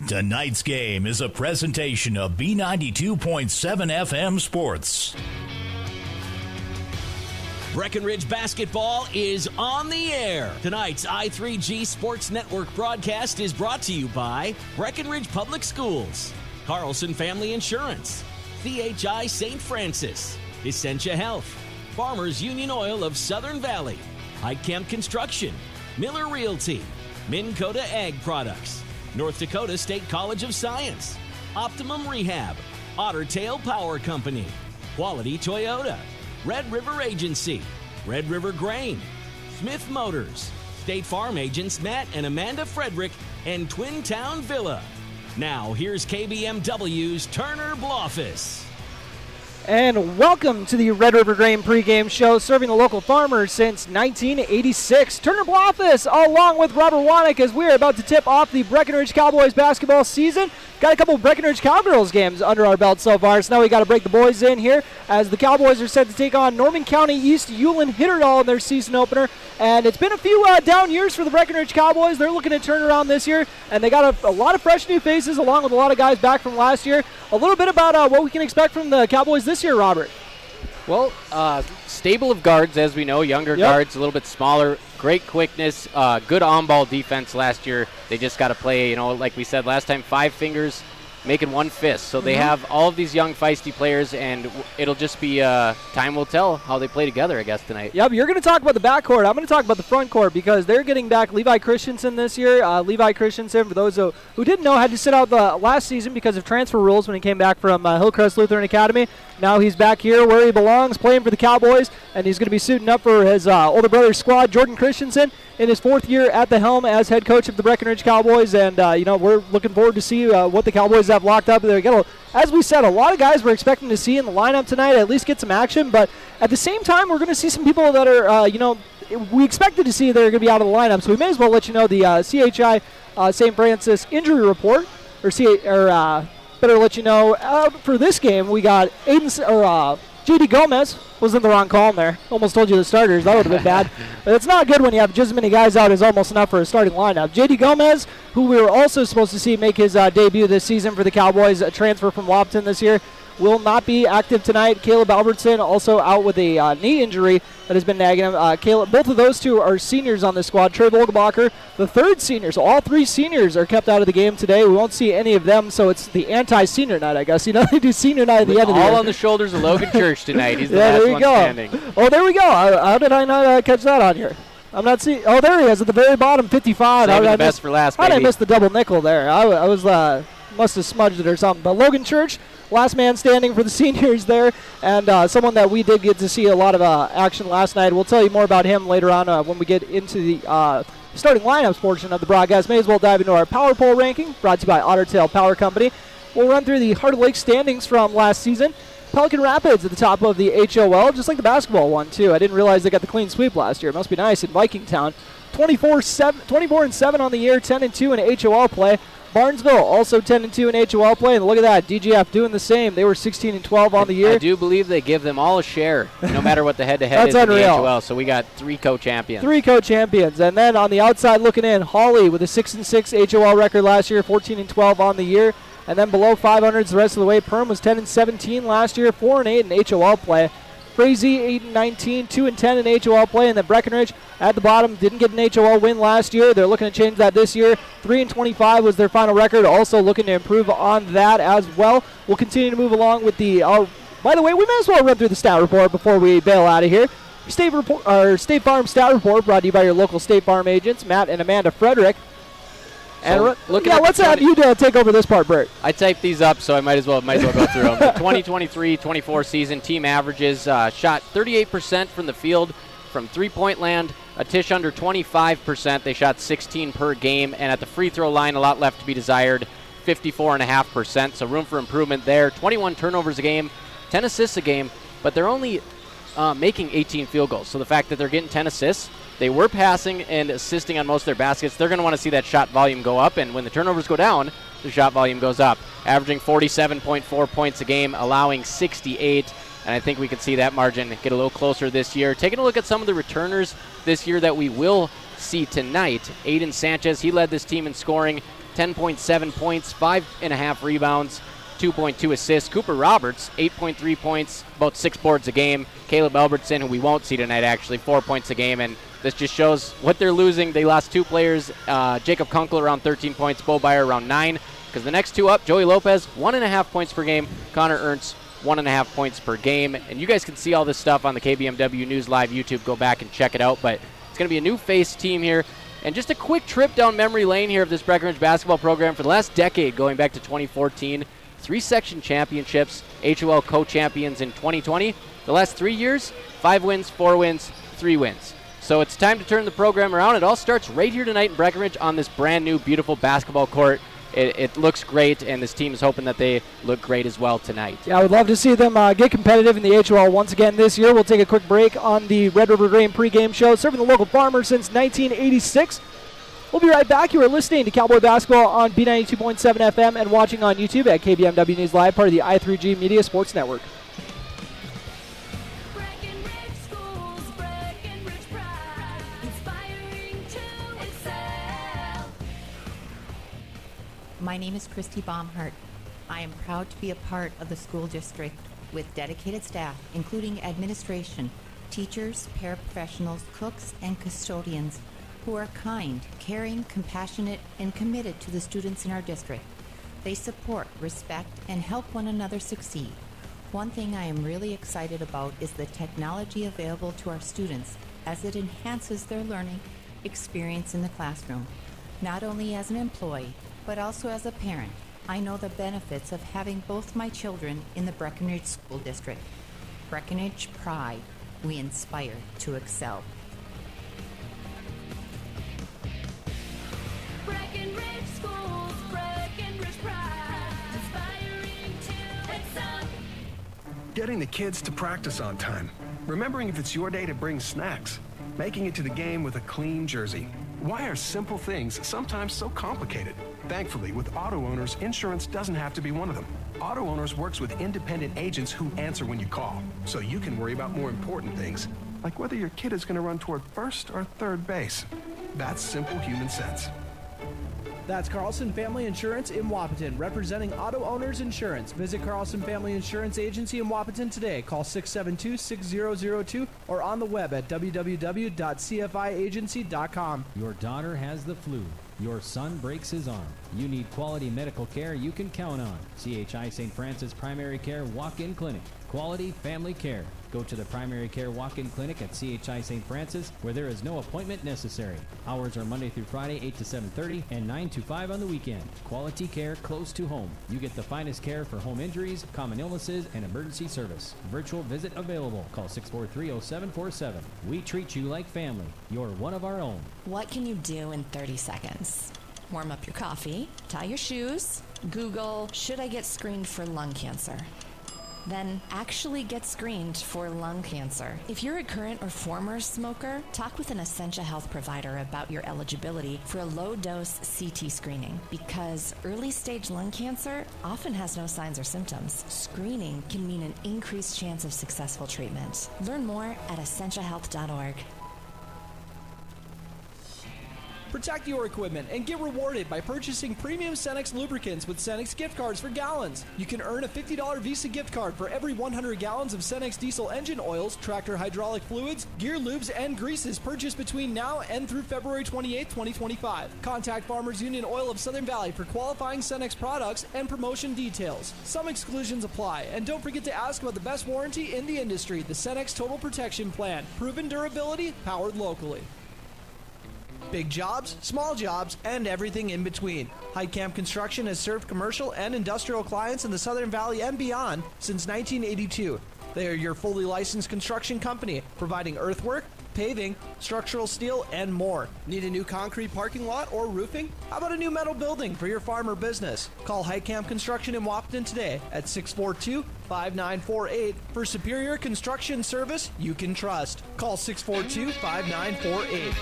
Tonight's game is a presentation of B92.7 FM Sports. Breckenridge basketball is on the air. Tonight's I3G Sports Network broadcast is brought to you by Breckenridge Public Schools, Carlson Family Insurance, CHI St. Francis, Essentia Health, Farmers Union Oil of Southern Valley, Heitkamp Construction, Miller Realty, Minn Kota Ag Products, North Dakota State College of Science, Optimum Rehab, Otter Tail Power Company, Quality Toyota, Red River Agency, Red River Grain, Smith Motors, State Farm agents Matt and Amanda Frederick, and Twin Town Villa. Now, here's KBMW's Turner Blofis. And welcome to the Red River Grain pregame show, serving the local farmers since 1986. Turner Blofis, along with Robert Wanek, as we are about to tip off the Breckenridge Cowboys basketball season. Got a couple of Breckenridge Cowgirls games under our belt so far, so now we got to break the boys in here as the Cowboys are set to take on Norman County East Ulen-Hitterdal in their season opener. And it's been a few down years for the Breckenridge Cowboys. They're looking to turn around this year, and they got a lot of fresh new faces along with a lot of guys back from last year. A little bit about what we can expect from the Cowboys this year, Robert. Well, stable of guards, as we know, younger guards, a little bit smaller, great quickness, good on-ball defense last year. They just got to play, like we said last time, 5 fingers making one fist. So they have all of these young, feisty players, and it'll just be time will tell how they play together, I guess, tonight. Yep, you're going to talk about the backcourt. I'm going to talk about the front court because they're getting back Levi Christensen this year. Levi Christensen, for those who didn't know, had to sit out the last season because of transfer rules when he came back from Hillcrest Lutheran Academy. Now he's back here where he belongs, playing for the Cowboys, and he's going to be suiting up for his older brother's squad, Jordan Christensen, in his 4th year at the helm as head coach of the Breckenridge Cowboys. And, we're looking forward to see what the Cowboys have locked up. They got, as we said, a lot of guys we're expecting to see in the lineup tonight, at least get some action. But at the same time, we're going to see some people that are, we expected to see that are going to be out of the lineup. So we may as well let you know the CHI St. Francis injury report, better let you know, for this game, we got J.D. Gomez was in the wrong column there. Almost told you the starters. That would have been bad. But it's not good when you have just as many guys out as almost enough for a starting lineup. J.D. Gomez, who we were also supposed to see make his debut this season for the Cowboys, a transfer from Lobton this year, will not be active tonight. Caleb Albertson also out with a knee injury that has been nagging him. Both of those two are seniors on this squad. Trey Vogelbacher, the 3rd senior. So all 3 seniors are kept out of the game today. We won't see any of them, so it's the anti-senior night, I guess. They do senior night at the end of the year. All on the shoulders of Logan Church tonight. He's the last one standing. Oh, there we go. How did I not catch that on here? I'm not seeing. Oh, there he is at the very bottom, 55. Saving the best for last, baby. How did I miss the double nickel there? I was must have smudged it or something. But Logan Church, last man standing for the seniors there, and someone that we did get to see a lot of action last night. We'll tell you more about him later on when we get into the starting lineups portion of the broadcast. May as well dive into our Power Poll ranking, brought to you by Otter Tail Power Company. We'll run through the Heart of Lake standings from last season. Pelican Rapids at the top of the HOL, just like the basketball one, too. I didn't realize they got the clean sweep last year. It must be nice in Vikingtown. 24-7 on the year, 10-2 in HOL play. Barnesville also 10-2 in HOL play, and look at that, DGF doing the same. They were 16-12 on the year. I do believe they give them all a share, no matter what the head-to-head is unreal. In the HOL. So we got 3 co-champions. 3 co-champions, and then on the outside looking in, Hawley with a 6-6 HOL record last year, 14-12 on the year, and then below 500s the rest of the way. Perm was 10-17 last year, 4-8 in HOL play. Frazee 8-19, 2-10 in HOL play, and then Breckenridge at the bottom didn't get an HOL win last year. They're looking to change that this year. 3-25 was their final record, also looking to improve on that as well. We'll continue to move along with the. By the way, we may as well run through the stat report before we bail out of here. State Farm stat report brought to you by your local State Farm agents, Matt and Amanda Frederick. And let's have you take over this part, Bert. I typed these up, so I might as well go through them. The 2023-24 season team averages shot 38% from the field from three-point land, a tish under 25%. They shot 16 per game, and at the free throw line, a lot left to be desired, 54.5%. So room for improvement there. 21 turnovers a game, 10 assists a game, but they're only making 18 field goals. So the fact that they're getting 10 assists, they were passing and assisting on most of their baskets. They're going to want to see that shot volume go up, and when the turnovers go down, the shot volume goes up. Averaging 47.4 points a game, allowing 68, and I think we can see that margin get a little closer this year. Taking a look at some of the returners this year that we will see tonight. Aiden Sanchez, he led this team in scoring, 10.7 points, 5.5 rebounds, 2.2 assists. Cooper Roberts, 8.3 points, about 6 boards a game. Caleb Albertson, who we won't see tonight actually, 4 points a game, and this just shows what they're losing. They lost 2 players, Jacob Kunkel around 13 points, Bo Byer around 9, because the next 2 up, Joey Lopez, 1.5 points per game, Connor Ernst, 1.5 points per game. And you guys can see all this stuff on the KBMW News Live YouTube. Go back and check it out, but it's going to be a new face team here. And just a quick trip down memory lane here of this Breckenridge basketball program for the last decade, going back to 2014. 3 section championships, HOL co-champions in 2020. The last 3 years, 5 wins, 4 wins, 3 wins. So it's time to turn the program around. It all starts right here tonight in Breckenridge on this brand new, beautiful basketball court. It looks great, and this team is hoping that they look great as well tonight. Yeah, I would love to see them get competitive in the HOL once again this year. We'll take a quick break on the Red River Grain pregame show, serving the local farmers since 1986. We'll be right back. You are listening to Cowboy Basketball on B92.7 FM and watching on YouTube at KBMW News Live, part of the I3G Media Sports Network. Breckenridge Schools, Breckenridge Pride, inspiring to excel. My name is Christy Baumhart. I am proud to be a part of the school district with dedicated staff, including administration, teachers, paraprofessionals, cooks, and custodians who are kind, caring, compassionate, and committed to the students in our district. They support, respect, and help one another succeed. One thing I am really excited about is the technology available to our students as it enhances their learning experience in the classroom. Not only as an employee, but also as a parent, I know the benefits of having both my children in the Breckenridge School District. Breckenridge Pride, we inspire to excel. Breckenridge Schools, Breckenridge Pride, inspiring to excel. Getting the kids to practice on time. Remembering if it's your day to bring snacks. Making it to the game with a clean jersey. Why are simple things sometimes so complicated? Thankfully, with Auto Owners, insurance doesn't have to be one of them. Auto Owners works with independent agents who answer when you call, so you can worry about more important things, like whether your kid is going to run toward first or third base. That's simple human sense. That's Carlson Family Insurance in Wapaton, representing Auto Owners Insurance. Visit Carlson Family Insurance Agency in Wapaton today. Call 672-6002 or on the web at www.cfiagency.com. Your daughter has the flu. Your son breaks his arm. You need quality medical care you can count on. CHI St. Francis Primary Care Walk-In Clinic. Quality family care. Go to the Primary Care Walk-In Clinic at CHI St. Francis, where there is no appointment necessary. Hours are Monday through Friday, 8 to 7:30 and 9 to 5 on the weekend. Quality care close to home. You get the finest care for home injuries, common illnesses, and emergency service. Virtual visit available. Call 643-0747. We treat you like family. You're one of our own. What can you do in 30 seconds? Warm up your coffee, tie your shoes, Google, should I get screened for lung cancer? Then actually get screened for lung cancer. If you're a current or former smoker, talk with an Essentia Health provider about your eligibility for a low-dose CT screening, because early-stage lung cancer often has no signs or symptoms. Screening can mean an increased chance of successful treatment. Learn more at essentiahealth.org. Protect your equipment and get rewarded by purchasing premium Cenex lubricants with Cenex gift cards for gallons. You can earn a $50 Visa gift card for every 100 gallons of Cenex diesel engine oils, tractor hydraulic fluids, gear lubes, and greases purchased between now and through February 28, 2025. Contact Farmers Union Oil of Southern Valley for qualifying Cenex products and promotion details. Some exclusions apply, and don't forget to ask about the best warranty in the industry, the Cenex Total Protection Plan. Proven durability, powered locally. Big jobs, small jobs, and everything in between. Heitkamp Construction has served commercial and industrial clients in the Southern Valley and beyond since 1982. They are your fully licensed construction company, providing earthwork, paving, structural steel, and more. Need a new concrete parking lot or roofing? How about a new metal building for your farm or business? Call Heitkamp Construction in Wapaton today at 642-5948 for superior construction service you can trust. Call 642-5948.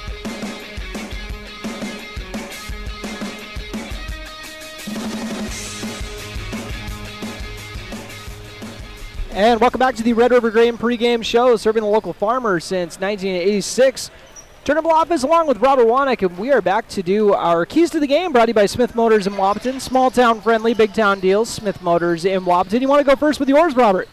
And welcome back to the Red River Grain pregame show, serving the local farmers since 1986. Turntable Office along with Robert Wanek, and we are back to do our Keys to the Game, brought to you by Smith Motors in Wapaton. Small town friendly, big town deals, Smith Motors in Wapaton. You want to go first with yours, Robert?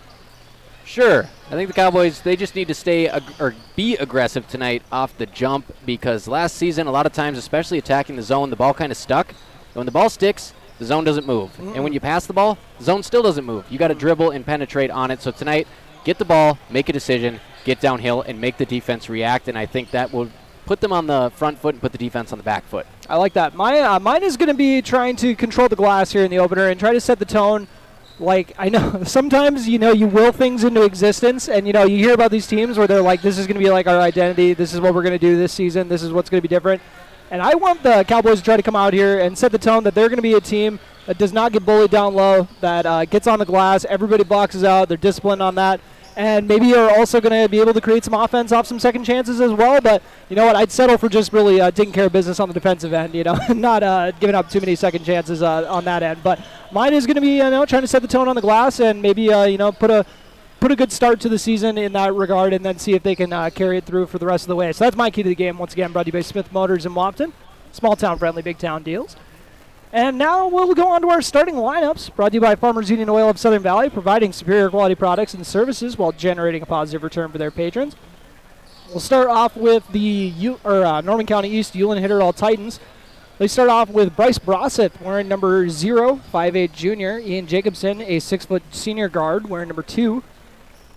Sure. I think the Cowboys, they just need to be aggressive tonight off the jump, because last season, a lot of times, especially attacking the zone, the ball kind of stuck. And when the ball sticks, the zone doesn't move. And when you pass the ball, the zone still doesn't move. You got to dribble and penetrate on it. So tonight, get the ball, make a decision, get downhill, and make the defense react. And I think that will put them on the front foot and put the defense on the back foot. I like that. Mine is going to be trying to control the glass here in the opener and try to set the tone. Like, I know sometimes, you will things into existence, and, you hear about these teams where they're like, this is going to be like our identity, this is what we're going to do this season, this is what's going to be different. And I want the Cowboys to try to come out here and set the tone that they're going to be a team that does not get bullied down low, that gets on the glass, everybody boxes out, they're disciplined on that. And maybe you're also going to be able to create some offense off some second chances as well. But you know what? I'd settle for just really taking care of business on the defensive end, not giving up too many second chances on that end. But mine is going to be, trying to set the tone on the glass and maybe, put a good start to the season in that regard, and then see if they can carry it through for the rest of the way. So that's my key to the game. Once again, brought to you by Smith Motors in Wapaton. Small town friendly, big town deals. And now we'll go on to our starting lineups, brought to you by Farmers Union Oil of Southern Valley, providing superior quality products and services while generating a positive return for their patrons. We'll start off with the Norman County East Ulen-Hitterdal Titans. They start off with Bryce Brosseth wearing number 0, 5'8" junior. Ian Jacobson, a 6' senior guard, wearing number 2.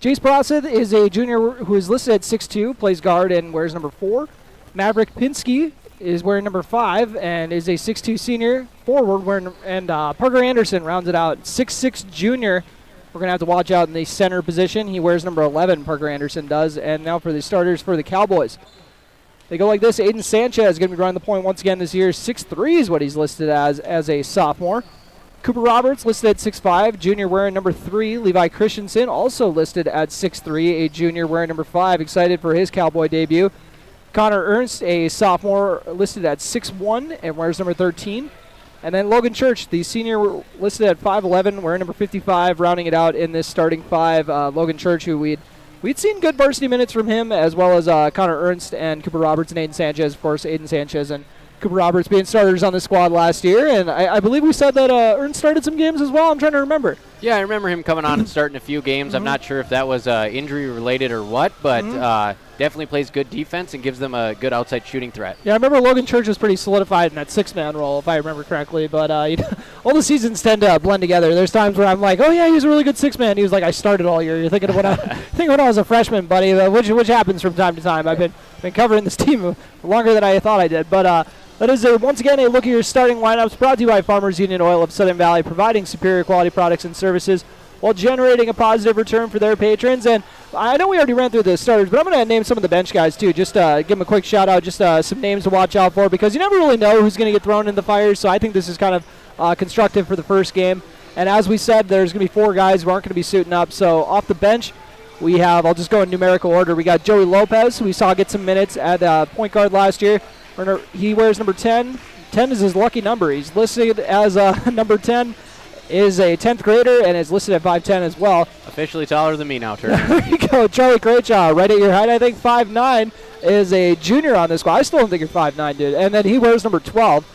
Jace Brosseth is a junior who is listed at 6'2", plays guard, and wears number 4. Maverick Pinsky is wearing number 5 and is a 6'2" senior forward, and Parker Anderson rounds it out, 6'6" junior. We're going to have to watch out in the center position. He wears number 11, Parker Anderson does. And now for the starters for the Cowboys. They go like this. Aiden Sanchez is going to be running the point once again this year. 6'3" is what he's listed as a sophomore. Cooper Roberts listed at 6'5", junior wearing number 3. Levi Christensen also listed at 6'3", a junior wearing number 5. Excited for his Cowboy debut. Connor Ernst, a sophomore, listed at 6'1" and wears number 13. And then Logan Church, the senior, listed at 5'11", wearing number 55, rounding it out in this starting 5. Logan Church, who we'd seen good varsity minutes from him, as well as Connor Ernst and Cooper Roberts and Aiden Sanchez. Of course, Aiden Sanchez and Cooper Roberts being starters on the squad last year. And I believe we said that Ernst started some games as well. I'm trying to remember. Yeah, I remember him coming on and starting a few games. I'm not sure if that was injury-related or what, but definitely plays good defense and gives them a good outside shooting threat. Yeah, I remember Logan Church was pretty solidified in that 6-man role, if I remember correctly. But all the seasons tend to blend together. There's times where I'm like, oh, yeah, he was a really good 6-man. He was like, I started all year. You're thinking of when I was a freshman, buddy, which happens from time to time. I've been covering this team longer than I thought I did. But that is, once again, a look at your starting lineups, brought to you by Farmers Union Oil of Southern Valley, providing superior quality products and services while generating a positive return for their patrons. And I know we already ran through the starters, but I'm going to name some of the bench guys, too. Just give them a quick shout-out, just some names to watch out for, because you never really know who's going to get thrown in the fire, so I think this is kind of constructive for the first game. And as we said, there's going to be 4 guys who aren't going to be suiting up. So off the bench, we have, I'll just go in numerical order, we got Joey Lopez, who we saw get some minutes at point guard last year. He wears number 10. 10 is his lucky number. He's listed as number 10, is a 10th grader, and is listed at 5'10" as well. Officially taller than me now, Turner. There you go. Charlie Craychaw, right at your height, I think. 5'9", is a junior on this squad. I still don't think you're 5'9", dude. And then he wears number 12.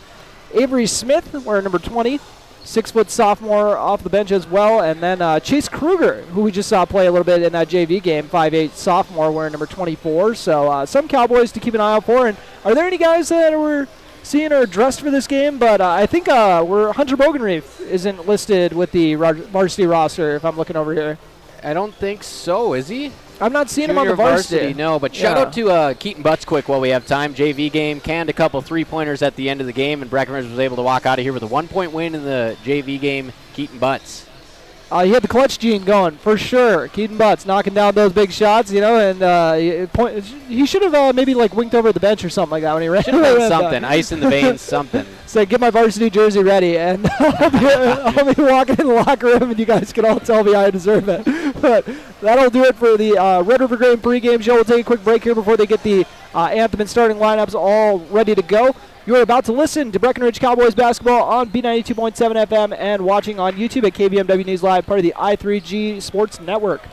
Avery Smith, wearing number 20. 6' sophomore off the bench as well. And then Chase Kruger, who we just saw play a little bit in that JV game, 5'8" sophomore, wearing number 24. So some Cowboys to keep an eye out for. And are there any guys that were seeing are dressed for this game? But I think Hunter Bogenreef isn't listed with the varsity roster, if I'm looking over here. I don't think so, is he? I'm not seeing him on the varsity. No, but shout out to Keaton Butts quick while we have time. JV game, canned a couple 3-pointers at the end of the game, and Breckenridge was able to walk out of here with a 1-point win in the JV game. Keaton Butts. He had the clutch gene going, for sure. Keaton Butts knocking down those big shots, and he should have maybe winked over the bench or something like that when he ran. Should have done something, ice in the veins, something. So get my varsity jersey ready, and I'll be walking in the locker room, and you guys can all tell me I deserve it. But that'll do it for the Red River Grain pregame show. We'll take a quick break here before they get the anthem and starting lineups all ready to go. You're about to listen to Breckenridge Cowboys basketball on B92.7 FM and watching on YouTube at KBMW News Live, part of the I3G Sports Network.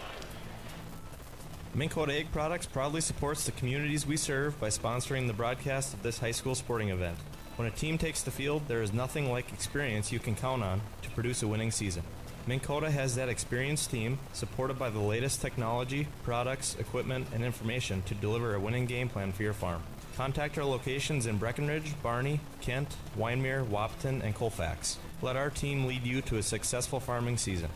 Minn Kota Egg Products proudly supports the communities we serve by sponsoring the broadcast of this high school sporting event. When a team takes the field, there is nothing like experience you can count on to produce a winning season. Minn Kota has that experienced team, supported by the latest technology, products, equipment, and information to deliver a winning game plan for your farm. Contact our locations in Breckenridge, Barney, Kent, Wyndmere, Wahpeton, and Colfax. Let our team lead you to a successful farming season.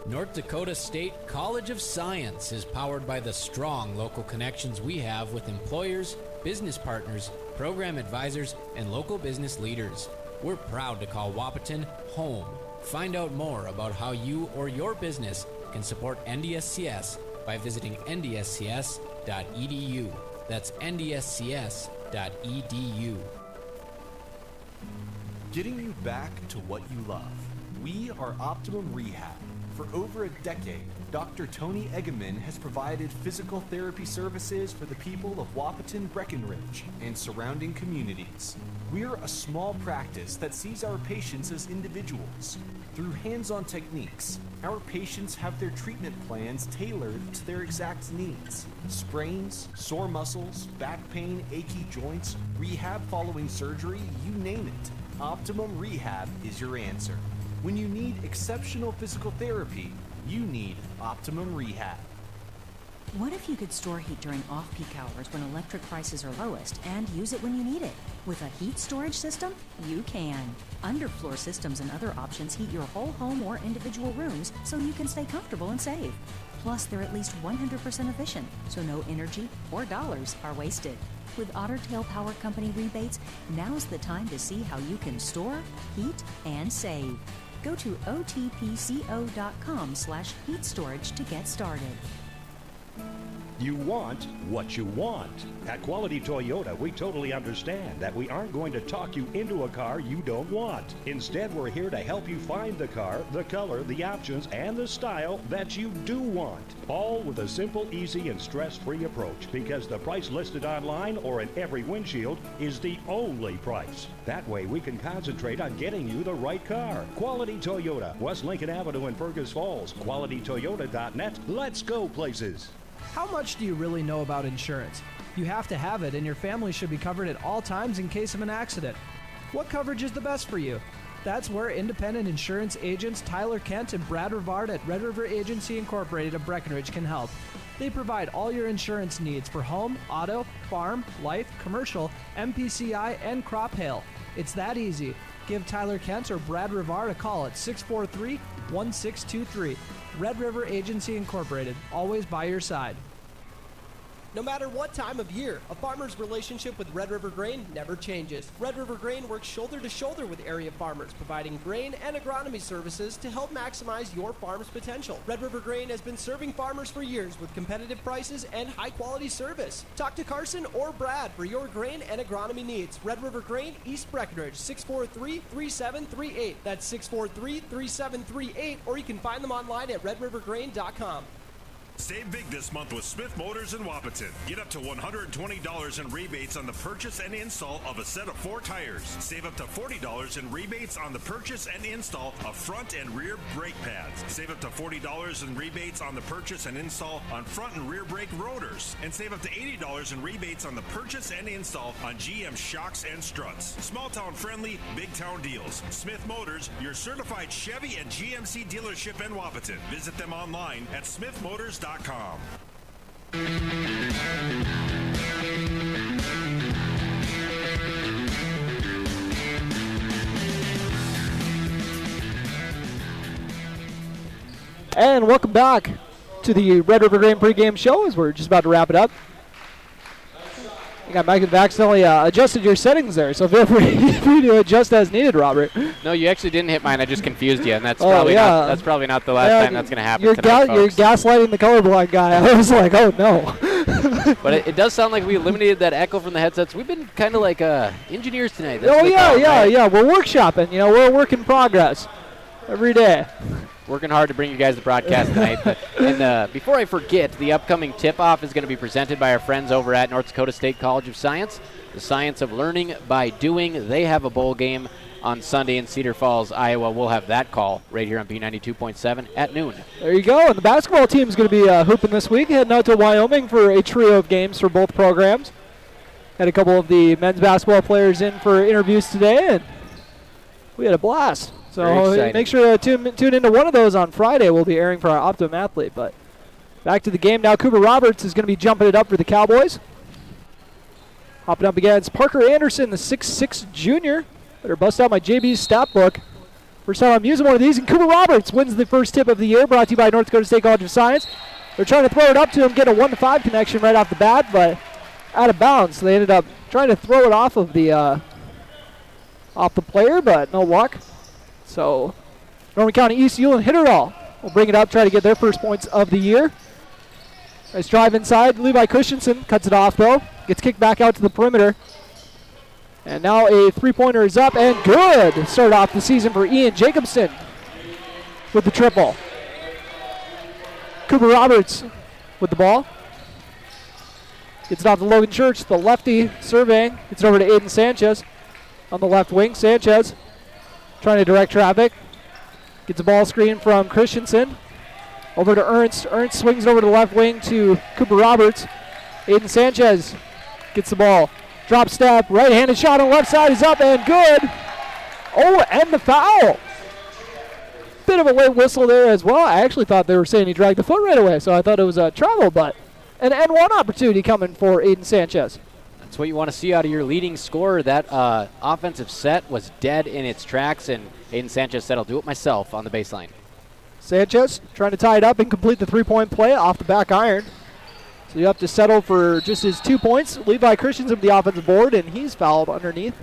North Dakota State College of Science is powered by the strong local connections we have with employers, business partners, program advisors, and local business leaders. We're proud to call Wahpeton home. Find out more about how you or your business can support NDSCS by visiting ndscs.edu. That's ndscs.edu. Getting you back to what you love. We are Optimum Rehab. For over a decade, Dr. Tony Eggeman has provided physical therapy services for the people of Wahpeton, Breckenridge, and surrounding communities. We're a small practice that sees our patients as individuals. Through hands-on techniques, our patients have their treatment plans tailored to their exact needs. Sprains, sore muscles, back pain, achy joints, rehab following surgery, you name it. Optimum Rehab is your answer. When you need exceptional physical therapy, you need Optimum Rehab. What if you could store heat during off-peak hours when electric prices are lowest and use it when you need it? With a heat storage system, you can. Underfloor systems and other options heat your whole home or individual rooms so you can stay comfortable and save. Plus, they're at least 100% efficient, so no energy or dollars are wasted. With Otter Tail Power Company rebates, now's the time to see how you can store, heat, and save. Go to otpco.com/heat storage to get started. You want what you want. At Quality Toyota, we totally understand that we aren't going to talk you into a car you don't want. Instead, we're here to help you find the car, the color, the options, and the style that you do want. All with a simple, easy, and stress-free approach, because the price listed online or in every windshield is the only price. That way, we can concentrate on getting you the right car. Quality Toyota, West Lincoln Avenue in Fergus Falls. QualityToyota.net. Let's go places. How much do you really know about insurance? You have to have it, and your family should be covered at all times in case of an accident. What coverage is the best for you? That's where independent insurance agents Tyler Kent and Brad Rivard at Red River Agency Incorporated of Breckenridge can help. They provide all your insurance needs for home, auto, farm, life, commercial, MPCI, and crop hail. It's that easy. Give Tyler Kent or Brad Rivard a call at 643-1623. Red River Agency Incorporated, always by your side. No matter what time of year, a farmer's relationship with Red River Grain never changes. Red River Grain works shoulder to shoulder with area farmers, providing grain and agronomy services to help maximize your farm's potential. Red River Grain has been serving farmers for years with competitive prices and high-quality service. Talk to Carson or Brad for your grain and agronomy needs. Red River Grain, East Breckenridge, 643-3738. That's 643-3738, or you can find them online at redrivergrain.com. Save big this month with Smith Motors in Wahpeton. Get up to $120 in rebates on the purchase and install of a set of 4 tires. Save up to $40 in rebates on the purchase and install of front and rear brake pads. Save up to $40 in rebates on the purchase and install on front and rear brake rotors. And save up to $80 in rebates on the purchase and install on GM shocks and struts. Small town friendly, big town deals. Smith Motors, your certified Chevy and GMC dealership in Wahpeton. Visit them online at smithmotors.com. And welcome back to the Red River Grain pregame show as we're just about to wrap it up. I think I might have accidentally adjusted your settings there, so feel free to adjust as needed, Robert. No, you actually didn't hit mine. I just confused you, and that's probably not the last time that's going to happen tonight, folks. You're gaslighting the colorblind guy. I was like, oh, no. But it does sound like we eliminated that echo from the headsets. We've been kind of like engineers tonight. Yeah. We're workshopping. We're a work in progress every day. Working hard to bring you guys the broadcast tonight. And before I forget, the upcoming tip-off is going to be presented by our friends over at North Dakota State College of Science. The science of learning by doing. They have a bowl game on Sunday in Cedar Falls, Iowa. We'll have that call right here on B92.7 at noon. There you go. And the basketball team is going to be hooping this week, heading out to Wyoming for a trio of games for both programs. Had a couple of the men's basketball players in for interviews today, and we had a blast. So make sure to tune into one of those on Friday. We'll be airing for our Optimum Athlete. But back to the game now. Cooper Roberts is going to be jumping it up for the Cowboys. Hopping up against Parker Anderson, the 6'6 junior. Better bust out my JB's stat book. First time I'm using one of these, and Cooper Roberts wins the first tip of the year, brought to you by North Dakota State College of Science. They're trying to throw it up to him, get a 1-5 connection right off the bat, but out of bounds. So they ended up trying to throw it off of the player, but no luck. So Norman County East, Ulen-Hitterdal will bring it up, try to get their first points of the year. Nice drive inside. Levi Christensen cuts it off, though. Gets kicked back out to the perimeter. And now a three-pointer is up and good. Start off the season for Ian Jacobson with the triple. Cooper Roberts with the ball. Gets it off to Logan Church, the lefty surveying. Gets it over to Aiden Sanchez on the left wing. Sanchez trying to direct traffic. Gets a ball screen from Christensen. Over to Ernst. Ernst swings it over to the left wing to Cooper Roberts. Aiden Sanchez gets the ball. Drop step, right-handed shot on the left side is up and good. Oh, and the foul. Bit of a late whistle there as well. I actually thought they were saying he dragged the foot right away, so I thought it was a travel, but an N1 opportunity coming for Aiden Sanchez. That's what you want to see out of your leading scorer. That offensive set was dead in its tracks, and Aiden Sanchez said, I'll do it myself on the baseline. Sanchez trying to tie it up and complete the three-point play off the back iron. So you have to settle for just his 2 points. Levi Christensen with the offensive board, and he's fouled underneath.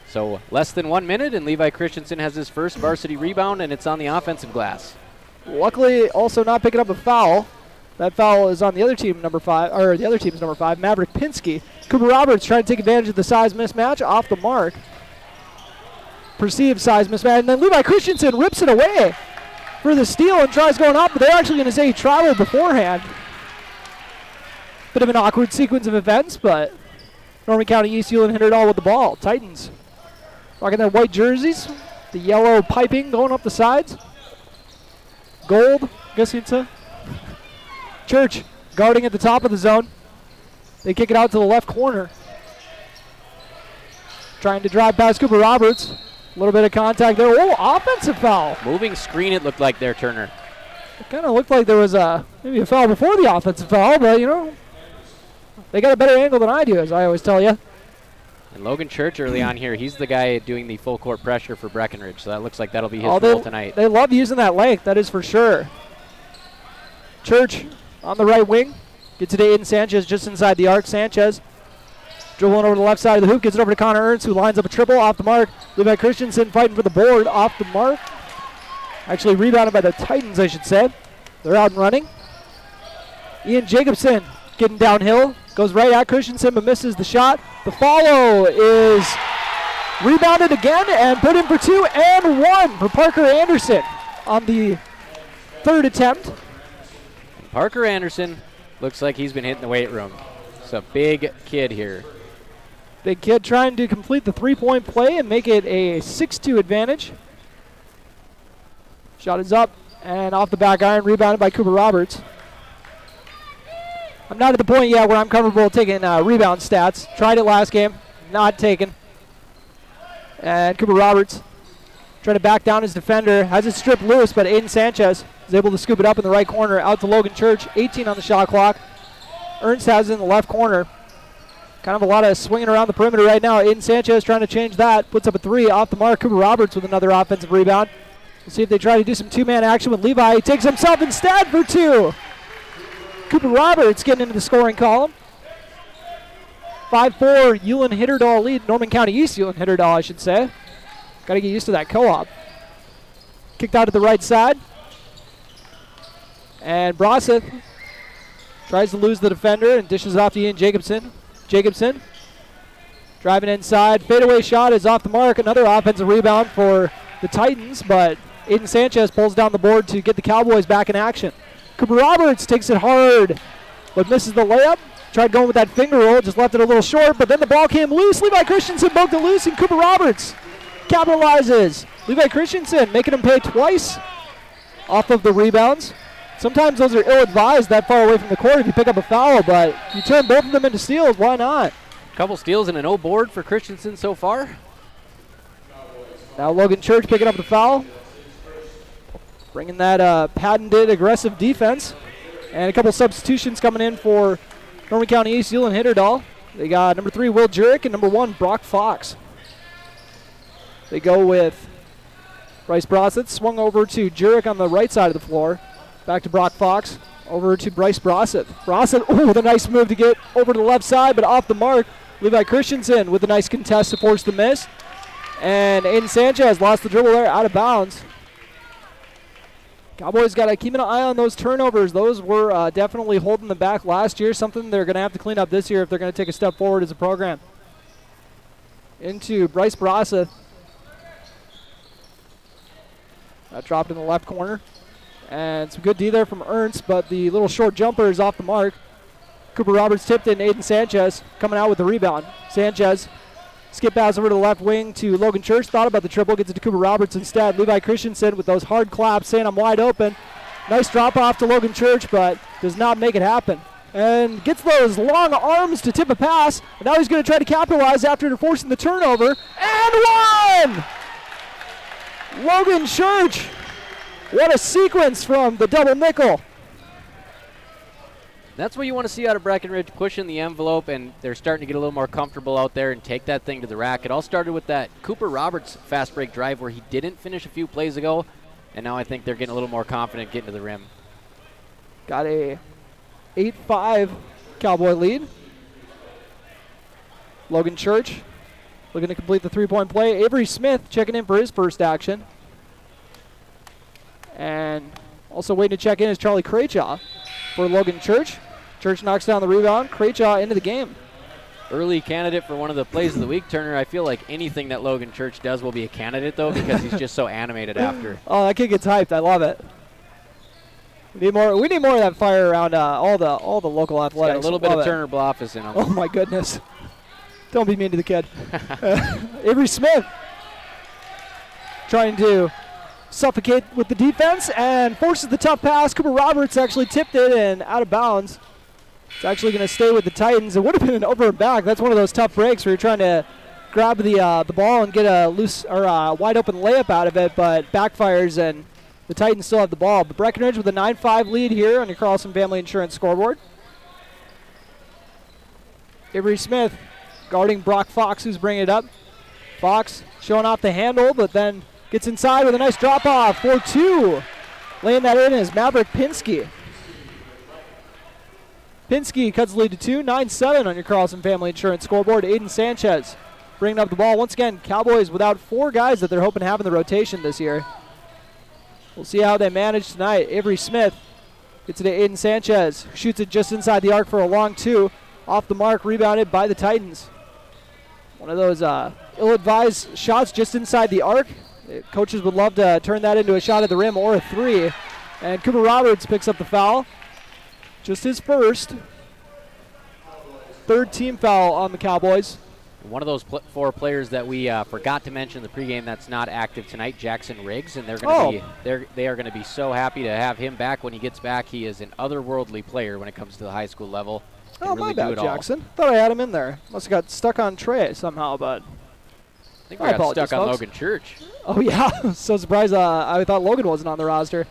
So less than 1 minute, and Levi Christensen has his first varsity rebound, and it's on the offensive glass. Luckily, also not picking up a foul. That foul is on the other team, number 5, or the other team's number 5, Maverick Pinsky. Cooper Roberts trying to take advantage of the size mismatch off the mark. Perceived size mismatch, and then Levi Christensen rips it away for the steal and tries going up, but they're actually going to say he traveled beforehand. Bit of an awkward sequence of events, but Norman County East, Ulen-Hitterdal with the ball. Titans rocking their white jerseys, the yellow piping going up the sides. Gold, I guess you'd say. Church guarding at the top of the zone. They kick it out to the left corner. Trying to drive past Cooper Roberts. A little bit of contact there. Oh, offensive foul. Moving screen, it looked like there, Turner. It kind of looked like there was maybe a foul before the offensive foul, but, you know, they got a better angle than I do, as I always tell you. And Logan Church early on here, he's the guy doing the full court pressure for Breckenridge, so that looks like that'll be his role tonight. They love using that length, that is for sure. Church on the right wing. Gets it to Aiden Sanchez just inside the arc. Sanchez dribbling over to the left side of the hoop. Gets it over to Connor Ernst, who lines up a triple off the mark. Levi Christensen fighting for the board off the mark. Actually rebounded by the Titans, I should say. They're out and running. Ian Jacobson getting downhill. Goes right at Christensen but misses the shot. The follow is rebounded again and put in for 2 and 1 for Parker Anderson on the third attempt. Parker Anderson looks like he's been hitting the weight room. It's a big kid here. Big kid trying to complete the three-point play and make it a 6-2 advantage. Shot is up and off the back iron, rebounded by Cooper Roberts. I'm not at the point yet where I'm comfortable taking rebound stats. Tried it last game, not taken. And Cooper Roberts trying to back down his defender. Has it stripped loose, but Aiden Sanchez is able to scoop it up in the right corner. Out to Logan Church, 18 on the shot clock. Ernst has it in the left corner. Kind of a lot of swinging around the perimeter right now. Aiden Sanchez trying to change that. Puts up a 3 off the mark. Cooper Roberts with another offensive rebound. We'll see if they try to do some two-man action with Levi. He takes himself instead for 2. Cooper Roberts getting into the scoring column. 5-4 Ulen-Hitterdal lead. Norman County East Ulen-Hitterdal, I should say. Got to get used to that co-op. Kicked out to the right side. And Brosseth tries to lose the defender and dishes it off to Ian Jacobson. Jacobson driving inside. Fadeaway shot is off the mark. Another offensive rebound for the Titans, but Aiden Sanchez pulls down the board to get the Cowboys back in action. Cooper Roberts takes it hard, but misses the layup. Tried going with that finger roll, just left it a little short, but then the ball came loose. Levi Christensen poked it loose, and Cooper Roberts capitalizes. Levi Christensen making him pay twice off of the rebounds. Sometimes those are ill-advised that far away from the court if you pick up a foul, but if you turn both of them into steals, why not? Couple steals and an O board for Christensen so far. Now Logan Church picking up the foul. Bringing that patented aggressive defense. And a couple substitutions coming in for Norman County East, Ulen-Hitterdal. They got number 3, Will Jurek, and number 1, Brock Fox. They go with Bryce Brossett, swung over to Jurek on the right side of the floor. Back to Brock Fox, over to Bryce Brossett. Brossett, with a nice move to get over to the left side, but off the mark. Levi Christensen with a nice contest to force the miss. And Aiden Sanchez lost the dribble there, out of bounds. Cowboys got to keep an eye on those turnovers. Those were definitely holding them back last year, something they're going to have to clean up this year if they're going to take a step forward as a program. Into Bryce Brossett. That dropped in the left corner. And some good D there from Ernst, but the little short jumper is off the mark. Cooper Roberts tipped it, and Aiden Sanchez coming out with the rebound. Sanchez, skip pass over to the left wing to Logan Church. Thought about the triple, gets it to Cooper Roberts instead. Levi Christensen with those hard claps saying I'm wide open. Nice drop off to Logan Church, but does not make it happen. And gets those long arms to tip a pass. And now he's going to try to capitalize after forcing the turnover. And one! Logan Church. What a sequence from the double nickel. That's what you want to see out of Breckenridge, pushing the envelope, and they're starting to get a little more comfortable out there and take that thing to the rack. It all started with that Cooper Roberts fast break drive where he didn't finish a few plays ago, and now I think they're getting a little more confident getting to the rim. Got a 8-5 Cowboy lead. Logan Church looking to complete the three-point play. Avery Smith checking in for his first action. And also waiting to check in is Charlie Craychaw for Logan Church. Church knocks down the rebound. Craychaw into the game. Early candidate for one of the plays of the week, Turner. I feel like anything that Logan Church does will be a candidate, though, because he's just so animated after. Oh, that kid gets hyped. I love it. We need more of that fire around all the local athletics. Got a little bit Love of it. Turner Bloffus in him. Oh, my goodness. Don't be mean to the kid. Avery Smith trying to suffocate with the defense and forces the tough pass. Cooper Roberts actually tipped it and out of bounds. It's actually going to stay with the Titans. It would have been an over and back. That's one of those tough breaks where you're trying to grab the ball and get a loose or wide open layup out of it, but backfires and the Titans still have the ball. But Breckenridge with a 9-5 lead here on your Carlson Family Insurance scoreboard. Avery Smith guarding Brock Fox, who's bringing it up. Fox showing off the handle, but then gets inside with a nice drop-off. 4-2. Laying that in is Maverick Pinsky. Pinsky cuts the lead to 2. 9-7 on your Carlson Family Insurance scoreboard. Aiden Sanchez bringing up the ball. Once again, Cowboys without 4 guys that they're hoping to have in the rotation this year. We'll see how they manage tonight. Avery Smith gets it to Aiden Sanchez. Shoots it just inside the arc for a long 2. Off the mark, rebounded by the Titans. One of those ill-advised shots just inside the arc. Coaches would love to turn that into a shot at the rim or a 3. And Cooper Roberts picks up the foul. Just his first. Third team foul on the Cowboys. One of those 4 players that we forgot to mention in the pregame that's not active tonight, Jackson Riggs, and they're going to they are going to be so happy to have him back when he gets back. He is an otherworldly player when it comes to the high school level. Oh, really my bad, do it Jackson. Thought I had him in there. Must have got stuck on Trey somehow, but I think we got stuck on Logan Church. Oh, yeah. So surprised I thought Logan wasn't on the roster.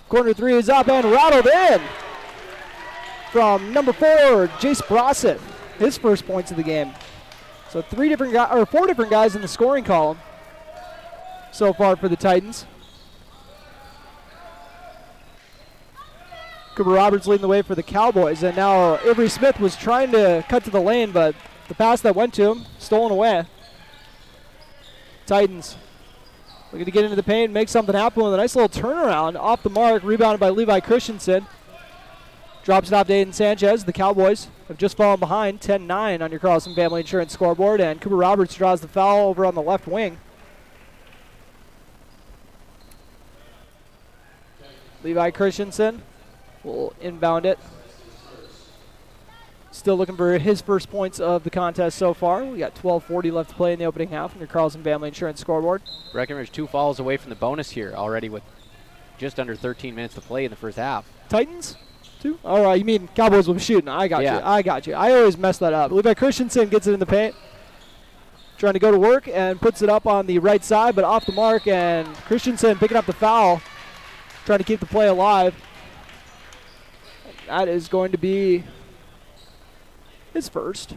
Corner 3 is up and rattled in from number 4, Jace Brossett. His first points of the game. So 4 different guys in the scoring column so far for the Titans. Cooper Roberts leading the way for the Cowboys. And now Avery Smith was trying to cut to the lane, but the pass that went to him, stolen away. Titans looking to get into the paint, make something happen with a nice little turnaround. Off the mark, rebounded by Levi Christensen. Drops it off to Aiden Sanchez. The Cowboys have just fallen behind 10-9 on your Carlson Family Insurance scoreboard, and Cooper Roberts draws the foul over on the left wing. Levi Christensen will inbound it. still looking for his first points of the contest so far. We got 12:40 left to play in the opening half on your Carlson Family Insurance scoreboard. Breckenridge 2 fouls away from the bonus here already with just under 13 minutes to play in the first half. Titans? 2? All right, you mean Cowboys will be shooting. I got you. I always mess that up. Levi Christensen gets it in the paint. Trying to go to work and puts it up on the right side, but off the mark, and Christensen picking up the foul, trying to keep the play alive. That is going to be his first.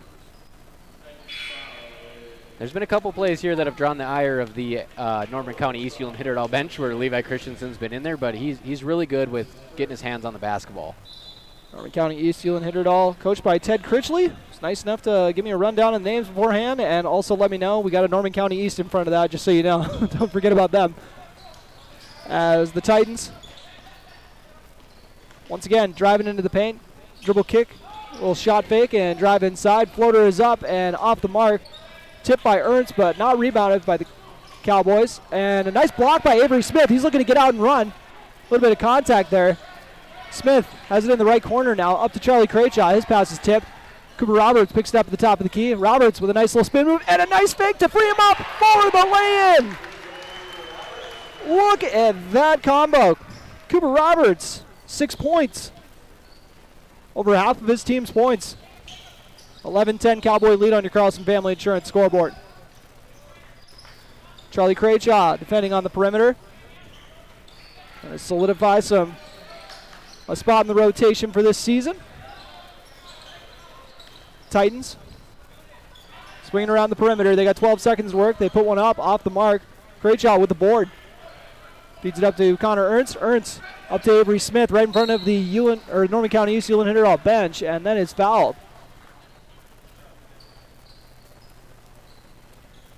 There's been a couple plays here that have drawn the ire of the Norman County East Ulen-Hitterdal bench where Levi Christensen's been in there, but he's really good with getting his hands on the basketball. Norman County East Ulen-Hitterdal, coached by Ted Critchley. It's nice enough to give me a rundown of the names beforehand and also let me know we got a Norman County East in front of that, just so you know. Don't forget about them. As the Titans, once again, driving into the paint. Dribble kick, little shot fake, and drive inside. Floater is up and off the mark. Tipped by Ernst, but not rebounded by the Cowboys. And a nice block by Avery Smith. He's looking to get out and run. A little bit of contact there. Smith has it in the right corner now. Up to Charlie Craychaw. His pass is tipped. Cooper Roberts picks it up at the top of the key. Roberts with a nice little spin move and a nice fake to free him up for the lay-in. Look at that combo. Cooper Roberts, 6 points. Over half of his team's points. 11-10 Cowboy lead on your Carlson Family Insurance scoreboard. Charlie Craychaw defending on the perimeter. Going to solidify a spot in the rotation for this season. Titans swinging around the perimeter. They got 12 seconds to work. They put one up off the mark. Craychaw with the board. Feeds it up to Connor Ernst. Ernst up to Avery Smith right in front of the Norman County East Ulen-Hitterdal bench, and then it's fouled.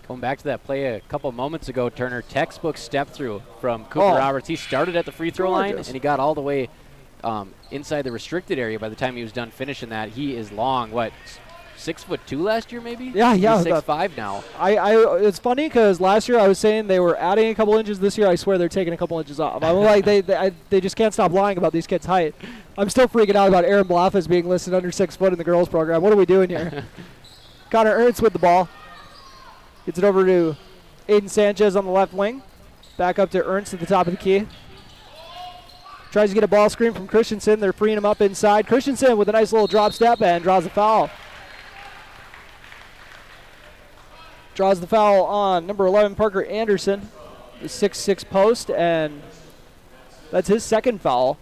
Going back to that play a couple moments ago, Turner, textbook step through from Cooper Roberts. He started at the free throw line, and he got all the way inside the restricted area by the time he was done finishing that. He is long, 6'2" last year maybe? Yeah. He's 6'5" now. It's funny because last year I was saying they were adding a couple inches. This year I swear they're taking a couple inches off. I'm like, they just can't stop lying about these kids' height. I'm still freaking out about Aaron Blaffas being listed under 6 foot in the girls program. What are we doing here? Connor Ernst with the ball. Gets it over to Aiden Sanchez on the left wing. Back up to Ernst at the top of the key. Tries to get a ball screen from Christensen. They're freeing him up inside. Christensen with a nice little drop step and draws a foul. Draws the foul on number 11, Parker Anderson, the 6'6" post, and that's his second foul.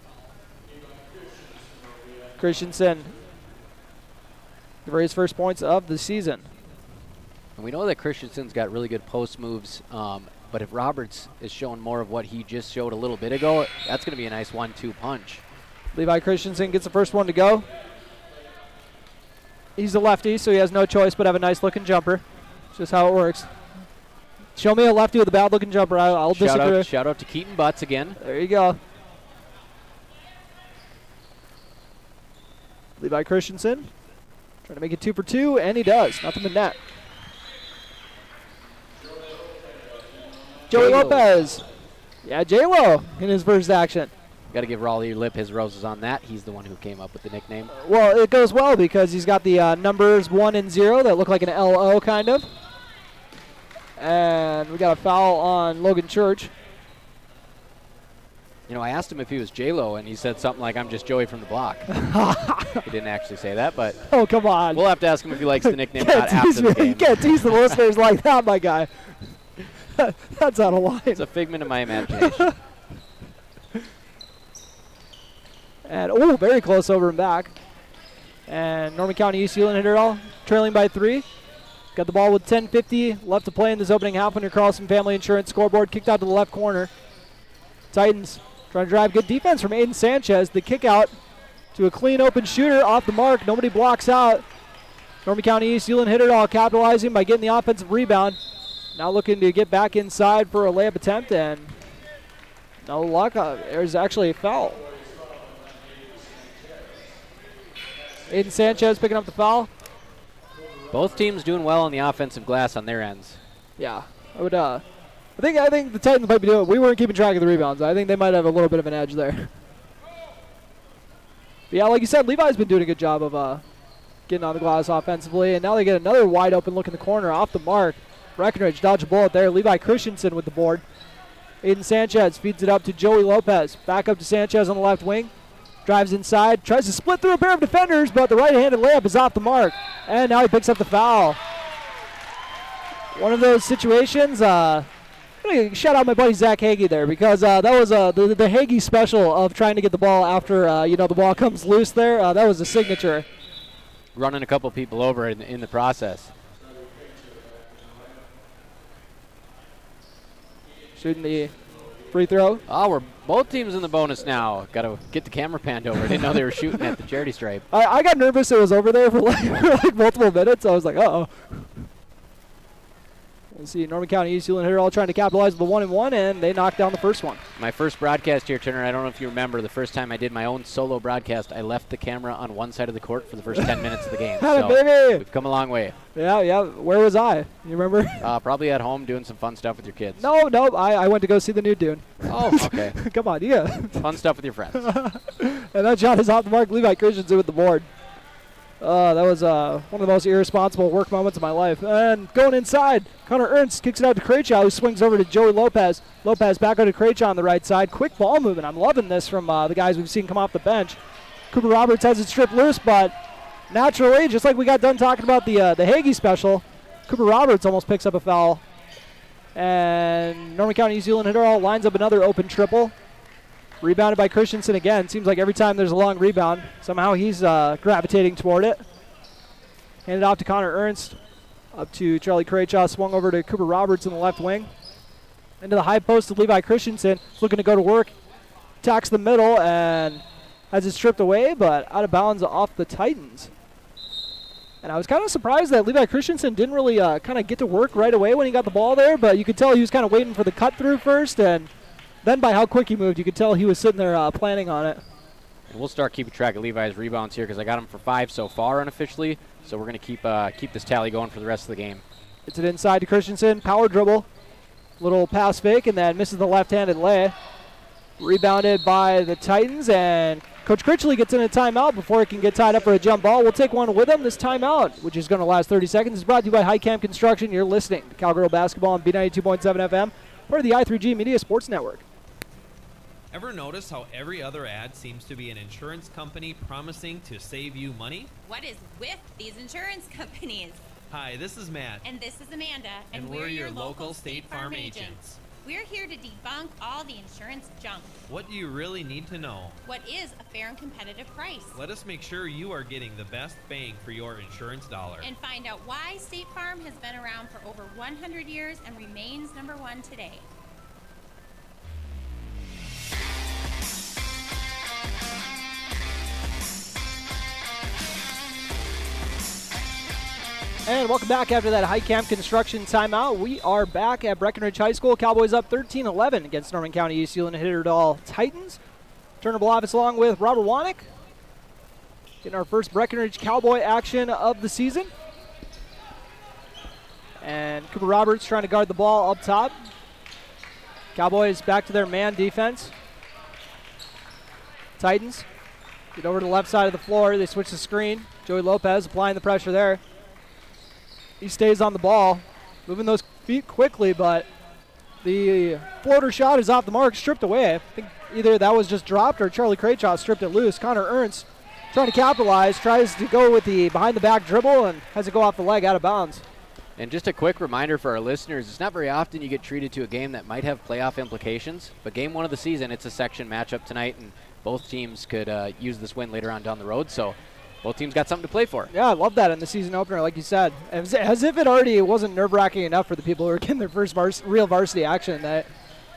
Christensen for his first points of the season. And we know that Christensen's got really good post moves, but if Roberts is showing more of what he just showed a little bit ago, that's going to be a nice 1-2 punch. Levi Christensen gets the first one to go. He's a lefty, so he has no choice but have a nice-looking jumper. It's just how it works. Show me a lefty with a bad-looking jumper. I'll disagree. Shout out to Keaton Butts again. There you go. Levi Christensen trying to make it 2 for 2, and he does. Nothing but net. Joey Lopez. Yeah, J-Lo in his first action. Got to give Raleigh Lip his roses on that. He's the one who came up with the nickname. Well, it goes well because he's got the numbers 1 and 0 that look like an LO kind of. And we got a foul on Logan Church. You know, I asked him if he was J-Lo, and he said something like, "I'm just Joey from the block." He didn't actually say that, but oh, come on. We'll have to ask him if he likes the nickname or not after the game. You can't tease the listeners like that, my guy. That's out of line. It's a figment of my imagination. And, very close over and back. And Norman County East Ulen-Hitterdal trailing by 3. Got the ball with 10:50 left to play in this opening half on your Carlson Family Insurance scoreboard. Kicked out to the left corner. Titans trying to drive. Good defense from Aiden Sanchez. The kick out to a clean open shooter off the mark. Nobody blocks out. Norman County East Ulen-Hitterdal capitalizing by getting the offensive rebound. Now looking to get back inside for a layup attempt, and no luck. There's actually a foul. Aiden Sanchez picking up the foul. Both teams doing well on the offensive glass on their ends. Yeah, I would. I think the Titans might be doing. We weren't keeping track of the rebounds. I think they might have a little bit of an edge there. But yeah, like you said, Levi's been doing a good job of getting on the glass offensively. And now they get another wide open look in the corner off the mark. Breckenridge dodge a bullet there. Levi Christensen with the board. Aiden Sanchez feeds it up to Joey Lopez. Back up to Sanchez on the left wing. Drives inside. Tries to split through a pair of defenders, but the right-handed layup is off the mark. And now he picks up the foul. One of those situations. I'm going to shout out my buddy Zach Hagee there because that was the Hagee special of trying to get the ball after the ball comes loose there. That was a signature. Running a couple people over in the process. Shooting the free throw. Oh, we're both teams in the bonus now. Got to get the camera panned over. I didn't know they were shooting at the charity stripe. I got nervous it was over there for like multiple minutes. I was like, uh-oh. We'll see Norman County East Ulen-Hitterdal trying to capitalize with the 1-and-1, and they knocked down the first one. My first broadcast here, Turner, I don't know if you remember, the first time I did my own solo broadcast, I left the camera on one side of the court for the first 10 minutes of the game. So baby. we've come a long way. Yeah. Where was I? You remember? Probably at home doing some fun stuff with your kids. No. I went to go see the new Dune. Oh, okay. Come on, yeah. Fun stuff with your friends. And that shot is off the mark. Levi Christensen with the board. That was one of the most irresponsible work moments of my life. And going inside, Connor Ernst kicks it out to Krejci, who swings over to Joey Lopez. Lopez back out to Krejci on the right side. Quick ball movement. I'm loving this from the guys we've seen come off the bench. Cooper Roberts has it stripped loose, but naturally, just like we got done talking about the Hagee special, Cooper Roberts almost picks up a foul. And Norman County East Ulen-Hitterdal lines up another open triple. Rebounded by Christensen again. Seems like every time there's a long rebound, somehow he's gravitating toward it. Handed off to Connor Ernst. Up to Charlie Krejci. Swung over to Cooper Roberts in the left wing. Into the high post of Levi Christensen. Looking to go to work. Attacks the middle and has it stripped away, but out of bounds off the Titans. And I was kind of surprised that Levi Christensen didn't really kind of get to work right away when he got the ball there, but you could tell he was kind of waiting for the cut through first, and then by how quick he moved, you could tell he was sitting there planning on it. And we'll start keeping track of Levi's rebounds here because I got him for 5 so far unofficially. So we're going to keep this tally going for the rest of the game. It's it inside to Christensen. Power dribble. Little pass fake, and then misses the left-handed lay. Rebounded by the Titans, and Coach Critchley gets in a timeout before it can get tied up for a jump ball. We'll take one with him. This timeout, which is going to last 30 seconds, is brought to you by High Camp Construction. You're listening to Cowgirl Basketball on B92.7 FM, part of the I3G Media Sports Network. Ever notice how every other ad seems to be an insurance company promising to save you money? What is with these insurance companies? Hi, this is Matt. And this is Amanda. And we're your local State Farm agents. We're here to debunk all the insurance junk. What do you really need to know? What is a fair and competitive price? Let us make sure you are getting the best bang for your insurance dollar. And find out why State Farm has been around for over 100 years and remains #1 today. And welcome back after that High Camp Construction timeout. We are back at Breckenridge High School. Cowboys up 13-11 against Norman County East Ulen-Hitterdal Titans. Turner Blavitz along with Robert Wanick. Getting our first Breckenridge Cowboy action of the season. And Cooper Roberts trying to guard the ball up top. Cowboys back to their man defense. Titans get over to the left side of the floor. They switch the screen. Joey Lopez applying the pressure there. He stays on the ball, moving those feet quickly, but the floater shot is off the mark, stripped away. I think either that was just dropped or Charlie Krejci stripped it loose. Connor Ernst trying to capitalize, tries to go with the behind-the-back dribble and has it go off the leg out of bounds. And just a quick reminder for our listeners, it's not very often you get treated to a game that might have playoff implications, but game 1 of the season, it's a section matchup tonight, and both teams could use this win later on down the road, so both teams got something to play for. Yeah, I love that in the season opener, like you said. As if it already wasn't nerve-wracking enough for the people who are getting their first real varsity action.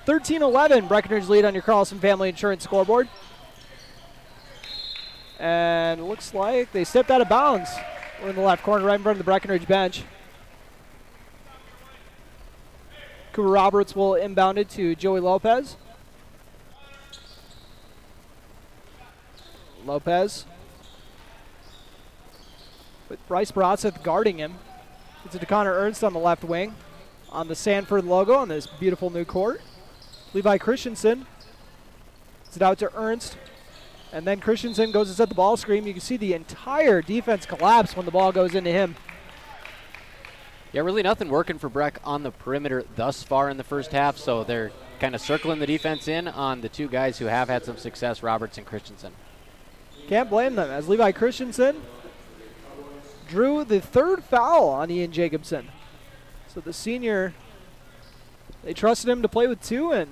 13-11, Breckenridge lead on your Carlson Family Insurance scoreboard. And it looks like they stepped out of bounds. We're in the left corner, right in front of the Breckenridge bench. Cooper Roberts will inbound it to Joey Lopez. Lopez. With Bryce Brodseth guarding him. It's to Connor Ernst on the left wing. On the Sanford logo on this beautiful new court. Levi Christensen. It's it out to Ernst. And then Christensen goes to set the ball screen. You can see the entire defense collapse when the ball goes into him. Yeah, really nothing working for Breck on the perimeter thus far in the first half, so they're kind of circling the defense in on the two guys who have had some success, Roberts and Christensen. Can't blame them, as Levi Christensen drew the third foul on Ian Jacobson. So the senior, they trusted him to play with two, and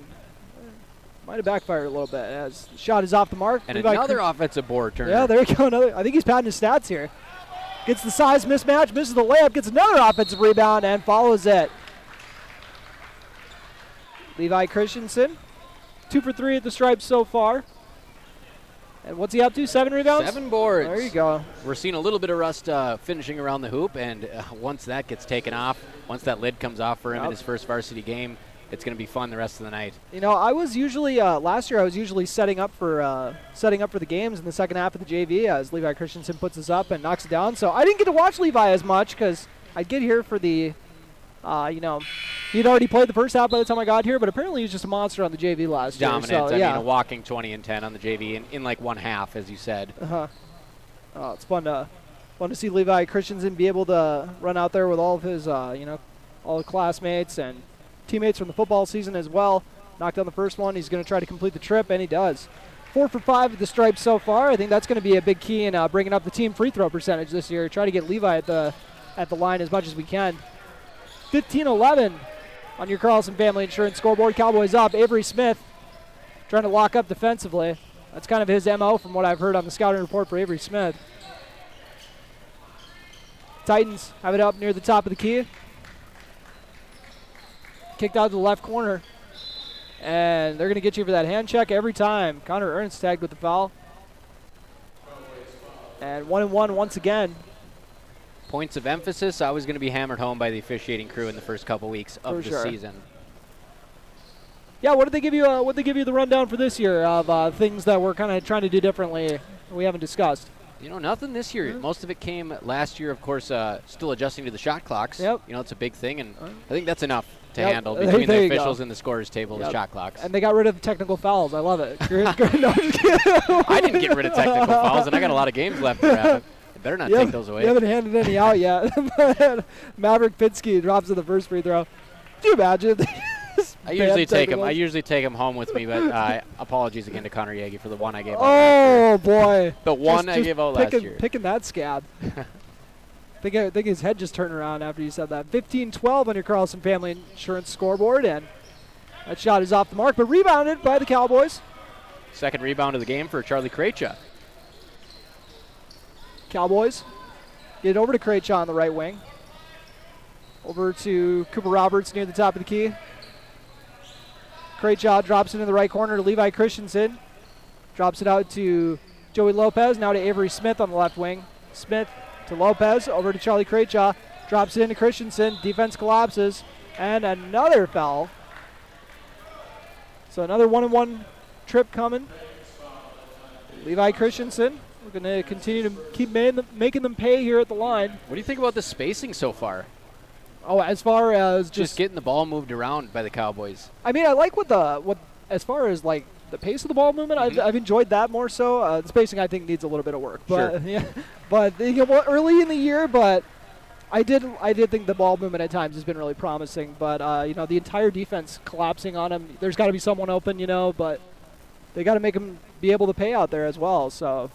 might have backfired a little bit as the shot is off the mark. And another offensive board turner. Yeah, there you go. Another. I think he's padding his stats here. Gets the size mismatch, misses the layup, gets another offensive rebound, and follows it. Levi Christensen, 2 for 3 at the stripes so far. And what's he up to? 7 rebounds? 7 boards. There you go. We're seeing a little bit of rust finishing around the hoop, and once that gets taken off, once that lid comes off for him in his first varsity game, it's going to be fun the rest of the night. You know, I was usually last year I was usually setting up for the games in the second half of the JV as Levi Christensen puts us up and knocks it down. So I didn't get to watch Levi as much because I'd get here for the, he'd already played the first half by the time I got here, but apparently he was just a monster on the JV last Dominant. year. So, I mean, a walking 20 and 10 on the JV in like one half, as you said. Oh, it's fun to see Levi Christensen be able to run out there with all of his, all the classmates and teammates from the football season as well. Knocked down the first one. He's going to try to complete the trip, and he does. 4 for 5 at the stripes so far. I think that's going to be a big key in bringing up the team free throw percentage this year. Try to get Levi at the line as much as we can. 15-11 on your Carlson Family Insurance scoreboard. Cowboys up. Avery Smith trying to lock up defensively. That's kind of his MO from what I've heard on the scouting report for Avery Smith. Titans have it up near the top of the key. Kicked out to the left corner. And they're going to get you for that hand check every time. Connor Ernst tagged with the foul. And 1-1 once again. Points of emphasis always going to be hammered home by the officiating crew in the first couple weeks of the season. Yeah, what did they give you? What did they give you the rundown for this year of things that we're kind of trying to do differently? We haven't discussed. You know, nothing this year. Most of it came last year, of course. Still adjusting to the shot clocks. Yep. You know, it's a big thing, and I think that's enough to handle between the officials and the scorers table. The shot clocks. And they got rid of technical fouls. I love it. I didn't get rid of technical fouls, and I got a lot of games left to wrap. Better not take those away. You haven't handed any out yet. Maverick Pinsky drops to the first free throw. Do you imagine? I usually take him home with me, but apologies again to Connor Yagi for the one I gave out. Oh boy, the one I gave out last year. Picking that scab. I think his head just turned around after you said that. 15-12 on your Carlson Family Insurance scoreboard, and that shot is off the mark, but rebounded by the Cowboys. Second rebound of the game for Charlie Krejcia. Cowboys get it over to Krejcia on the right wing. Over to Cooper Roberts near the top of the key. Krejcia drops it into the right corner to Levi Christensen. Drops it out to Joey Lopez. Now to Avery Smith on the left wing. Smith to Lopez. Over to Charlie Krejcia. Drops it into Christensen. Defense collapses. And another foul. So another 1-on-1 trip coming. Levi Christensen. We're going to continue to keep making them pay here at the line. What do you think about the spacing so far? Oh, as far as just getting the ball moved around by the Cowboys. I mean, I like what as far as like the pace of the ball movement. I've enjoyed that more so. The spacing I think needs a little bit of work. But yeah, but early in the year, but I did think the ball movement at times has been really promising. But the entire defense collapsing on him. There's got to be someone open, but they got to make him be able to pay out there as well. So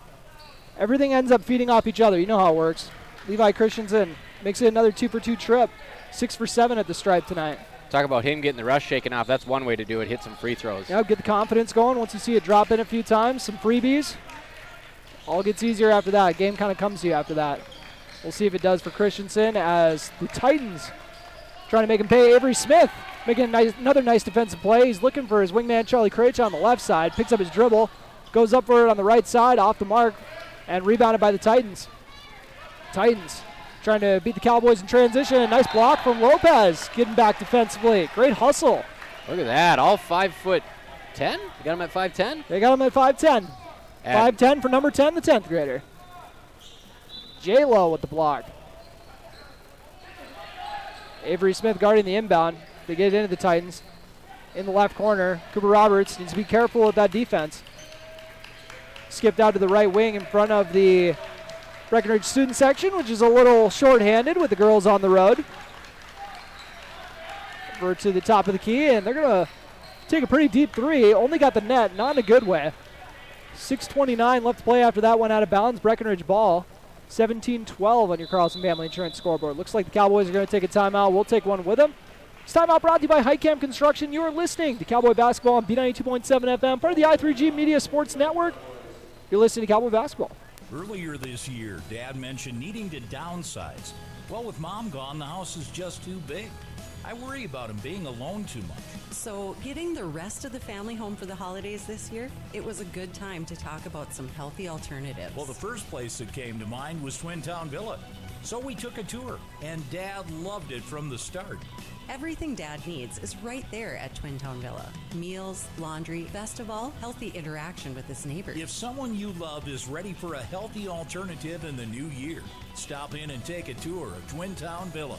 everything ends up feeding off each other. You know how it works. Levi Christensen makes it another 2-for-2 trip. 6 for 7 at the stripe tonight. Talk about him getting the rush shaken off. That's one way to do it. Hit some free throws. Yeah, get the confidence going. Once you see it drop in a few times, some freebies. All gets easier after that. Game kind of comes to you after that. We'll see if it does for Christensen as the Titans trying to make him pay. Avery Smith making another nice defensive play. He's looking for his wingman Charlie Krejcia on the left side. Picks up his dribble. Goes up for it on the right side. Off the mark. And rebounded by the Titans. Titans trying to beat the Cowboys in transition. A nice block from Lopez. Getting back defensively. Great hustle. Look at that. All 5'10". You got him at 5'10"? They got him at 5'10". 5'10" for number 10, the 10th grader. J-Lo with the block. Avery Smith guarding the inbound. They get it into the Titans. In the left corner, Cooper Roberts needs to be careful with that defense. skipped out to the right wing in front of the Breckenridge student section, which is a little short-handed with the girls on the road. Over to the top of the key, and they're going to take a pretty deep three. Only got the net, not in a good way. 6:29 left to play after that one out of bounds. Breckenridge ball. 17-12 on your Carlson Family Insurance scoreboard. Looks like the Cowboys are going to take a timeout. We'll take one with them. This timeout brought to you by Highcam Construction. You are listening to Cowboy Basketball on B92.7 FM, part of the I3G Media Sports Network. You're listening to Cowboy Basketball. Earlier this year, Dad mentioned needing to downsize. Well, with Mom gone, the house is just too big. I worry about him being alone too much. So, getting the rest of the family home for the holidays this year, it was a good time to talk about some healthy alternatives. Well, the first place that came to mind was Twin Town Villa. So we took a tour, and Dad loved it from the start. Everything Dad needs is right there at Twin Town Villa. Meals, laundry, best of all, healthy interaction with his neighbors. If someone you love is ready for a healthy alternative in the new year, stop in and take a tour of Twin Town Villa.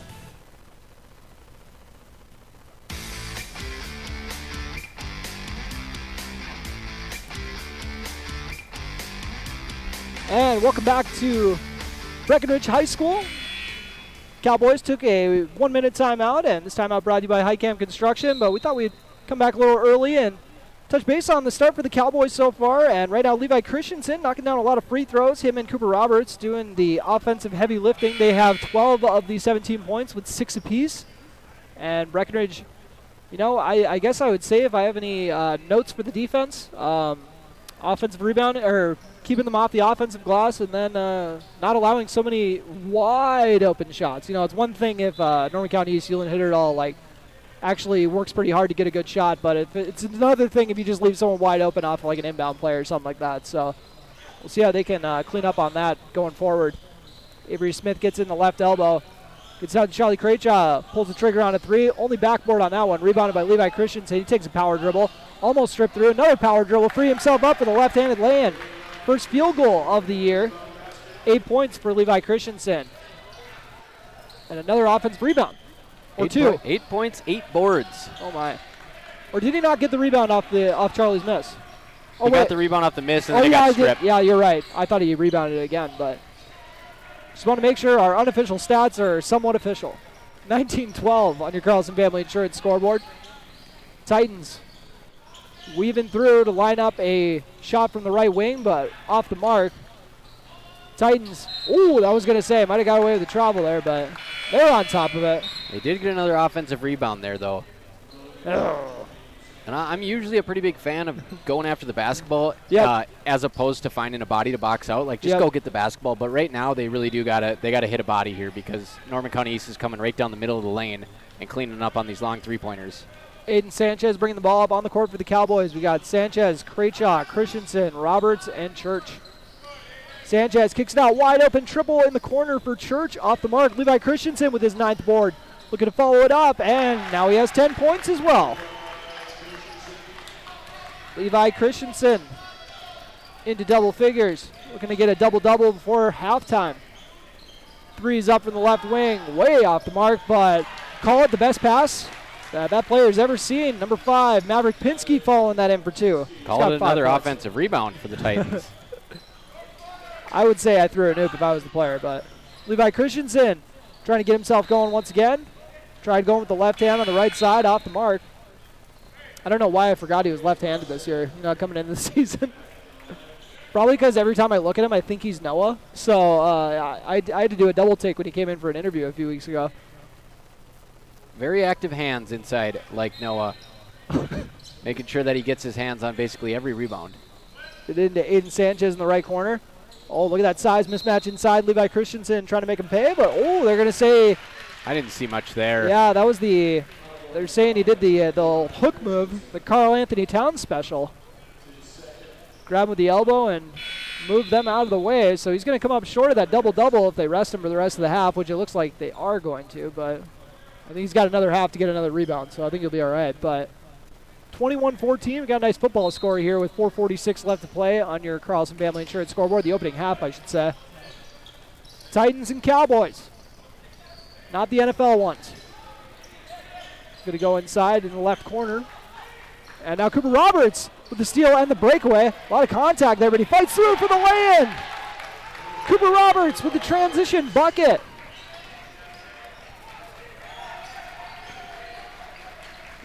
And welcome back to Breckenridge High School. Cowboys took a 1-minute timeout, and this timeout brought to you by Highcam Construction, but we thought we'd come back a little early and touch base on the start for the Cowboys so far. And right now, Levi Christensen knocking down a lot of free throws. Him and Cooper Roberts doing the offensive heavy lifting. They have 12 of the 17 points with 6 apiece. And Breckenridge, you know, I guess I would say if I have any notes for the defense, offensive rebound, or keeping them off the offensive glass, and then not allowing so many wide open shots. You know, it's one thing if Norman County East Ulen-Hitterdal like actually works pretty hard to get a good shot, but it's another thing if you just leave someone wide open off like an inbound player or something like that. So we'll see how they can clean up on that going forward. Avery Smith gets in the left elbow. Gets out to Charlie Krejci, pulls the trigger on a three. Only backboard on that one. Rebounded by Levi Christensen. He takes a power dribble. Almost stripped through. Another power dribble. Free himself up for the left-handed lay-in. First field goal of the year. 8 points for Levi Christensen. And another offensive rebound. Or 2. 8 points, 8 boards. Oh, my. Or did he not get the rebound off Charlie's miss? He got the rebound off the miss, and then it got stripped. Yeah, you're right. I thought he rebounded it again, but just want to make sure our unofficial stats are somewhat official. 19-12 on your Carlson Family Insurance scoreboard. Titans weaving through to line up a shot from the right wing, but off the mark. Titans, ooh, I was going to say, might have got away with the travel there, but they're on top of it. They did get another offensive rebound there, though. And I'm usually a pretty big fan of going after the basketball as opposed to finding a body to box out. Like, just go get the basketball. But right now, they really do gotta hit a body here because Norman County East is coming right down the middle of the lane and cleaning up on these long three-pointers. Aiden Sanchez bringing the ball up on the court for the Cowboys. We got Sanchez, Krejci, Christensen, Roberts, and Church. Sanchez kicks it out wide open, triple in the corner for Church. Off the mark, Levi Christensen with his 9th board. Looking to follow it up, and now he has 10 points as well. Levi Christensen into double figures. Looking to get a double-double before halftime. Three's up from the left wing, way off the mark, but call it the best pass that player's ever seen. Number 5, Maverick Pinsky following that in for 2. Call it another offensive rebound for the Titans. I would say I threw a nuke if I was the player, but Levi Christensen trying to get himself going once again. Tried going with the left hand on the right side, off the mark. I don't know why I forgot he was left-handed this year, coming into the season. Probably because every time I look at him, I think he's Noah. So I had to do a double take when he came in for an interview a few weeks ago. Very active hands inside, like Noah. Making sure that he gets his hands on basically every rebound. It into Aiden Sanchez in the right corner. Oh, look at that size mismatch inside. Levi Christensen trying to make him pay, but they're going to say. I didn't see much there. Yeah, that was the. They're saying he did the hook move, the Carl Anthony Towns special. Grab him with the elbow and move them out of the way. So he's going to come up short of that double-double if they rest him for the rest of the half, which it looks like they are going to. But I think he's got another half to get another rebound, so I think he'll be all right. But 21-14, we got a nice football score here with 4:46 left to play on your Carlson Family Insurance scoreboard, the opening half, I should say. Titans and Cowboys, not the NFL ones. Going to go inside in the left corner. And now Cooper Roberts with the steal and the breakaway. A lot of contact there, but he fights through for the lay-in. Cooper Roberts with the transition bucket.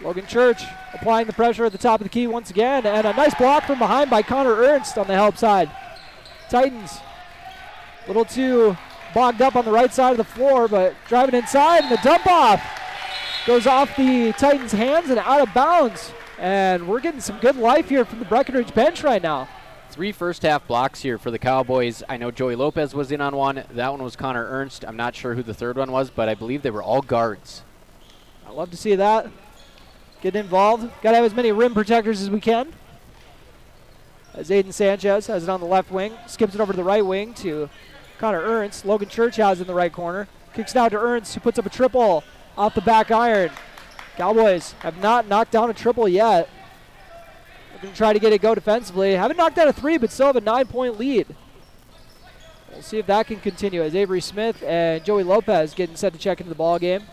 Logan Church applying the pressure at the top of the key once again, and a nice block from behind by Connor Ernst on the help side. Titans a little too bogged up on the right side of the floor, but driving inside, and the dump off goes off the Titans' hands and out of bounds. And we're getting some good life here from the Breckenridge bench right now. 3 first-half blocks here for the Cowboys. I know Joey Lopez was in on one. That one was Connor Ernst. I'm not sure who the third one was, but I believe they were all guards. I love to see that. Getting involved. Got to have as many rim protectors as we can. As Aiden Sanchez has it on the left wing. Skips it over to the right wing to Connor Ernst. Logan Church has it in the right corner. Kicks down to Ernst, who puts up a triple off the back iron. Cowboys have not knocked down a triple yet. We're going to try to get it go defensively. Haven't knocked down a 3, but still have a 9-point lead. We'll see if that can continue as Avery Smith and Joey Lopez getting set to check into the ball game.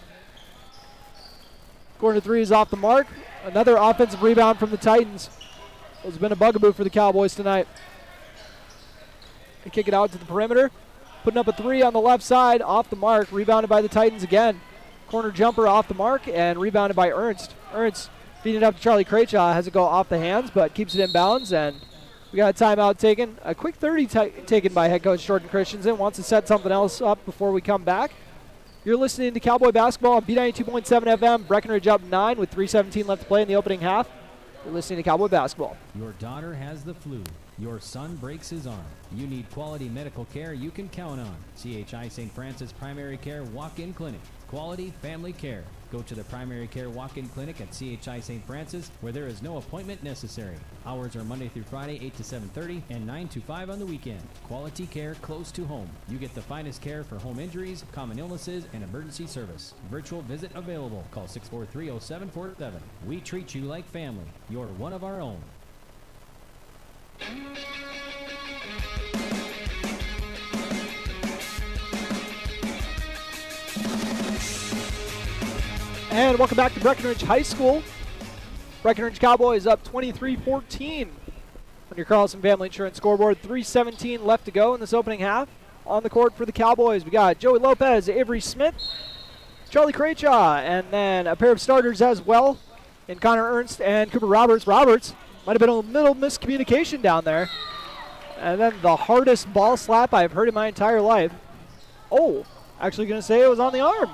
Corner 3 is off the mark. Another offensive rebound from the Titans. It's been a bugaboo for the Cowboys tonight. They kick it out to the perimeter. Putting up a 3 on the left side, off the mark. Rebounded by the Titans again. Corner jumper off the mark and rebounded by Ernst. Ernst feeding it up to Charlie Craychaw. Has it go off the hands, but keeps it in bounds. And we got a timeout taken. A quick 30 taken by head coach Jordan Christensen. Wants to set something else up before we come back. You're listening to Cowboy Basketball on B92.7 FM. Breckenridge up 9 with 3:17 left to play in the opening half. You're listening to Cowboy Basketball. Your daughter has the flu. Your son breaks his arm. You need quality medical care you can count on. CHI St. Francis Primary Care Walk-In Clinic. Quality family care. Go to the Primary Care Walk-In Clinic at CHI St. Francis, where there is no appointment necessary. Hours are Monday through Friday, 8 to 7:30 and 9 to 5 on the weekend. Quality care close to home. You get the finest care for home injuries, common illnesses, and emergency service. Virtual visit available. Call 643-0747. We treat you like family. You're one of our own. And welcome back to Breckenridge High School. Breckenridge Cowboys up 23-14 on your Carlson Family Insurance scoreboard. 3:17 left to go in this opening half. On the court for the Cowboys, we got Joey Lopez, Avery Smith, Charlie Craychaw, and then a pair of starters as well in Connor Ernst and Cooper Roberts. Roberts might have been a little miscommunication down there. And then the hardest ball slap I've heard in my entire life. Oh, actually going to say it was on the arm.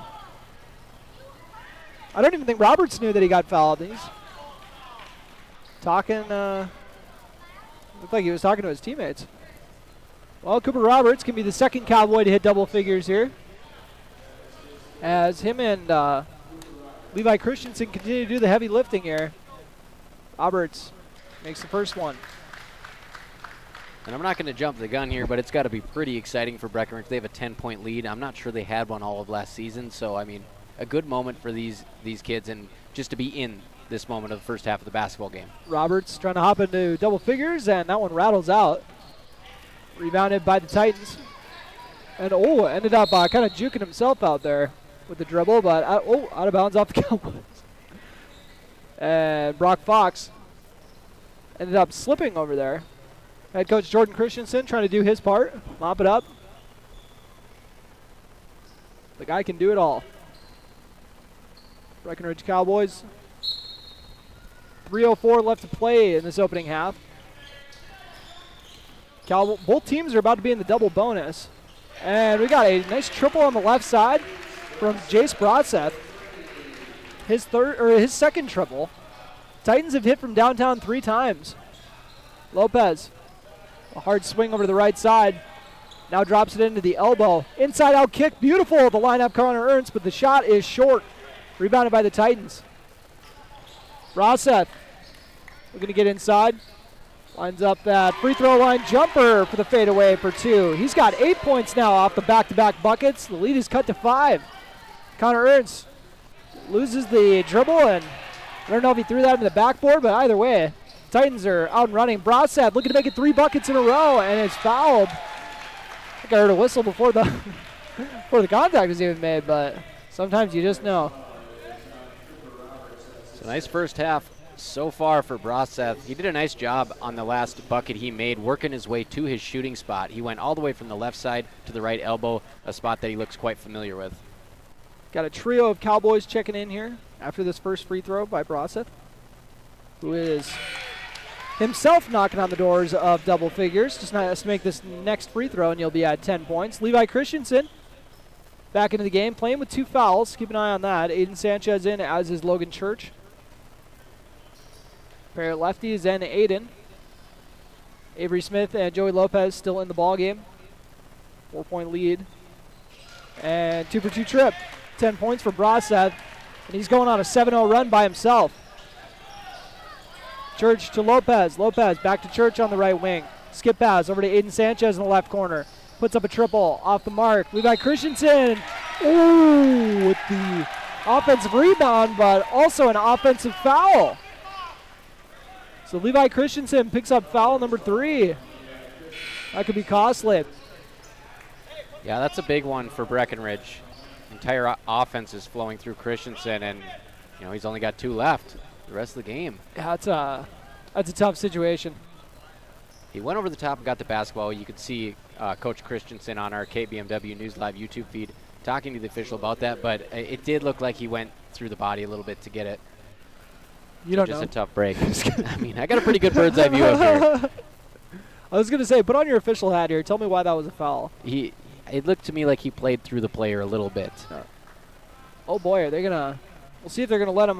I don't even think Roberts knew that he got fouled. He's talking, looked like he was talking to his teammates. Well, Cooper Roberts can be the second Cowboy to hit double figures here, as him and Levi Christensen continue to do the heavy lifting here. Roberts makes the first one. And I'm not going to jump the gun here, but it's got to be pretty exciting for Breckenridge. They have a 10-point lead. I'm not sure they had one all of last season, so I mean, a good moment for these kids, and just to be in this moment of the first half of the basketball game. Roberts trying to hop into double figures, and that one rattles out. Rebounded by the Titans. And ended up kind of juking himself out there with the dribble, but out of bounds off the Cowboys. And Brock Fox ended up slipping over there. Head coach Jordan Christensen trying to do his part, mop it up. The guy can do it all. Breckenridge Cowboys, 3:04 left to play in this opening half. Both teams are about to be in the double bonus. And we got a nice triple on the left side from Jace Brodseth. His second triple. Titans have hit from downtown 3 times. Lopez, a hard swing over to the right side. Now drops it into the elbow. Inside out kick, beautiful. The lineup Connor Ernst, but the shot is short. Rebounded by the Titans. Brodseth looking to get inside. Lines up that free throw line jumper for the fadeaway for 2. He's got 8 points now off the back-to-back buckets. The lead is cut to 5. Connor Ernst loses the dribble, and I don't know if he threw that into the backboard, but either way, Titans are out and running. Brodseth looking to make it 3 buckets in a row, and it's fouled. I think I heard a whistle before the contact was even made, but sometimes you just know. So nice first half so far for Broseth. He did a nice job on the last bucket he made, working his way to his shooting spot. He went all the way from the left side to the right elbow, a spot that he looks quite familiar with. Got a trio of Cowboys checking in here after this first free throw by Broseth, who is himself knocking on the doors of double figures. Just has to make this next free throw, and you'll be at 10 points. Levi Christensen back into the game, playing with 2 fouls. Keep an eye on that. Aiden Sanchez in, as is Logan Church. Pair of lefties and Aiden. Avery Smith and Joey Lopez still in the ball game. 4-point lead. And 2-for-2 trip. 10 points for Broseth. And he's going on a 7-0 run by himself. Church to Lopez. Lopez back to Church on the right wing. Skip pass over to Aiden Sanchez in the left corner. Puts up a triple off the mark. Levi Christensen. Ooh, with the offensive rebound, but also an offensive foul. So Levi Christensen picks up foul number 3. That could be costly. Yeah, that's a big one for Breckenridge. Entire offense is flowing through Christensen, and he's only got 2 left the rest of the game. Yeah, that's a tough situation. He went over the top and got the basketball. You could see Coach Christensen on our KBMW News Live YouTube feed talking to the official about that, but it did look like he went through the body a little bit to get it. You don't just know. a tough break. I mean, I got a pretty good bird's eye view of here. I was going to say, put on your official hat here. Tell me why that was a foul. It looked to me like he played through the player a little bit. Oh, boy, are they going to... We'll see if they're going to let him...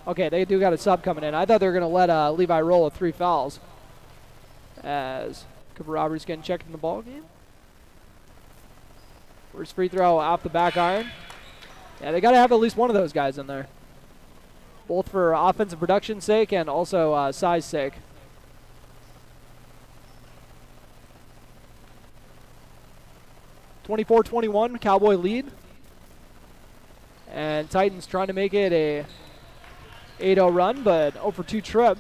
okay, they do got a sub coming in. I thought they were going to let Levi roll with 3 fouls. As Cooper Roberts getting checked in the ball game. First free throw off the back iron. Yeah, they got to have at least one of those guys in there. Both for offensive production's sake and also size sake. (24-21) Cowboy lead. And Titans trying to make it a 8-0 run, but 0-for-2 trip.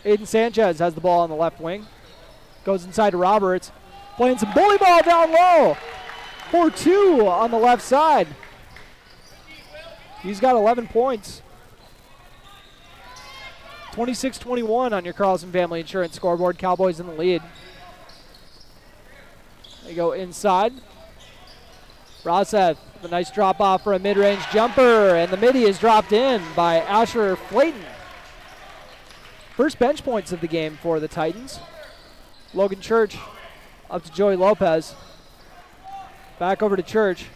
Aiden Sanchez has the ball on the left wing. Goes inside to Roberts. Playing some bully ball down low. 4-2 on the left side. He's got 11 points. 26-21 on your Carlson Family Insurance scoreboard. Cowboys in the lead. They go inside. Broseth with a nice drop off for a mid-range jumper, and the midi is dropped in by Asher Flayton. First bench points of the game for the Titans. Logan Church up to Joey Lopez. Back over to Church.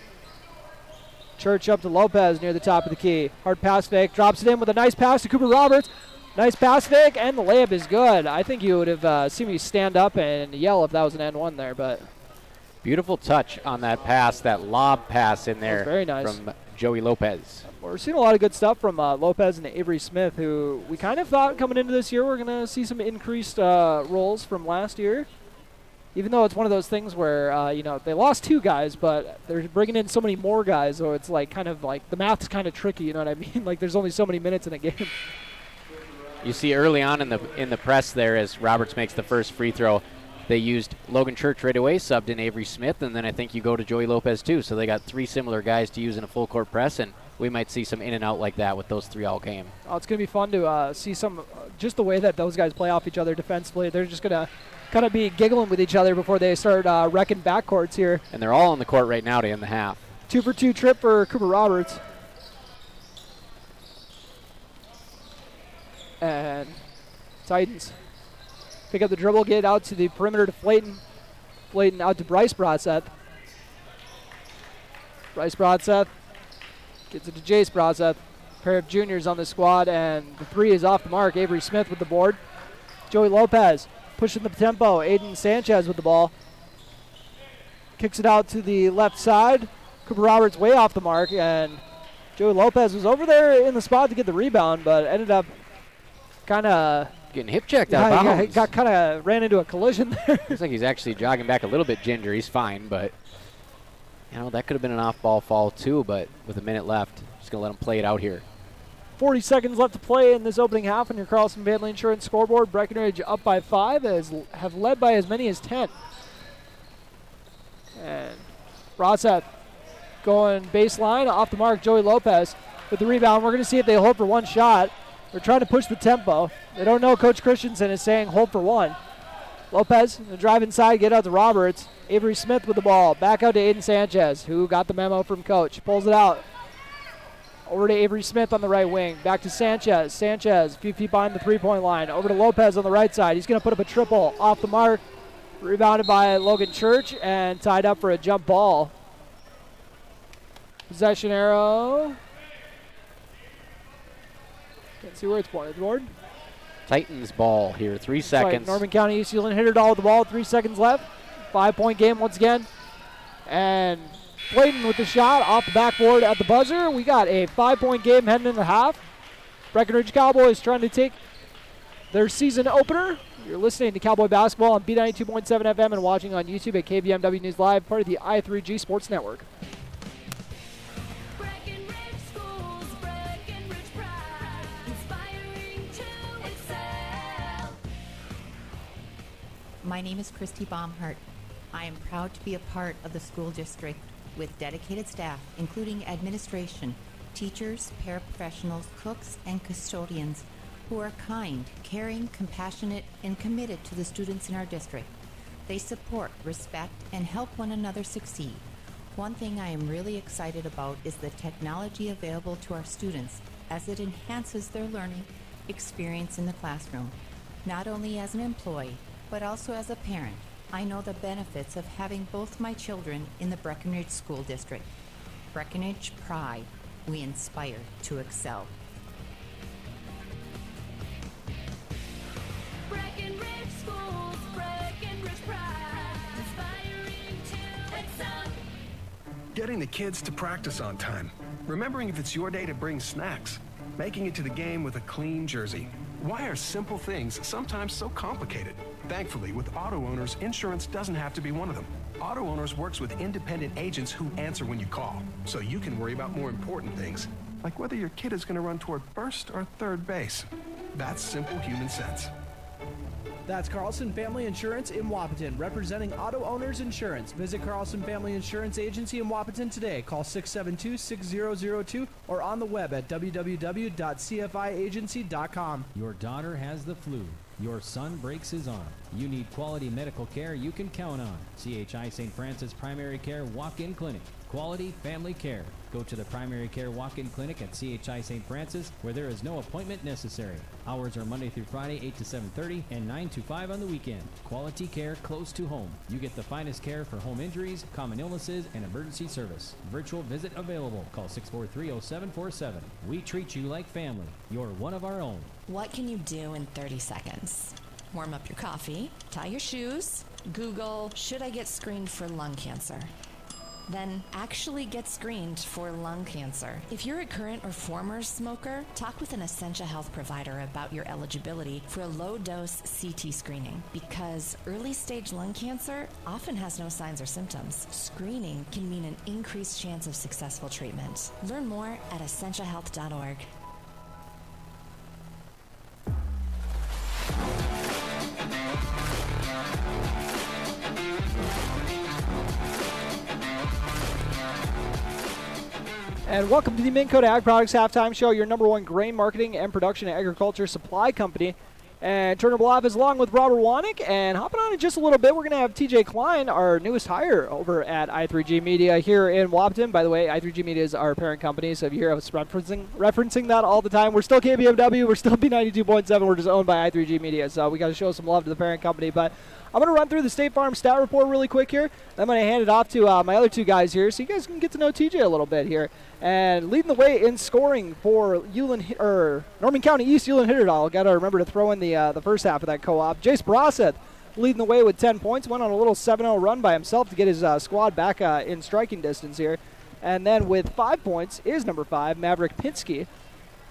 Church up to Lopez near the top of the key. Hard pass fake. Drops it in with a nice pass to Cooper Roberts. Nice pass fake, and the layup is good. I think you would have seen me stand up and yell if that was an N1 there, but... Beautiful touch on that pass, that lob pass in there. Very nice. From Joey Lopez. We're seeing a lot of good stuff from Lopez and Avery Smith, who we kind of thought coming into this year we're going to see some increased roles from last year. Even though it's one of those things where, they lost 2 guys, but they're bringing in so many more guys, so it's like kind of like the math's kind of tricky, you know what I mean? Like there's only so many minutes in a game. You see early on in the press there as Roberts makes the first free throw, they used Logan Church right away, subbed in Avery Smith, and then I think you go to Joey Lopez too. So they got 3 similar guys to use in a full court press, and we might see some in and out like that with those 3 all game. Oh, it's going to be fun to see some, just the way that those guys play off each other defensively. They're just going to kind of be giggling with each other before they start wrecking backcourts here. And they're all on the court right now to end the half. 2-for-2 trip for Cooper Roberts. And Titans pick up the dribble, get out to the perimeter to Flayton. Flayton out to Bryce Broadseth. Bryce Broadseth gets it to Jace Broadseth. Pair of juniors on the squad, and the 3 is off the mark. Avery Smith with the board. Joey Lopez pushing the tempo. Aiden Sanchez with the ball. Kicks it out to the left side. Cooper Roberts way off the mark, and Joey Lopez was over there in the spot to get the rebound, but ended up kind of getting hip checked out of bounds. Got kind of ran into a collision there. Looks like he's actually jogging back a little bit. Ginger, he's fine, but that could have been an off-ball fall too. But with a minute left, just gonna let him play it out here. 40 seconds left to play in this opening half on your Carlson Family Insurance scoreboard. Breckenridge up by 5, have led by as many as 10. And Broadseth going baseline off the mark. Joey Lopez with the rebound. We're going to see if they hold for one shot. They're trying to push the tempo. They don't know Coach Christensen is saying hold for one. Lopez, the drive inside, get out to Roberts. Avery Smith with the ball. Back out to Aiden Sanchez, who got the memo from Coach. Pulls it out. Over to Avery Smith on the right wing. Back to Sanchez. Sanchez, a few feet behind the three-point line. Over to Lopez on the right side. He's going to put up a triple off the mark. Rebounded by Logan Church and tied up for a jump ball. Possession arrow. Can't see where it's pointed toward. Titans ball here, 3 seconds. Right, Norman County East Ulen-Hitterdal with the ball, 3 seconds left. 5-point game once again. And Flayton with the shot off the backboard at the buzzer. We got a 5-point game heading into half. Breckenridge Cowboys trying to take their season opener. You're listening to Cowboy Basketball on B92.7 FM and watching on YouTube at KBMW News Live, part of the I3G Sports Network. Breckenridge Schools, Breckenridge Pride, inspiring to excel. My name is Christy Baumhart. I am proud to be a part of the school district with dedicated staff, including administration, teachers, paraprofessionals, cooks, and custodians who are kind, caring, compassionate, and committed to the students in our district. They support, respect, and help one another succeed. One thing I am really excited about is the technology available to our students as it enhances their learning experience in the classroom. Not only as an employee, but also as a parent, I know the benefits of having both my children in the Breckenridge School District. Breckenridge Pride, we inspire to excel. Breckenridge Schools, Breckenridge Pride, inspiring to excel. Getting the kids to practice on time. Remembering if it's your day to bring snacks. Making it to the game with a clean jersey. Why are simple things sometimes so complicated? Thankfully, with auto owners, insurance doesn't have to be one of them. Auto Owners works with independent agents who answer when you call, so you can worry about more important things, like whether your kid is going to run toward first or third base. That's simple human sense. That's Carlson Family Insurance in Wapaton, representing Auto Owners Insurance. Visit Carlson Family Insurance Agency in Wapaton today. Call 672-6002 or on the web at www.cfiagency.com. Your daughter has the flu. Your son breaks his arm. You need quality medical care you can count on. CHI St. Francis Primary Care Walk-In Clinic. Quality family care. Go to the Primary Care Walk-In Clinic at CHI St. Francis, where there is no appointment necessary. Hours are Monday through Friday, 8 to 7:30 and 9 to 5 on the weekend. Quality care close to home. You get the finest care for home injuries, common illnesses, and emergency service. Virtual visit available. Call 643-0747. We treat you like family. You're one of our own. What can you do in 30 seconds? Warm up your coffee, tie your shoes, Google, should I get screened for lung cancer? Then actually get screened for lung cancer. If you're a current or former smoker, talk with an Essentia Health provider about your eligibility for a low-dose CT screening, because early-stage lung cancer often has no signs or symptoms. Screening can mean an increased chance of successful treatment. Learn more at essentiahealth.org. And welcome to the Minn Kota Ag Products Halftime Show, your number one grain marketing and production agriculture supply company. And Turner Bluff is along with Robert Wanek. And hopping on in just a little bit, we're going to have TJ Klein, our newest hire over at I3G Media here in Wapaton. By the way, I3G Media is our parent company, so if you hear us referencing that all the time, we're still KBMW, we're still B92.7, we're just owned by I3G Media, so we got to show some love to the parent company. But I'm going to run through the State Farm stat report really quick here. I'm going to hand it off to my other two guys here so you guys can get to know TJ a little bit here. And leading the way in scoring for Norman County East Ulen-Hitterdal. Got to remember to throw in the first half of that co-op. Jace Braseth leading the way with 10 points. Went on a little 7-0 run by himself to get his squad back in striking distance here. And then with 5 points is number 5, Maverick Pinsky.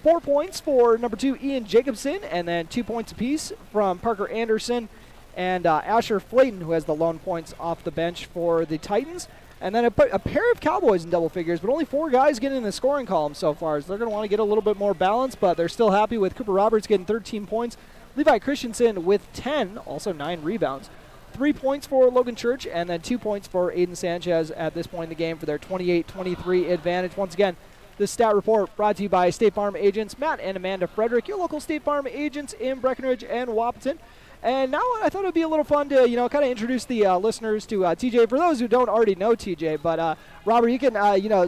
4 points for number 2, Ian Jacobson. And then 2 points apiece from Parker Anderson and Asher Flayton, who has the lone points off the bench for the Titans. And then a pair of Cowboys in double figures, but only 4 guys getting in the scoring column so far. So they're going to want to get a little bit more balance, but they're still happy with Cooper Roberts getting 13 points. Levi Christensen with 10, also 9 rebounds. 3 points for Logan Church, and then 2 points for Aiden Sanchez at this point in the game for their 28-23 advantage. Once again, This stat report brought to you by State Farm agents Matt and Amanda Frederick, your local State Farm agents in Breckenridge and Wapaton. And now I thought it would be a little fun to, kind of introduce the listeners to TJ. For those who don't already know TJ, but Robert, you can,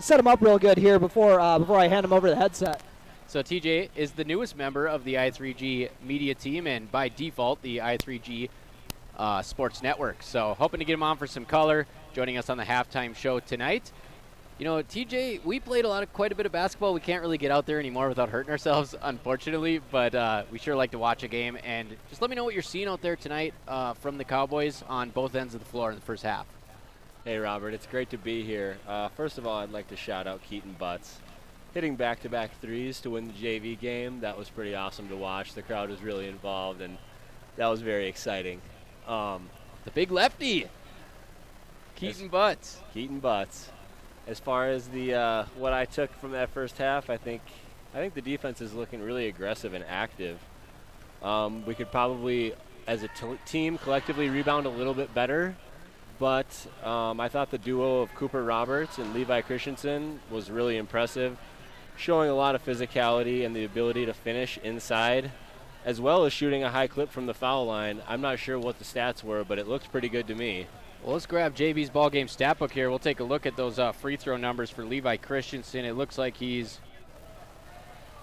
set him up real good here before I hand him over the headset. So TJ is the newest member of the I3G media team, and by default, the I3G Sports Network. So hoping to get him on for some color, joining us on the halftime show tonight. TJ, we played quite a bit of basketball. We can't really get out there anymore without hurting ourselves, unfortunately, but we sure like to watch a game. And just let me know what you're seeing out there tonight from the Cowboys on both ends of the floor in the first half. Hey, Robert, it's great to be here. First of all, I'd like to shout out Keaton Butts. Hitting back-to-back threes to win the JV game, that was pretty awesome to watch. The crowd was really involved, and that was very exciting. The big lefty, Keaton Butts. Keaton Butts. As far as the what I took from that first half, I think the defense is looking really aggressive and active. We could probably, as a team, collectively rebound a little bit better, but I thought the duo of Cooper Roberts and Levi Christensen was really impressive, showing a lot of physicality and the ability to finish inside, as well as shooting a high clip from the foul line. I'm not sure what the stats were, but it looked pretty good to me. Well, let's grab JV's ballgame stat book here. We'll take a look at those free throw numbers for Levi Christensen. It looks like he's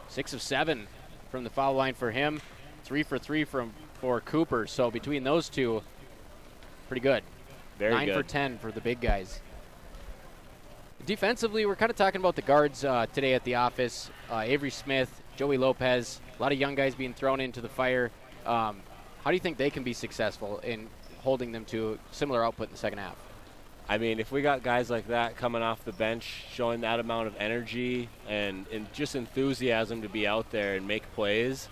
6 of 7 from the foul line for him, 3 for 3 for Cooper. So between those two, pretty good. Very 9 good. for 10 for the big guys. Defensively, we're kind of talking about the guards today at the office. Avery Smith, Joey Lopez, a lot of young guys being thrown into the fire. How do you think they can be successful in holding them to similar output in the second half? I mean, if we got guys like that coming off the bench, showing that amount of energy and just enthusiasm to be out there and make plays,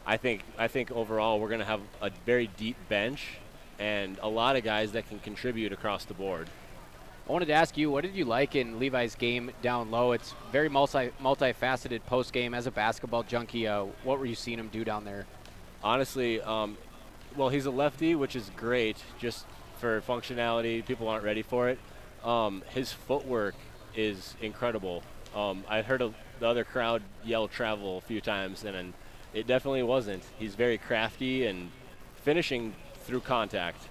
I think overall we're going to have a very deep bench and a lot of guys that can contribute across the board. I wanted to ask you, what did you like in Levi's game down low? It's very multifaceted post game. As a basketball junkie, what were you seeing him do down there? Honestly, well, he's a lefty, which is great just for functionality. People aren't ready for it. His footwork is incredible. I heard the other crowd yell travel a few times, and it definitely wasn't. He's very crafty and finishing through contact.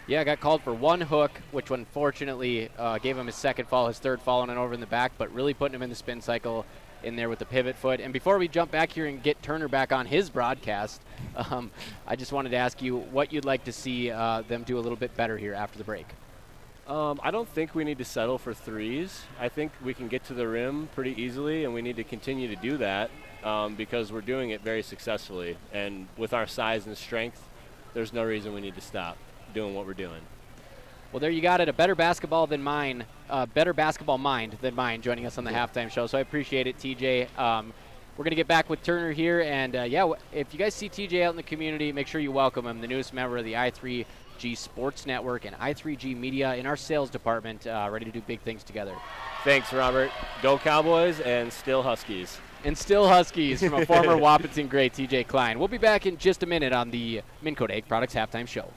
Yeah, got called for one hook, which unfortunately gave him his second foul, his third foul on and over in the back, but really putting him in the spin cycle in there with the pivot foot. And before we jump back here and get Turner back on his broadcast, I just wanted to ask you what you'd like to see them do a little bit better here after the break. I don't think we need to settle for threes. I think we can get to the rim pretty easily, and we need to continue to do that because we're doing it very successfully. And with our size and strength, there's no reason we need to stop doing what we're doing. Well, there you got it. A better basketball mind than mine joining us on the halftime show. So I appreciate it, TJ. We're going to get back with Turner here. And, if you guys see TJ out in the community, make sure you welcome him, the newest member of the I3G Sports Network and I3G Media in our sales department, ready to do big things together. Thanks, Robert. Go Cowboys and still Huskies. And still Huskies from a former Wapaton great, TJ Klein. We'll be back in just a minute on the Minn Kota Egg Products Halftime Show.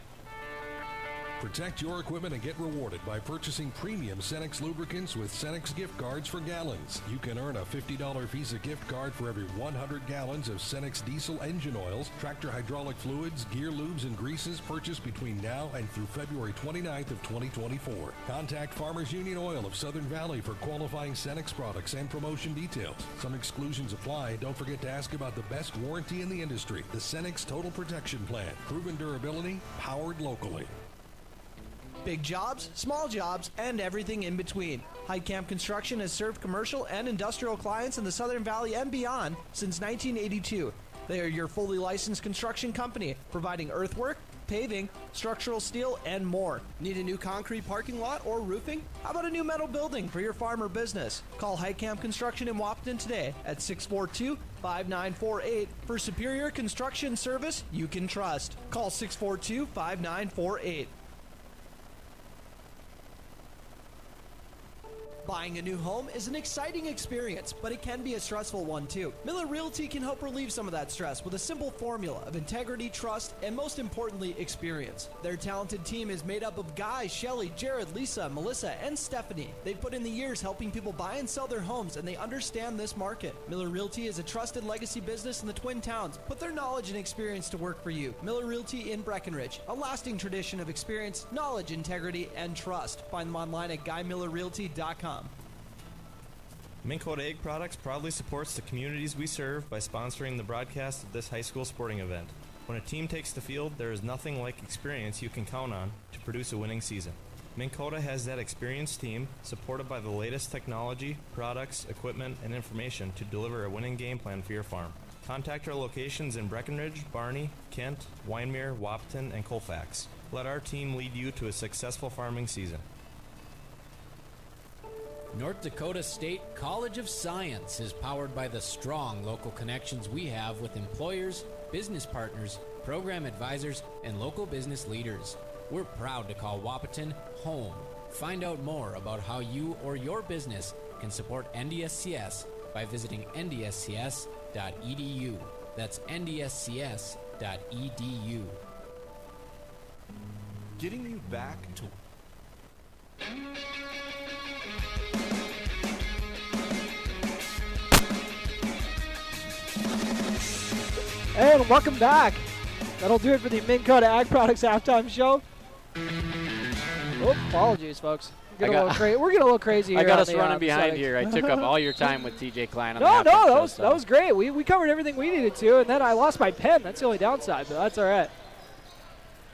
Protect your equipment and get rewarded by purchasing premium Cenex lubricants with Cenex gift cards for gallons. You can earn a $50 Visa gift card for every 100 gallons of Cenex diesel engine oils, tractor hydraulic fluids, gear lubes, and greases purchased between now and through February 29th of 2024. Contact Farmers Union Oil of Southern Valley for qualifying Cenex products and promotion details. Some exclusions apply. Don't forget to ask about the best warranty in the industry, the Cenex Total Protection Plan. Proven durability, powered locally. Big jobs, small jobs, and everything in between. Heidkamp Construction has served commercial and industrial clients in the Southern Valley and beyond since 1982. They are your fully licensed construction company, providing earthwork, paving, structural steel, and more. Need a new concrete parking lot or roofing? How about a new metal building for your farm or business? Call Heidkamp Construction in Wapaton today at 642-5948 for superior construction service you can trust. Call 642-5948. Buying a new home is an exciting experience, but it can be a stressful one too. Miller Realty can help relieve some of that stress with a simple formula of integrity, trust, and most importantly, experience. Their talented team is made up of Guy, Shelly, Jared, Lisa, Melissa, and Stephanie. They've put in the years helping people buy and sell their homes, and they understand this market. Miller Realty is a trusted legacy business in the Twin Towns. Put their knowledge and experience to work for you. Miller Realty in Breckenridge, a lasting tradition of experience, knowledge, integrity, and trust. Find them online at GuyMillerRealty.com. Minn Kota Egg Products proudly supports the communities we serve by sponsoring the broadcast of this high school sporting event. When a team takes the field, there is nothing like experience you can count on to produce a winning season. Minn Kota has that experienced team, supported by the latest technology, products, equipment, and information to deliver a winning game plan for your farm. Contact our locations in Breckenridge, Barney, Kent, Wyndmere, Wahpeton, and Colfax. Let our team lead you to a successful farming season. North Dakota State College of Science is powered by the strong local connections we have with employers, business partners, program advisors, and local business leaders. We're proud to call Wahpeton home. Find out more about how you or your business can support NDSCS by visiting ndscs.edu. That's ndscs.edu. Getting you back to... And welcome back. That'll do it for the Minn Kota Ag Products halftime show. Oh, apologies, folks. We're getting a little crazy here. I got on us the, running behind settings. here. I took up all your time with TJ Klein on No, the halftime show, that was great. We covered everything we needed to, and then I lost my pen. That's the only downside, but that's all right.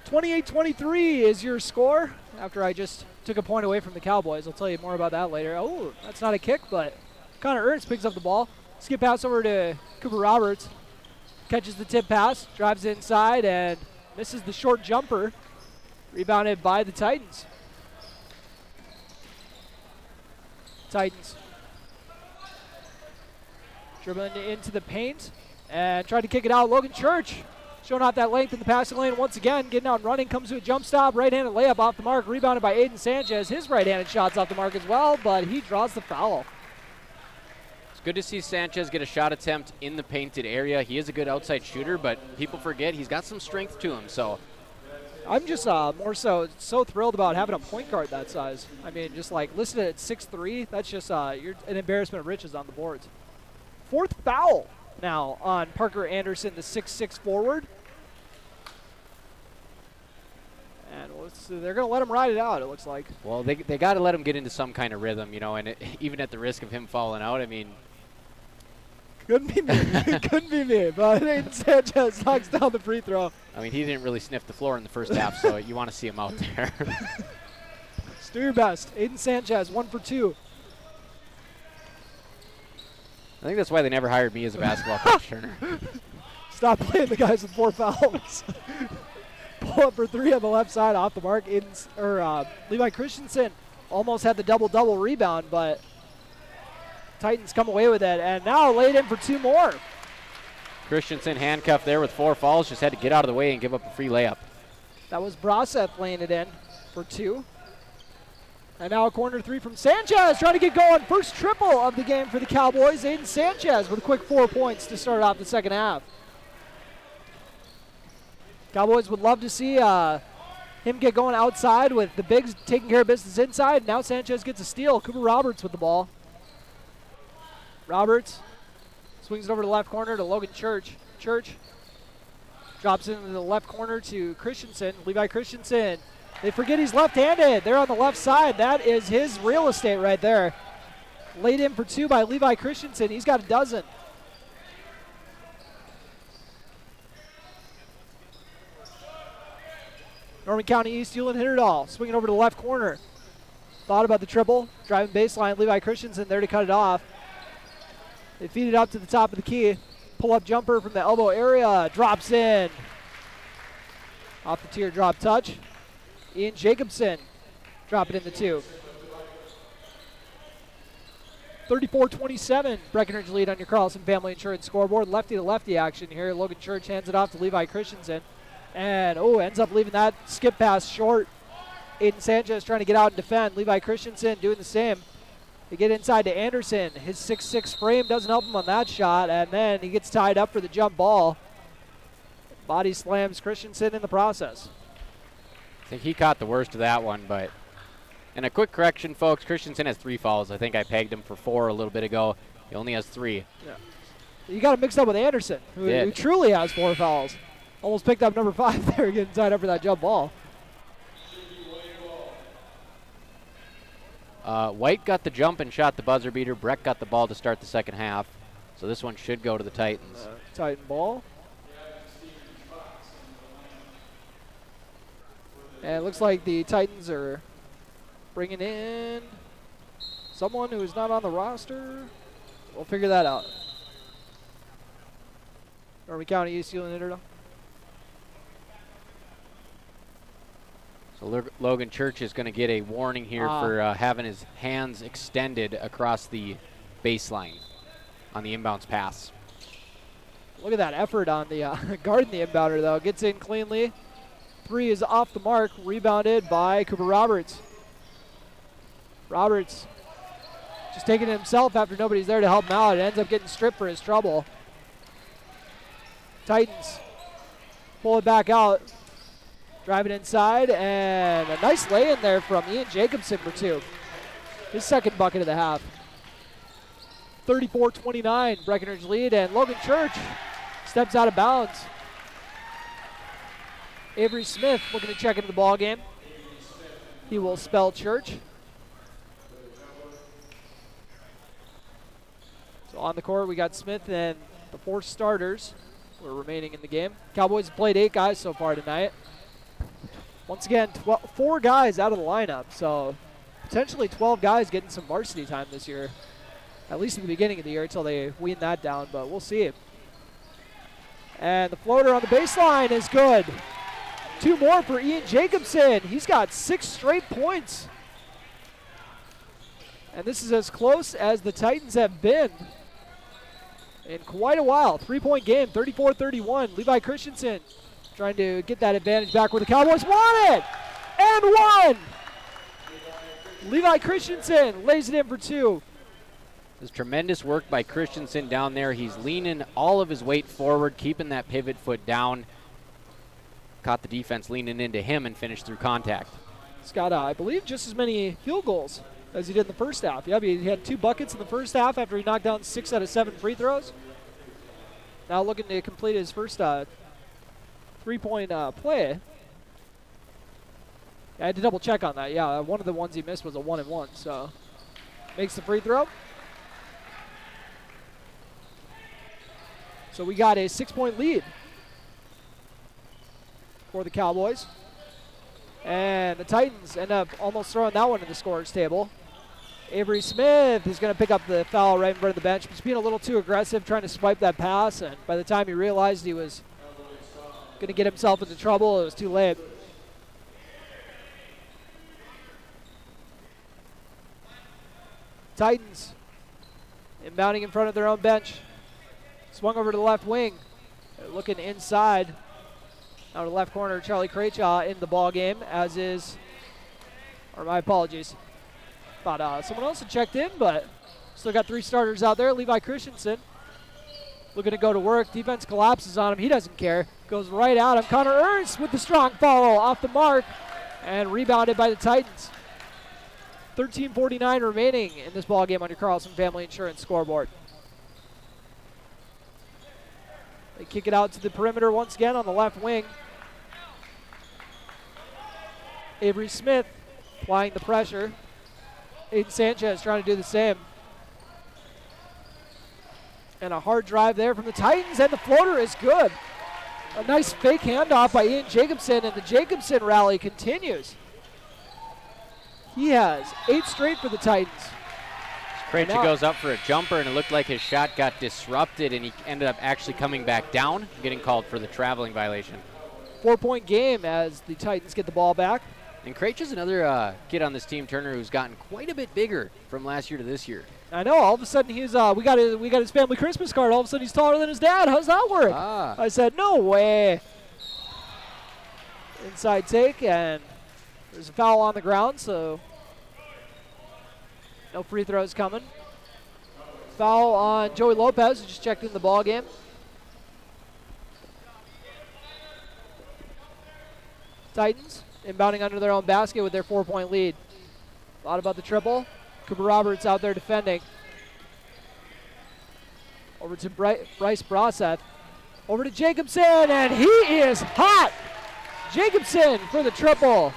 28-23 is your score after I just took a point away from the Cowboys. I'll tell you more about that later. Oh, that's not a kick, but Connor Ernst picks up the ball. Skip pass over to Cooper Roberts. Catches the tip pass, drives inside, and misses the short jumper. Rebounded by the Titans. Titans dribbling into the paint and tried to kick it out. Logan Church showing off that length in the passing lane once again. Getting out and running, comes to a jump stop. Right-handed layup off the mark. Rebounded by Aiden Sanchez. His right-handed shot's off the mark as well, but he draws the foul. Good to see Sanchez get a shot attempt in the painted area. He is a good outside shooter, but people forget he's got some strength to him. So I'm just more so thrilled about having a point guard that size. I mean, just like listed at 6'3", that's just you're an embarrassment of riches on the boards. Fourth foul now on Parker Anderson, the 6'6" forward. And they're going to let him ride it out, it looks like. Well, they got to let him get into some kind of rhythm, and even at the risk of him falling out, I mean. Couldn't be me. Couldn't be me. But Aiden Sanchez knocks down the free throw. I mean, he didn't really sniff the floor in the first half, so you want to see him out there. Just do your best. Aiden Sanchez, 1 for 2. I think that's why they never hired me as a basketball coach, Turner. Stop playing the guys with 4 fouls. Pull up for 3 on the left side, off the mark. Levi Christensen almost had the double-double rebound, but Titans come away with it, and now laid in for 2 more. Christensen handcuffed there with 4 fouls, just had to get out of the way and give up a free layup. That was Braseth laying it in for 2. And now a corner 3 from Sanchez, trying to get going. First triple of the game for the Cowboys. Aiden Sanchez with a quick 4 points to start off the second half. Cowboys would love to see him get going outside with the bigs taking care of business inside. Now Sanchez gets a steal. Cooper Roberts with the ball. Roberts swings it over to the left corner to Logan Church. Church drops it into the left corner to Christensen. Levi Christensen. They forget he's left-handed. They're on the left side. That is his real estate right there. Laid in for 2 by Levi Christensen. He's got a dozen. Norman County East, Ulen-Hitterdal swinging over to the left corner. Thought about the triple. Driving baseline. Levi Christensen there to cut it off. They feed it up to the top of the key. Pull-up jumper from the elbow area. Drops in. Off the teardrop touch. Ian Jacobson dropping in the 2. 34-27. Breckenridge lead on your Carlson Family Insurance scoreboard. Lefty-to-lefty action here. Logan Church hands it off to Levi Christensen. And, ends up leaving that skip pass short. Aiden Sanchez trying to get out and defend. Levi Christensen doing the same. They get inside to Anderson. His 6'6" frame doesn't help him on that shot, and then he gets tied up for the jump ball. Body slams Christensen in the process. I think he caught the worst of that one, but and a quick correction, folks. Christensen has 3 fouls. I think I pegged him for 4 a little bit ago. He only has 3. Yeah. You got it mixed up with Anderson, who truly has 4 fouls. Almost picked up number 5 there, getting tied up for that jump ball. White got the jump and shot the buzzer beater. Breck got the ball to start the second half. So this one should go to the Titans. Titan ball. And it looks like the Titans are bringing in someone who is not on the roster. We'll figure that out. Norman County East, Ulen-Hitterdal. So Logan Church is going to get a warning here for having his hands extended across the baseline on the inbounds pass. Look at that effort on the guarding the inbounder, though. Gets in cleanly. 3 is off the mark. Rebounded by Cooper Roberts. Roberts just taking it himself after nobody's there to help him out. It ends up getting stripped for his trouble. Titans pull it back out. Driving inside, and a nice lay in there from Ian Jacobson for 2. His second bucket of the half. 34-29, Breckenridge lead, and Logan Church steps out of bounds. Avery Smith looking to check into the ball game. He will spell Church. So on the court, we got Smith and the 4 starters who are remaining in the game. Cowboys have played 8 guys so far tonight. Once again, 4 guys out of the lineup, so potentially 12 guys getting some varsity time this year, at least in the beginning of the year until they wean that down, but we'll see. And the floater on the baseline is good. 2 more for Ian Jacobson. He's got 6 straight points. And this is as close as the Titans have been in quite a while. 3-point game, 34-31. Levi Christensen trying to get that advantage back where the Cowboys want it. And 1. Levi Christensen lays it in for 2. There's tremendous work by Christensen down there. He's leaning all of his weight forward, keeping that pivot foot down. Caught the defense leaning into him and finished through contact. He's got, I believe, just as many field goals as he did in the first half. Yeah, he had 2 buckets in the first half after he knocked down 6 out of 7 free throws. Now looking to complete his first 3-point play. I had to double check on that. Yeah, one of the ones he missed was a 1-and-1, so makes the free throw. So we got a 6-point lead for the Cowboys. And the Titans end up almost throwing that one to the scorer's table. Avery Smith is going to pick up the foul right in front of the bench. He's being a little too aggressive trying to swipe that pass, and by the time he realized he was going to get himself into trouble, it was too late. Titans inbounding in front of their own bench. Swung over to the left wing. They're looking inside. Out of the left corner, Charlie Craychaw in the ball game, as is, or my apologies. Thought someone else had checked in, but still got 3 starters out there. Levi Christensen looking to go to work. Defense collapses on him. He doesn't care. Goes right at him. Connor Ernst with the strong follow off the mark and rebounded by the Titans. 13:49 remaining in this ball game on your Carlson Family Insurance scoreboard. They kick it out to the perimeter once again on the left wing. Avery Smith applying the pressure. Aiden Sanchez trying to do the same. And a hard drive there from the Titans, and the floater is good. A nice fake handoff by Ian Jacobson, and the Jacobson rally continues. He has 8 straight for the Titans. Krejci goes up for a jumper, and it looked like his shot got disrupted, and he ended up actually coming back down, getting called for the traveling violation. 4-point game as the Titans get the ball back. And Krejci's another kid on this team, Turner, who's gotten quite a bit bigger from last year to this year. I know. All of a sudden, he's we got his family Christmas card. All of a sudden, he's taller than his dad. How's that work? I said, no way. Inside take, and there's a foul on the ground, so No free throws coming. Foul on Joey Lopez, who just checked in the ball game. Titans inbounding under their own basket with their 4-point lead. Thought about the triple. Cooper Roberts out there defending. Over to Bryce Broseth. Over to Jacobson, and he is hot! Jacobson for the triple.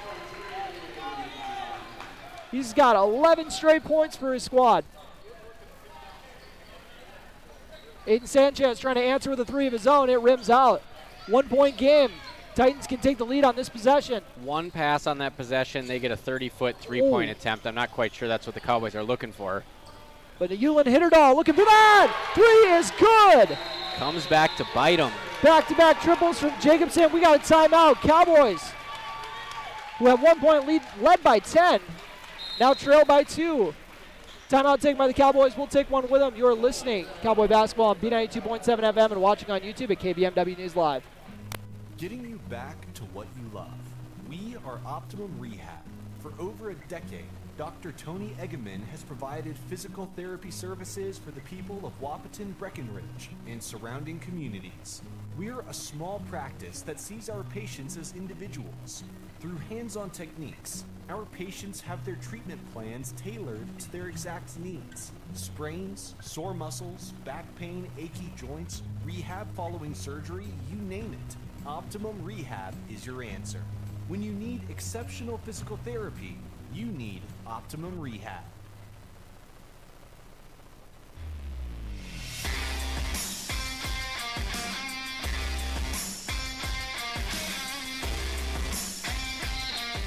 He's got 11 straight points for his squad. Aiden Sanchez trying to answer with a three of his own. It rims out. 1-point game. Titans can take the lead on this possession. One pass on that possession, they get a 30-foot three-point attempt. I'm not quite sure that's what the Cowboys are looking for. But Ulen-Hitterdal looking for that. Three is good. Comes back to bite him. Back-to-back triples from Jacobson. We got a timeout. Cowboys, who have 1-point lead, led by 10, now trail by 2. Timeout taken by the Cowboys. We'll take one with them. You're listening Cowboy basketball on B92.7 FM and watching on YouTube at KBMW News Live. Getting you back to what you love. We are Optimum Rehab. For over a decade, Dr. Tony Egeman has provided physical therapy services for the people of Wahpeton, Breckenridge, and surrounding communities. We're a small practice that sees our patients as individuals. Through hands-on techniques, our patients have their treatment plans tailored to their exact needs. Sprains, sore muscles, back pain, achy joints, rehab following surgery, you name it. Optimum Rehab is your answer. When you need exceptional physical therapy, you need Optimum Rehab.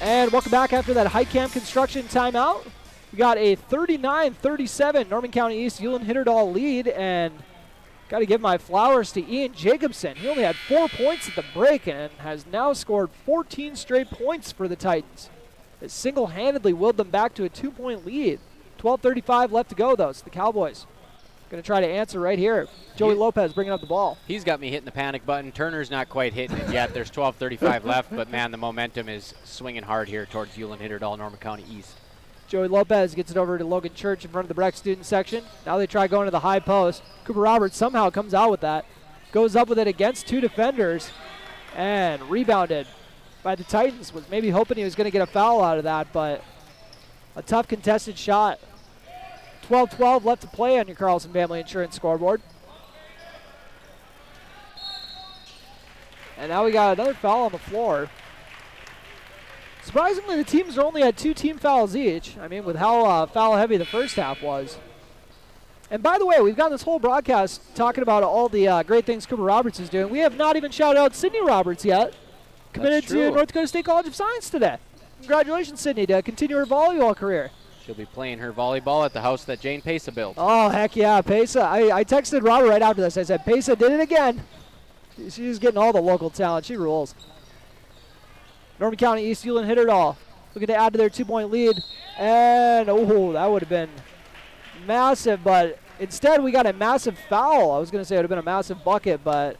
And welcome back after that High Camp Construction timeout. We got a 39-37 Norman County East Ulen-Hitterdal lead, and got to give my flowers to Ian Jacobson. He only had 4 points at the break and has now scored 14 straight points for the Titans. It single-handedly willed them back to a 2-point lead. 12:35 left to go, though, so the Cowboys going to try to answer right here. Joey Lopez bringing up the ball. He's got me hitting the panic button. Turner's not quite hitting it yet. There's 12:35 left, but, man, the momentum is swinging hard here towards Ulen-Hitterdal, Norman County East. Joey Lopez gets it over to Logan Church in front of the Breck student section. Now they try going to the high post. Cooper Roberts somehow comes out with that. Goes up with it against 2 defenders and rebounded by the Titans. Was maybe hoping he was going to get a foul out of that, but a tough contested shot. 12-12 left to play on your Carlson Family Insurance scoreboard. And now we got another foul on the floor. Surprisingly, the teams are only at 2 team fouls each. I mean, with how foul heavy the first half was. And by the way, we've got this whole broadcast talking about all the great things Cooper Roberts is doing. We have not even shouted out Sydney Roberts yet. Committed to North Dakota State College of Science today. Congratulations, Sydney, to continue her volleyball career. She'll be playing her volleyball at the house that Jane Pesa built. Oh, heck yeah, Pesa. I texted Robert right after this. I said, Pesa did it again. She's getting all the local talent. She rules. Norman County East Ulen-Hitterdal looking to add to their 2-point lead. And, oh, that would have been massive, but instead we got a massive foul. I was going to say it would have been a massive bucket, but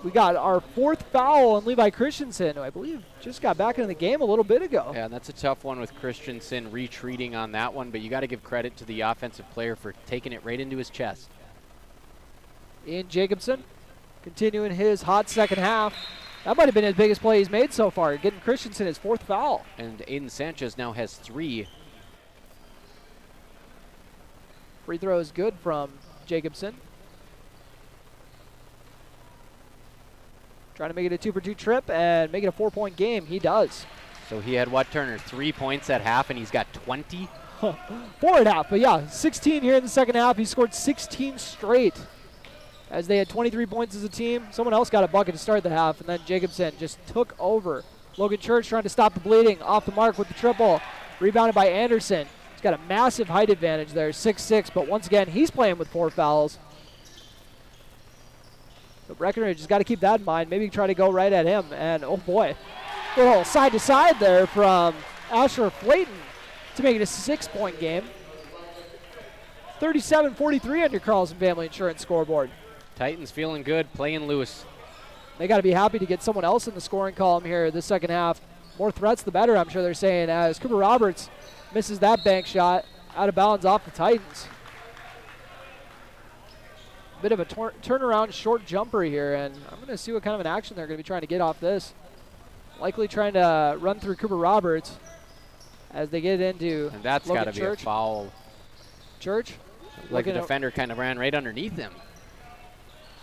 we got our 4th foul on Levi Christensen, who I believe just got back into the game a little bit ago. Yeah, and that's a tough one with Christensen retreating on that one, but you got to give credit to the offensive player for taking it right into his chest. Ian Jacobson continuing his hot second half. That might have been his biggest play he's made so far, getting Christensen his 4th foul. And Aiden Sanchez now has 3. Free throw is good from Jacobson. Trying to make it a 2-for-2 trip and make it a 4-point game. He does. So he had what, Turner? 3 points at half, and he's got 20? 4 at half, but yeah, 16 here in the second half. He scored 16 straight as they had 23 points as a team. Someone else got a bucket to start the half, and then Jacobson just took over. Logan Church trying to stop the bleeding. Off the mark with the triple. Rebounded by Anderson. He's got a massive height advantage there, 6'6", but once again, he's playing with 4 fouls. So Breckenridge has got to keep that in mind. Maybe try to go right at him. And, oh boy, little side-to-side there from Asher Flayton to make it a 6-point game. 37-43 on your Carlson Family Insurance scoreboard. Titans feeling good, playing loose. They got to be happy to get someone else in the scoring column here this second half. More threats, the better, I'm sure they're saying, as Cooper Roberts misses that bank shot. out of bounds off the Titans. Bit of a turnaround short jumper here, and I'm going to see what kind of an action they're going to be trying to get off this. Likely trying to run through Cooper Roberts as they get into And that's got to be a foul. Church? Like the defender kind of ran right underneath him.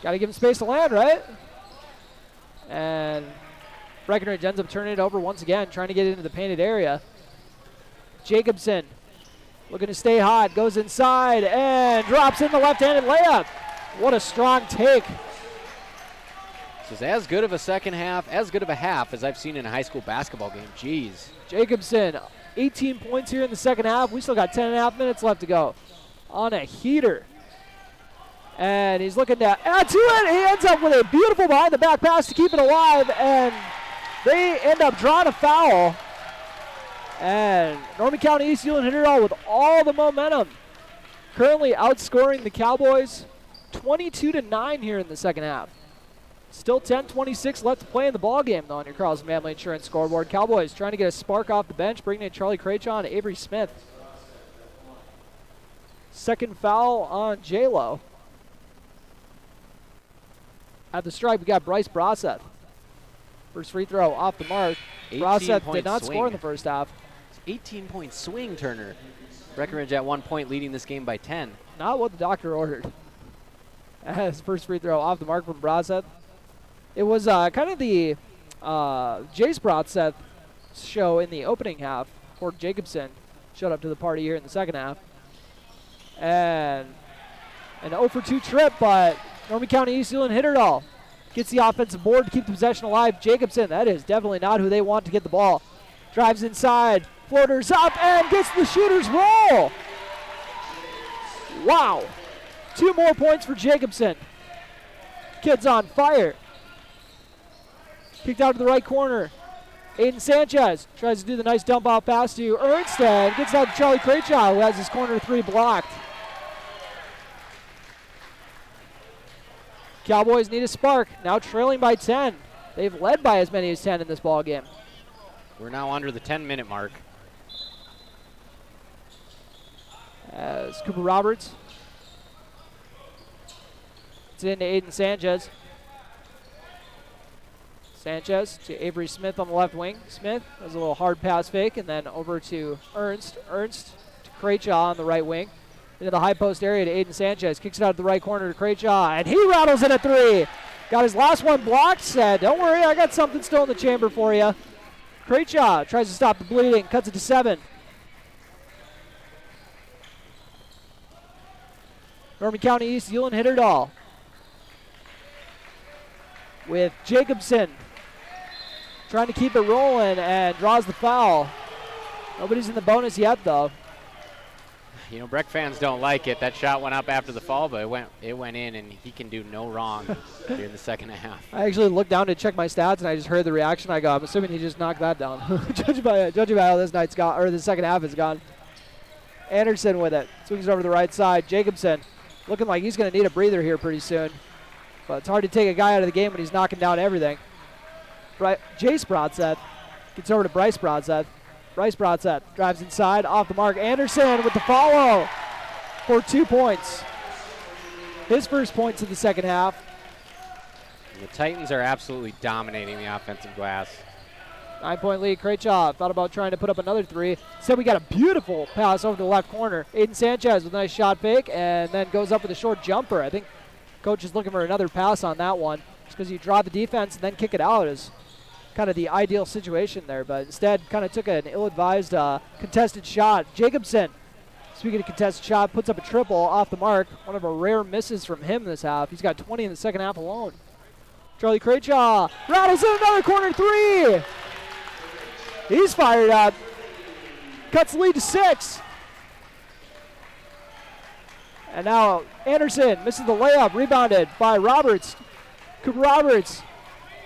Got to give him space to land, right? And Breckenridge ends up turning it over once again, trying to get into the painted area. Jacobson looking to stay hot, goes inside and drops in the left-handed layup. What a strong take. This is as good of a second half, as good of a half as I've seen in a high school basketball game. Jeez. Jacobson, 18 points here in the second half. We still got 10 and a half minutes left to go on a heater. And he's looking to add to it. He ends up with a beautiful behind-the-back pass to keep it alive, and they end up drawing a foul. And Norman County East Ulen-Hitterdal with all the momentum, currently outscoring the Cowboys 22-9 here in the second half. Still 10:26 left to play in the ball game, though, on your Carlson Family Insurance scoreboard. Cowboys trying to get a spark off the bench, bringing in Charlie Craychaw and Avery Smith. Second foul on J-Lo. At the stripe, we got Bryce Broseth. First free throw off the mark. Broseth did not score in the first half. 18-point swing, Turner. Breckenridge at 1 point leading this game by 10. Not what the doctor ordered. As first free throw off the mark from Broseth. It was kind of the Jace Broseth show in the opening half. Ford Jacobson showed up to the party here in the second half. And an 0 for 2 trip, but Norman County East Ulen-Hitterdal gets the offensive board to keep the possession alive. Jacobson, that is definitely not who they want to get the ball. Drives inside, floaters up, and gets the shooter's roll. Wow. 2 more points for Jacobson. Kid's on fire. Kicked out to the right corner. Aiden Sanchez tries to do the nice dump off pass to Ernst and gets out to Charlie Craychaw, who has his corner 3 blocked. Cowboys need a spark, now trailing by 10. They've led by as many as 10 in this ball game. We're now under the 10-minute mark. As Cooper Roberts. It's into Aiden Sanchez. Sanchez to Avery Smith on the left wing. Smith has a little hard pass fake, and then over to Ernst. Ernst to Craychaw on the right wing. Into the high post area to Aiden Sanchez. Kicks it out to the right corner to Craychaw, and he rattles in a 3. Got his last one blocked. Said, don't worry, I got something still in the chamber for you. Craychaw tries to stop the bleeding. Cuts it to 7. Norman County East, Ulen-Hitterdal with Jacobson trying to keep it rolling and draws the foul. Nobody's in the bonus yet, though. You know, Breck fans don't like it. That shot went up after the fall, but it went in, and he can do no wrong during the second half. I actually looked down to check my stats, and I just heard the reaction. I go, I'm assuming he just knocked that down. judging by how this night's gone, or the second half is gone. Anderson with it. Swings over to the right side. Jacobson looking like he's going to need a breather here pretty soon. But it's hard to take a guy out of the game when he's knocking down everything. Jace Broseth gets over to Bryce Broseth. Bryce Broseth drives inside, off the mark. Anderson with the follow for 2 points. His first points of the second half. And the Titans are absolutely dominating the offensive glass. 9-point lead. Craychaw thought about trying to put up another 3. Instead, we got a beautiful pass over to the left corner. Aiden Sanchez with a nice shot fake, and then goes up with a short jumper. I think coach is looking for another pass on that one, just because you draw the defense and then kick it out is kind of the ideal situation there. But instead, kind of took an ill-advised contested shot. Jacobson, speaking of contested shot, puts up a triple off the mark. One of our rare misses from him this half. He's got 20 in the second half alone. Charlie Craychaw rattles in another corner 3. He's fired up. Cuts the lead to 6. And now Anderson misses the layup. Rebounded by Roberts. Cooper Roberts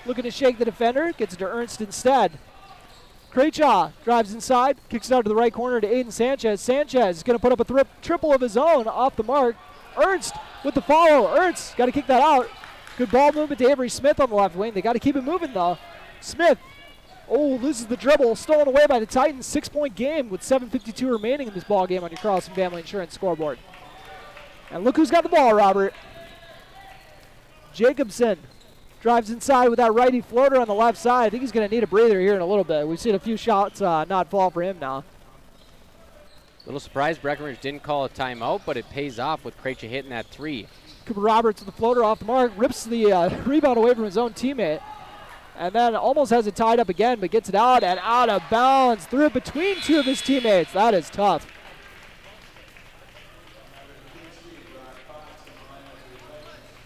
looking to shake the defender. Gets it to Ernst instead. Craychaw drives inside. Kicks it out to the right corner to Aiden Sanchez. Sanchez is going to put up a triple of his own off the mark. Ernst with the follow. Ernst got to kick that out. Good ball movement to Avery Smith on the left wing. They got to keep it moving, though. Smith Oh, loses the dribble. Stolen away by the Titans. 6-point game with 7:52 remaining in this ball game on your Carlson Family Insurance scoreboard. And look who's got the ball, Robert. Jacobson drives inside with that righty floater on the left side. I think he's going to need a breather here in a little bit. We've seen a few shots not fall for him now. Little surprised Breckenridge didn't call a timeout, but it pays off with Krejci hitting that three. Cooper Roberts with the floater off the mark, rips the rebound away from his own teammate, and then almost has it tied up again, but gets it out and out of bounds. Threw it between two of his teammates. That is tough.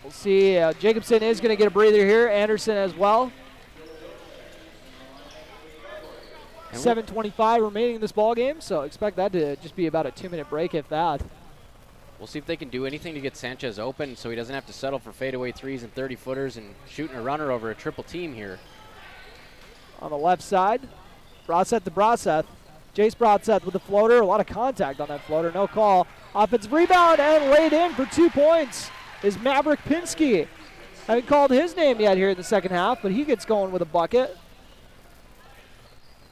We'll see. Jacobson is going to get a breather here. Anderson as well. 7:25 remaining in this ball game, so expect that to just be about a 2-minute break, if that. We'll see if they can do anything to get Sanchez open so he doesn't have to settle for fadeaway threes and 30-footers and shooting a runner over a triple team here. On the left side, Broseth to Broseth. Jace Broseth with the floater. A lot of contact on that floater. No call. Offensive rebound and laid in for 2 points is Maverick Pinsky. Haven't called his name yet here in the second half, but he gets going with a bucket.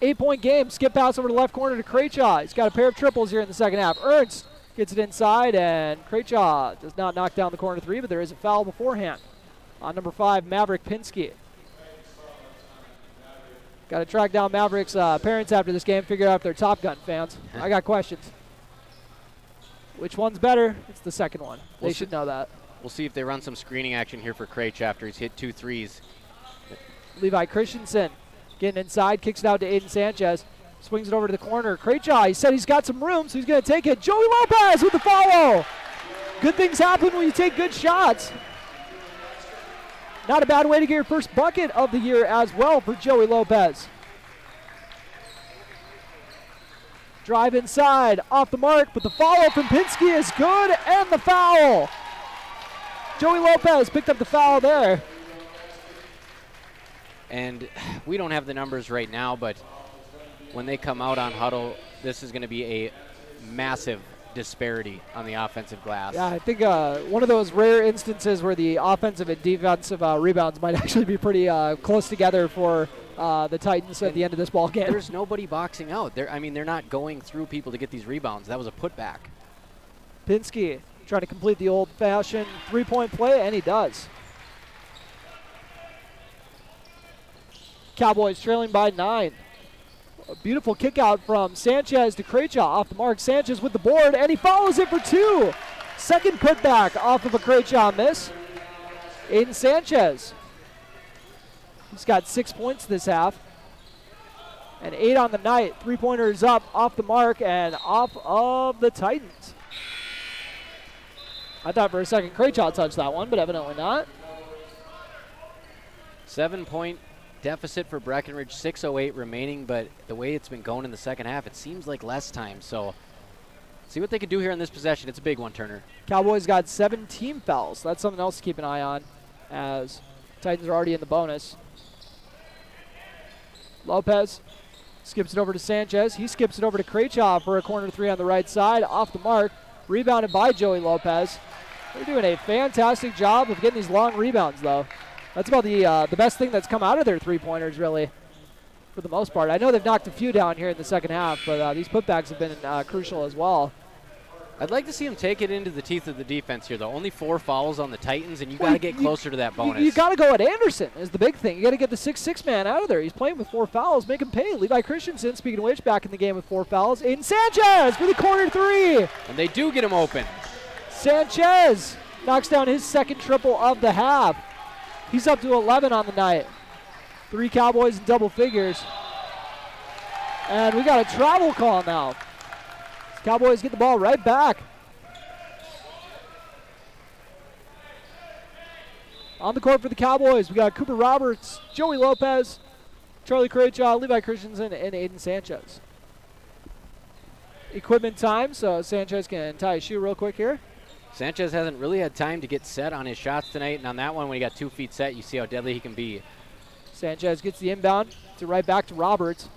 8-point game. Skip pass over to the left corner to Krejci. He's got a pair of triples here in the second half. Ernst gets it inside, and Krejci does not knock down the corner three, but there is a foul beforehand on number 5, Maverick Pinsky. Got to track down Maverick's parents after this game, figure out if they're Top Gun fans. I got questions. Which one's better? It's the second one. They should know that. We'll see if they run some screening action here for Krejci after he's hit 2 threes. Levi Christensen getting inside, kicks it out to Aiden Sanchez. Swings it over to the corner. Krejci, he said he's got some room, so he's going to take it. Joey Lopez with the follow. Good things happen when you take good shots. Not a bad way to get your first bucket of the year as well for Joey Lopez. Drive inside, off the mark, but the follow from Pinsky is good, and the foul. Joey Lopez picked up the foul there. And we don't have the numbers right now, but when they come out on huddle, this is going to be a massive disparity on the offensive glass. Yeah, I think one of those rare instances where the offensive and defensive rebounds might actually be pretty close together for the Titans at the end of this ball game. There's nobody boxing out. They're not going through people to get these rebounds. That was a putback. Pinsky trying to complete the old-fashioned three-point play, and he does. Cowboys trailing by 9. A beautiful kick out from Sanchez to Krejci off the mark. Sanchez with the board, and he follows it for 2. Second putback off of a Krejci miss. Aiden Sanchez. He's got 6 points this half. And 8 on the night. Three-pointers up, off the mark, and off of the Titans. I thought for a second Krejci touched that one, but evidently not. 7-point deficit for Breckenridge, 6:08 remaining, but the way it's been going in the second half, it seems like less time. So see what they can do here in this possession. It's a big one, Turner. Cowboys got 7 team fouls. That's something else to keep an eye on, as Titans are already in the bonus. Lopez skips it over to Sanchez. He skips it over to Krejci for a corner three on the right side. Off the mark. Rebounded by Joey Lopez. They're doing a fantastic job of getting these long rebounds, though. That's about the best thing that's come out of their three-pointers, really, for the most part. I know they've knocked a few down here in the second half, but these putbacks have been crucial as well. I'd like to see them take it into the teeth of the defense here, though. Only 4 fouls on the Titans, and you got to get closer to that bonus. You got to go at Anderson is the big thing. You got to get the 6'6" man out of there. He's playing with 4 fouls. Make him pay. Levi Christensen, speaking of which, back in the game with 4 fouls. Aiden Sanchez for the corner three. And they do get him open. Sanchez knocks down his second triple of the half. He's up to 11 on the night. 3 Cowboys in double figures. And we got a travel call now. Cowboys get the ball right back. On the court for the Cowboys, we got Cooper Roberts, Joey Lopez, Charlie Krejci, Levi Christensen, and Aiden Sanchez. Equipment time, so Sanchez can tie his shoe real quick here. Sanchez hasn't really had time to get set on his shots tonight, and on that one, when he got 2 feet set, you see how deadly he can be. Sanchez gets the inbound to right back to Roberts.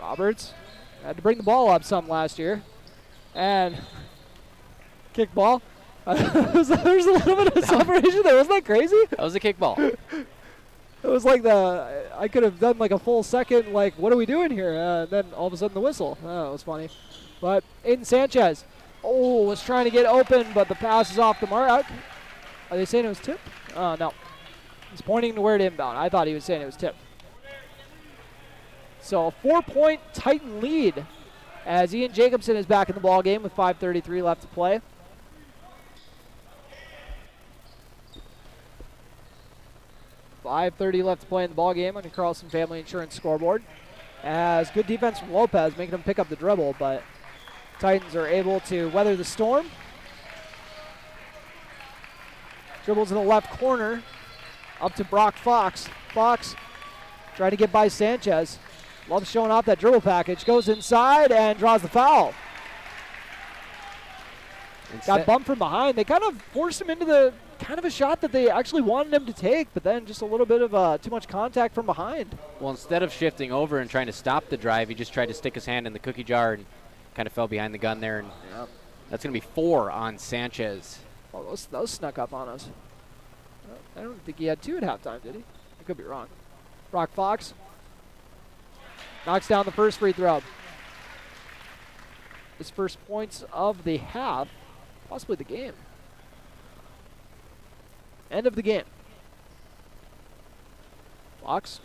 Roberts had to bring the ball up some last year. And kick ball. There's a little bit of separation there. Wasn't that crazy? That was a kick ball. It was like I could have done like a full second, like, what are we doing here? And then all of a sudden the whistle. Oh, it was funny. But Aiden Sanchez, was trying to get open, but the pass is off the mark. Are they saying it was tipped? No. He's pointing to where to inbound. I thought he was saying it was tipped. So a 4-point Titan lead as Ian Jacobson is back in the ball game with 5:33 left to play. $5:30 left to play in the ball game on the Carlson Family Insurance scoreboard. As good defense from Lopez, making him pick up the dribble, but Titans are able to weather the storm. Dribbles in the left corner, up to Brock Fox. Fox trying to get by Sanchez. Loves showing off that dribble package. Goes inside and draws the foul. Got bumped from behind. They kind of forced him into the kind of a shot that they actually wanted him to take, but then just a little bit of too much contact from behind. Well, instead of shifting over and trying to stop the drive, he just tried to stick his hand in the cookie jar and kind of fell behind the gun there. And that's going to be 4 on Sanchez. Well, those snuck up on us. I don't think he had 2 at halftime, did he? I could be wrong. Brock Fox knocks down the first free throw. His first points of the half, possibly the game. End of the game. Fox,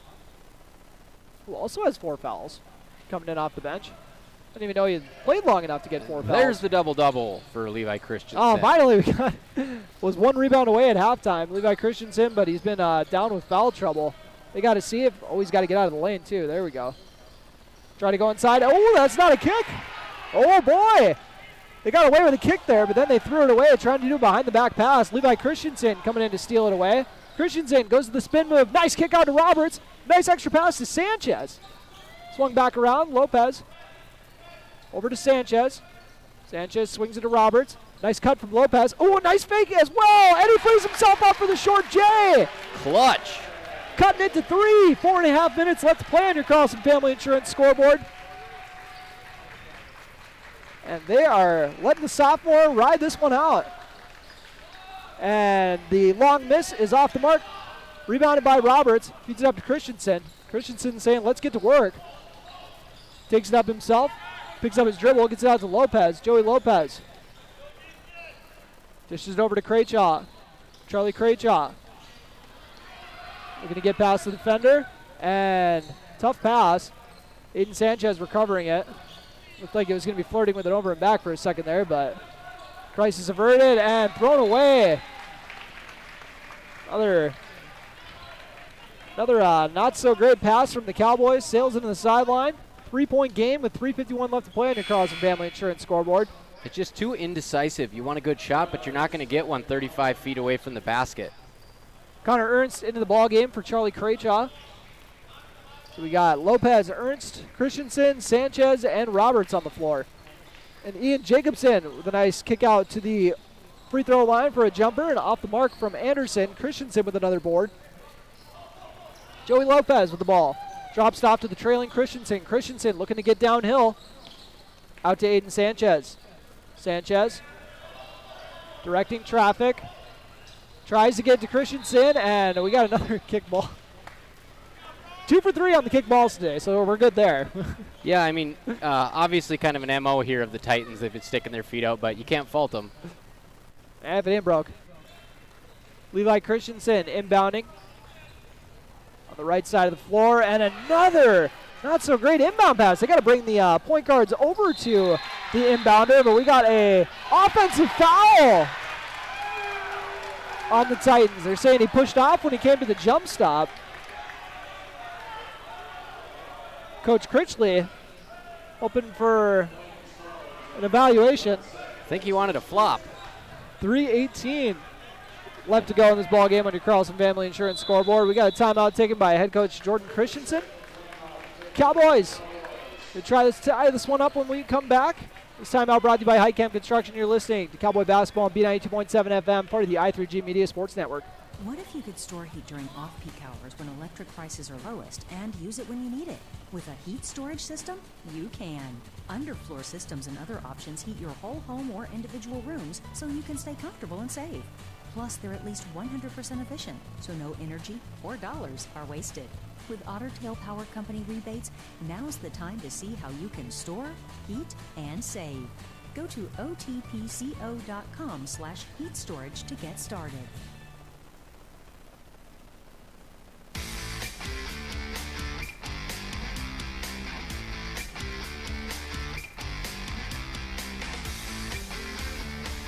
who also has 4 fouls, coming in off the bench. I didn't even know he had played long enough to get 4 fouls. There's the double-double for Levi Christensen. Oh, finally we got was 1 rebound away at halftime. Levi Christensen, but he's been down with foul trouble. They got to see if he's got to get out of the lane too. There we go. Try to go inside. Oh, that's not a kick. Oh boy. They got away with a kick there, but then they threw it away, trying to do a behind-the-back pass. Levi Christensen coming in to steal it away. Christensen goes to the spin move. Nice kick out to Roberts. Nice extra pass to Sanchez. Swung back around. Lopez. Over to Sanchez. Sanchez swings it to Roberts. Nice cut from Lopez. Oh, nice fake as well. And he frees himself up for the short J. Clutch. Cutting it to 3. 4.5 minutes left to play on your Carlson Family Insurance scoreboard. And they are letting the sophomore ride this one out. And the long miss is off the mark. Rebounded by Roberts. Feeds it up to Christensen. Christensen saying, let's get to work. Takes it up himself. Picks up his dribble. Gets it out to Lopez. Joey Lopez. Dishes it over to Craychaw. Charlie Craychaw. Looking to get past the defender. And tough pass. Aiden Sanchez recovering it. Looked like it was going to be flirting with it over and back for a second there, but crisis averted and thrown away. Another not so great pass from the Cowboys. Sails into the sideline. 3-point game with 3:51 left to play on your Carlson Family Insurance scoreboard. It's just too indecisive. You want a good shot, but you're not going to get one 35 feet away from the basket. Connor Ernst into the ball game for Charlie Craychaw. So we got Lopez, Ernst, Christensen, Sanchez, and Roberts on the floor. And Ian Jacobson with a nice kick out to the free throw line for a jumper, and off the mark from Anderson. Christensen with another board. Joey Lopez with the ball. Drops off to the trailing Christensen. Christensen looking to get downhill. Out to Aiden Sanchez. Sanchez directing traffic. Tries to get to Christensen, and we got another kickball. 2 for 3 on the kickballs today, so we're good there. Yeah, I mean, obviously kind of an MO here of the Titans. They've been sticking their feet out, but you can't fault them. And if it ain't broke. Levi Christensen inbounding on the right side of the floor, and another not so great inbound pass. They got to bring the point guards over to the inbounder, but we got a offensive foul on the Titans. They're saying he pushed off when he came to the jump stop. Coach Critchley hoping for an evaluation. I think he wanted a flop. 3:18 left to go in this ball game on your Carlson Family Insurance scoreboard. We got a timeout taken by head coach Jordan Christensen. Cowboys to try to tie this one up when we come back. This timeout brought to you by Highcamp Construction. You're listening to Cowboy Basketball on B92.7 FM, part of the I3G Media Sports Network. What if you could store heat during off-peak hours when electric prices are lowest and use it when you need it? With a heat storage system, you can. Underfloor systems and other options heat your whole home or individual rooms so you can stay comfortable and save. Plus, they're at least 100% efficient, so no energy or dollars are wasted. With Otter Tail Power Company rebates, now's the time to see how you can store, heat, and save. Go to otpco.com/heat storage to get started.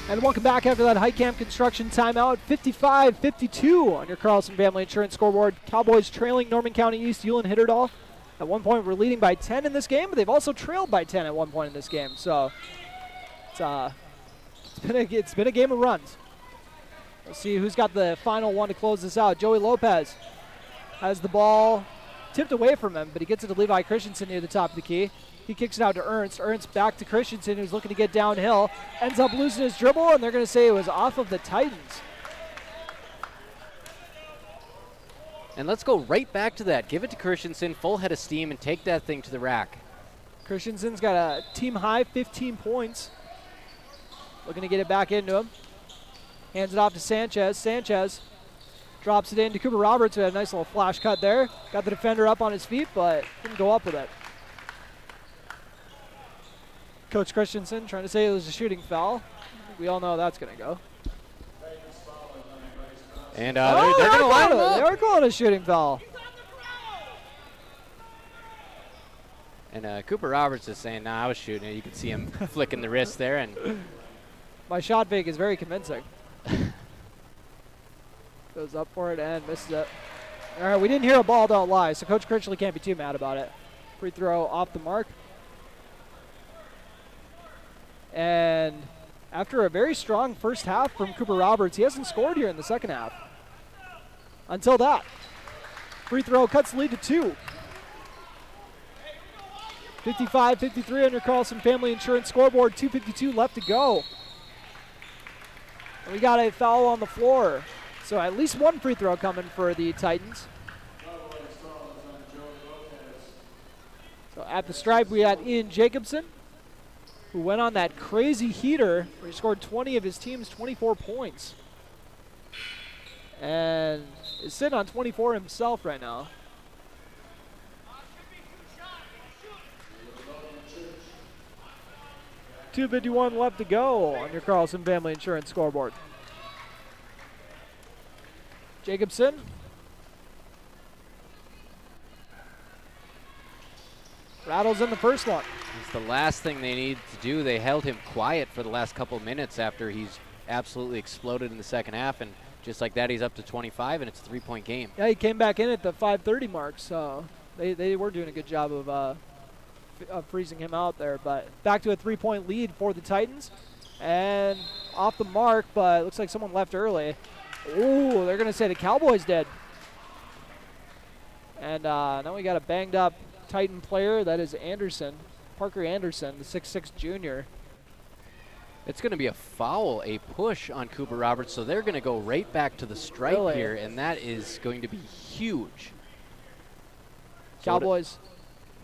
And welcome back after that Highcamp Construction timeout. 55-52 on your Carlson Family Insurance scoreboard. Cowboys trailing Norman County East Ulen-Hitterdal. At one point, we're leading by 10 in this game, but they've also trailed by 10 at one point in this game. So it's been a game of runs. We'll see who's got the final one to close this out. Joey Lopez has the ball tipped away from him, but he gets it to Levi Christensen near the top of the key. He kicks it out to Ernst. Ernst back to Christensen, who's looking to get downhill. Ends up losing his dribble, and they're going to say it was off of the Titans. And let's go right back to that. Give it to Christensen, full head of steam, and take that thing to the rack. Christensen's got a team-high 15 points. Looking to get it back into him. Hands it off to Sanchez. Sanchez drops it in to Cooper Roberts, who had a nice little flash cut there. Got the defender up on his feet, but didn't go up with it. Coach Christensen trying to say it was a shooting foul. We all know how that's going to go. And they're going to line him up. They are calling a shooting foul. And Cooper Roberts is saying, nah, I was shooting it. You can see him flicking the wrist there. And my shot fake is very convincing. Goes up for it and misses it. All right, we didn't hear a ball, don't lie, so Coach Critchley can't be too mad about it. Free throw off the mark. And after a very strong first half from Cooper Roberts, he hasn't scored here in the second half. Until that. Free throw cuts the lead to 2. 55-53 on your Carlson Family Insurance scoreboard. 2:52 left to go. And we got a foul on the floor. So at least one free throw coming for the Titans. So at the stripe, we got Ian Jacobson, who went on that crazy heater where he scored 20 of his team's 24 points. And is sitting on 24 himself right now. $2.51 left to go on your Carlson Family Insurance scoreboard. Jacobson. Rattles in the first one. It's the last thing they need to do. They held him quiet for the last couple of minutes after he's absolutely exploded in the second half. And just like that, he's up to 25, and it's a three-point game. Yeah, he came back in at the 5:30 mark, so they were doing a good job of freezing him out there. But back to a three-point lead for the Titans. And off the mark, but it looks like someone left early. Ooh, they're going to say the Cowboys did. And now we got a banged-up Titan player. That is Anderson, Parker Anderson, the 6'6 junior. It's going to be a foul, a push on Cooper Roberts, so they're going to go right back to the stripe here, and that is going to be huge. Cowboys.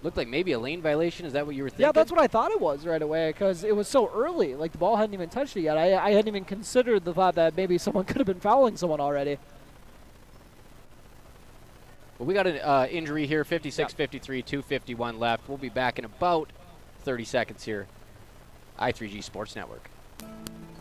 Looked like maybe a lane violation. Is that what you were thinking? Yeah, that's what I thought it was right away because it was so early. Like, the ball hadn't even touched it yet. I hadn't even considered the thought that maybe someone could have been fouling someone already. Well, we got an injury here, 56-53, 2:51 left. We'll be back in about 30 seconds here. I3G Sports Network.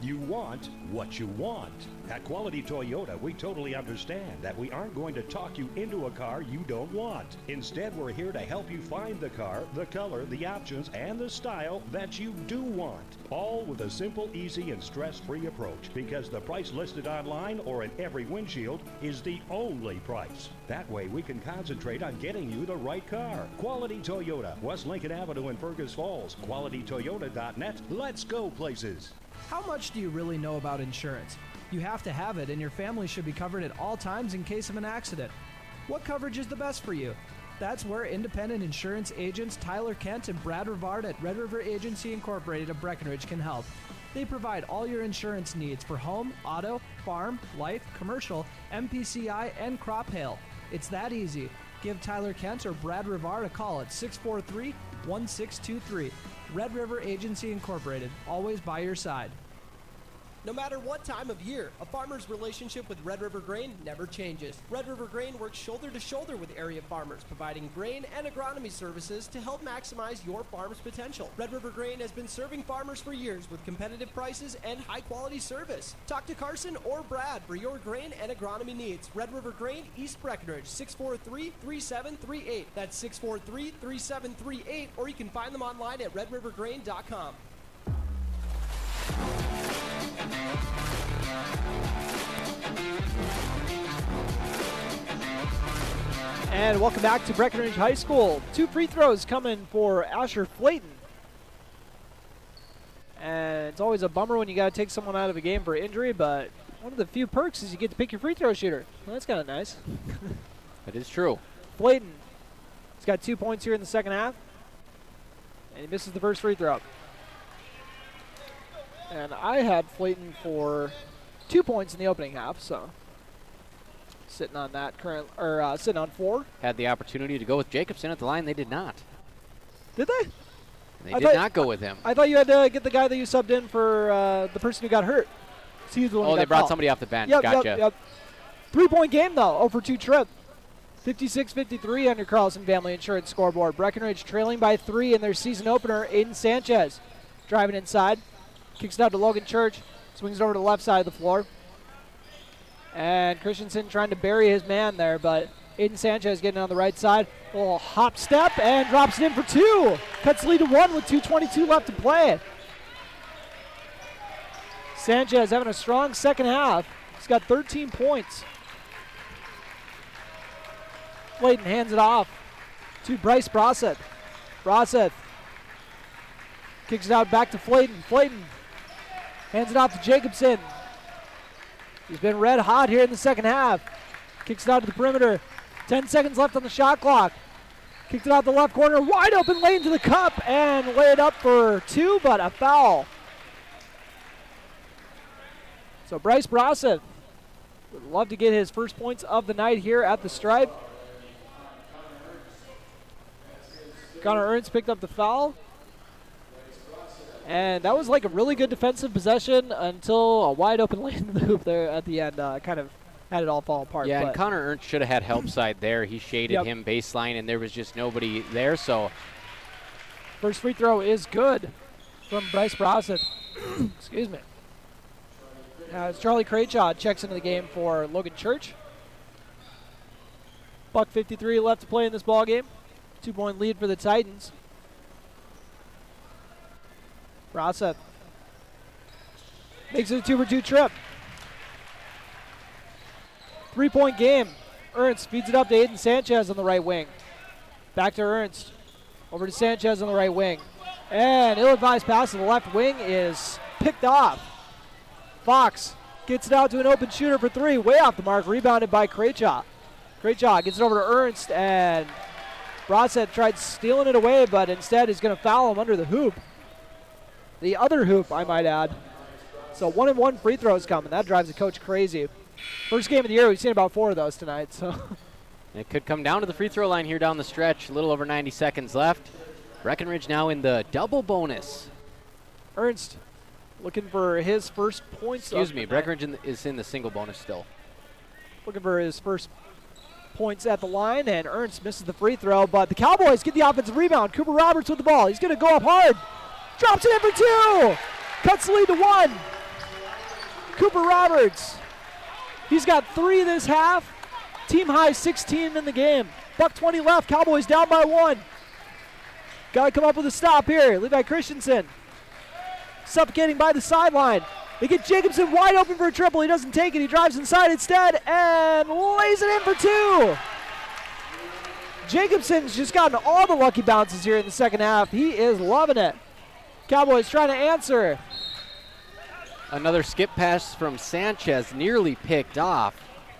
You want what you want. At Quality Toyota, we totally understand that we aren't going to talk you into a car you don't want. Instead, we're here to help you find the car, the color, the options, and the style that you do want. All with a simple, easy, and stress-free approach, because the price listed online or in every windshield is the only price. That way, we can concentrate on getting you the right car. Quality Toyota, West Lincoln Avenue in Fergus Falls. QualityToyota.net. Let's go places. How much do you really know about insurance? You have to have it, and your family should be covered at all times in case of an accident. What coverage is the best for you? That's where independent insurance agents Tyler Kent and Brad Rivard at Red River Agency Incorporated of Breckenridge can help. They provide all your insurance needs for home, auto, farm, life, commercial, MPCI, and crop hail. It's that easy. Give Tyler Kent or Brad Rivard a call at 643-1623. Red River Agency Incorporated, always by your side. No matter what time of year, a farmer's relationship with Red River Grain never changes. Red River Grain works shoulder to shoulder with area farmers, providing grain and agronomy services to help maximize your farm's potential. Red River Grain has been serving farmers for years with competitive prices and high-quality service. Talk to Carson or Brad for your grain and agronomy needs. Red River Grain, East Breckenridge, 643-3738. That's 643-3738, or you can find them online at redrivergrain.com. And welcome back to Breckenridge High School. 2 free throws coming for Asher Flayton. And it's always a bummer when you got to take someone out of a game for injury, but one of the few perks is you get to pick your free throw shooter. Well, that's kind of nice. That is true. Flayton, he's got 2 points here in the second half, and he misses the first free throw. And I had Flayton for 2 points in the opening half, so sitting on that sitting on 4. Had the opportunity to go with Jacobson at the line. They did not. Did they? They did not go with him. I thought you had to get the guy that you subbed in for the person who got hurt. So he's the one who they got brought fouled. somebody off the bench. Yep, Gotcha. Yep. 3-point game, though. 0 for 2 trip. 56-53 on your Carlson Family Insurance scoreboard. Breckenridge trailing by 3 in their season opener. Aiden Sanchez driving inside. Kicks it out to Logan Church. Swings it over to the left side of the floor. And Christensen trying to bury his man there, but Aiden Sanchez getting on the right side. A little hop step and drops it in for 2. Cuts the lead to 1 with 2:22 left to play. Sanchez having a strong second half. He's got 13 points. Flayton hands it off to Bryce Broseth. Broseth kicks it out back to Flayton. Flayton hands it off to Jacobson. He's been red hot here in the second half. Kicks it out to the perimeter. 10 seconds left on the shot clock. Kicked it out the left corner. Wide open lane to the cup and lay it up for 2, but a foul. So Bryce Broseth would love to get his first points of the night here at the Stripe. Connor Ernst picked up the foul. And that was like a really good defensive possession until a wide open lane to the hoop there at the end. Kind of had it all fall apart. Yeah, but and Connor Ernst should have had help side there. He shaded him baseline, and there was just nobody there. So first free throw is good from Bryce Broseth. Excuse me. As Charlie Craychaw checks into the game for Logan Church. $1:53 left to play in this ball game. 2-point lead for the Titans. Broseth makes it a 2 for 2 trip. 3-point game. Ernst feeds it up to Aiden Sanchez on the right wing. Back to Ernst. Over to Sanchez on the right wing. And ill-advised pass to the left wing is picked off. Fox gets it out to an open shooter for 3. Way off the mark. Rebounded by Craychaw. Craychaw gets it over to Ernst, and Broseth tried stealing it away, but instead is going to foul him under the hoop. The other hoop, I might add. So 1-and-1 free throws coming. That drives the coach crazy. First game of the year, we've seen about 4 of those tonight. So it could come down to the free throw line here down the stretch. A little over 90 seconds left. Breckenridge now in the double bonus. Ernst looking for his first points. Excuse me, Breckenridge is in the single bonus still. Looking for his first points at the line, and Ernst misses the free throw, but the Cowboys get the offensive rebound. Cooper Roberts with the ball. He's going to go up hard. Drops it in for 2. Cuts the lead to 1. Cooper Roberts. He's got 3 this half. Team high 16 in the game. $1:20 left. Cowboys down by 1. Got to come up with a stop here. Levi Christensen suffocating by the sideline. They get Jacobson wide open for a triple. He doesn't take it. He drives inside instead and lays it in for 2. Jacobson's just gotten all the lucky bounces here in the second half. He is loving it. Cowboys trying to answer. Another skip pass from Sanchez, nearly picked off.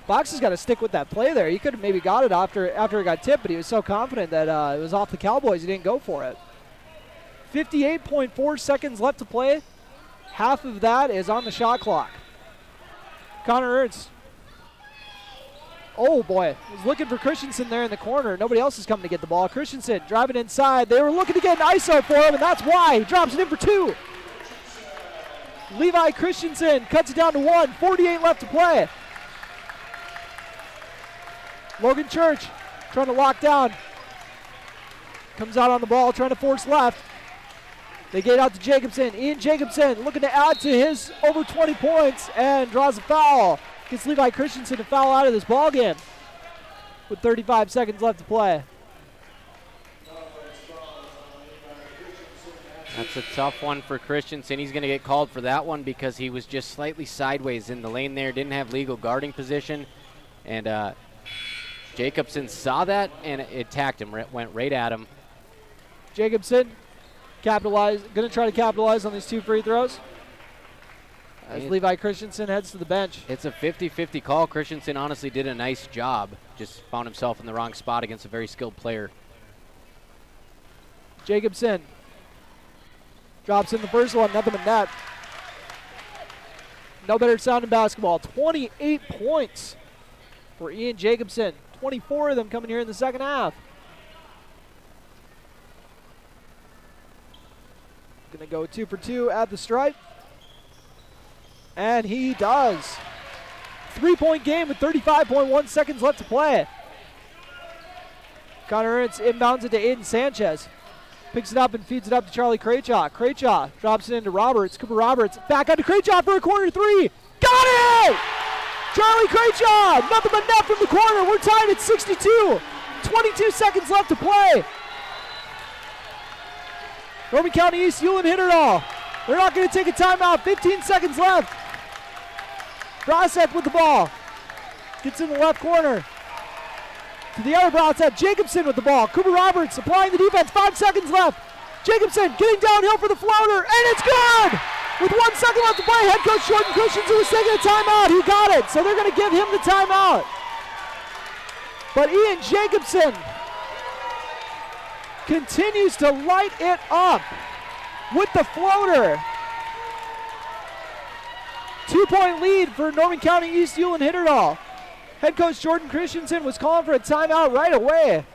Fox has got to stick with that play there. He could have maybe got it after it got tipped, but he was so confident that it was off the Cowboys, he didn't go for it. 58.4 seconds left to play. Half of that is on the shot clock. Connor Ernst. Oh, boy. He's looking for Christensen there in the corner. Nobody else is coming to get the ball. Christensen driving inside. They were looking to get an ISO for him, and that's why. He drops it in for 2. Levi Christensen cuts it down to 1. 48 left to play. Logan Church trying to lock down. Comes out on the ball, trying to force left. They get out to Jacobson. Ian Jacobson looking to add to his over 20 points and draws a foul. Gets Levi Christensen to foul out of this ball game with 35 seconds left to play. That's a tough one for Christensen. He's going to get called for that one because he was just slightly sideways in the lane there, didn't have legal guarding position. And Jacobson saw that and it attacked him, went right at him. Jacobson going to try to capitalize on these 2 free throws as Levi Christensen heads to the bench. It's a 50-50 call. Christensen honestly did a nice job. Just found himself in the wrong spot against a very skilled player. Jacobson drops in the first one, nothing but net. No better sound in basketball. 28 points for Ian Jacobson. 24 of them coming here in the second half. Gonna go 2 for 2 at the stripe. And he does. 3-point game with 35.1 seconds left to play. Connor Ernst inbounds it to Aiden Sanchez. Picks it up and feeds it up to Charlie Craychaw. Craychaw drops it into Roberts. Cooper Roberts back onto Craychaw for a corner 3. Got it! Charlie Craychaw, nothing but net from the corner. We're tied at 62. 22 seconds left to play. Norman County East, Ulen-Hitterdal. They're not going to take a timeout. 15 seconds left. Brasek with the ball. Gets in the left corner. To the other Brasek. Jacobson with the ball. Cooper Roberts applying the defense. 5 seconds left. Jacobson getting downhill for the floater. And it's good! With 1 second left to play, head coach Jordan Christensen was taking a timeout. He got it, so they're going to give him the timeout. But Ian Jacobson continues to light it up with the floater. 2-point lead for Norman County East Ulen-Hitterdal. Head coach Jordan Christensen was calling for a timeout right away.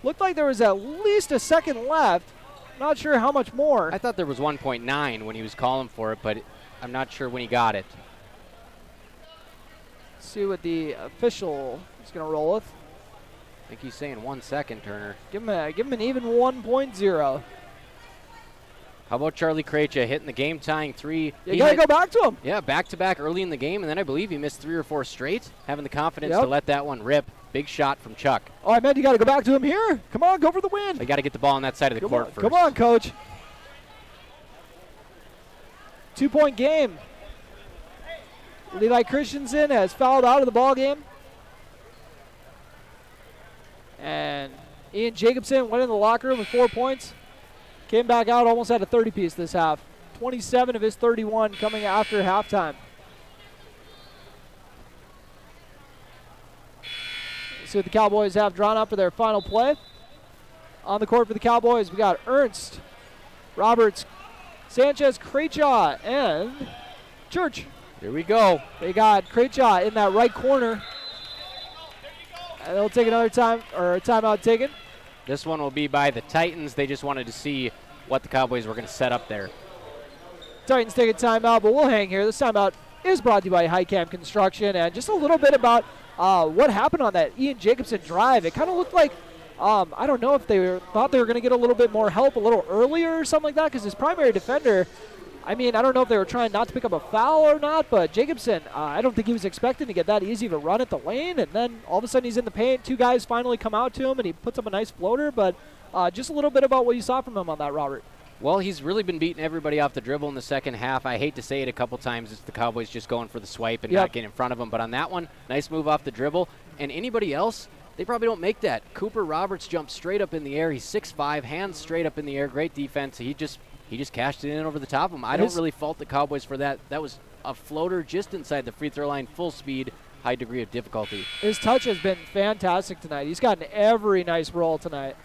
Looked like there was at least a second left. Not sure how much more. I thought there was 1.9 when he was calling for it, but I'm not sure when he got it. Let's see what the official is going to roll with. I think he's saying 1 second, Turner. Give him an even 1.0. How about Charlie Krejcia hitting the game-tying 3? You got to go back to him. Yeah, back-to-back early in the game, and then I believe he missed 3 or 4 straight, having the confidence to let that one rip. Big shot from Chuck. Oh, I meant you got to go back to him here. Come on, go for the win. They got to get the ball on that side of the court first. Come on, coach. 2-point game. Levi Christensen has fouled out of the ball game. And Ian Jacobson went in the locker room with 4 points. Came back out, almost had a 30-piece this half. 27 of his 31 coming after halftime. See what the Cowboys have drawn up for their final play. On the court for the Cowboys, we got Ernst, Roberts, Sanchez, Craychaw, and Church. Here we go. They got Craychaw in that right corner. And they'll take another timeout taken. This one will be by the Titans. They just wanted to see what the Cowboys were going to set up there. Titans take a timeout, but we'll hang here. This timeout is brought to you by Highcamp Construction. And just a little bit about what happened on that Ian Jacobson drive. It kind of looked like, I don't know if they thought they were going to get a little bit more help a little earlier or something like that, because his primary defender, I mean, I don't know if they were trying not to pick up a foul or not, but Jacobson, I don't think he was expecting to get that easy of a run at the lane, and then all of a sudden he's in the paint. 2 guys finally come out to him, and he puts up a nice floater, but just a little bit about what you saw from him on that, Robert. Well, he's really been beating everybody off the dribble in the second half. I hate to say it a couple times. It's the Cowboys just going for the swipe and not getting in front of him. But on that one, nice move off the dribble. And anybody else, they probably don't make that. Cooper Roberts jumped straight up in the air. He's 6'5", hands straight up in the air. Great defense. He just cashed it in over the top of him. I don't really fault the Cowboys for that. That was a floater just inside the free throw line, full speed, high degree of difficulty. His touch has been fantastic tonight. He's gotten every nice roll tonight.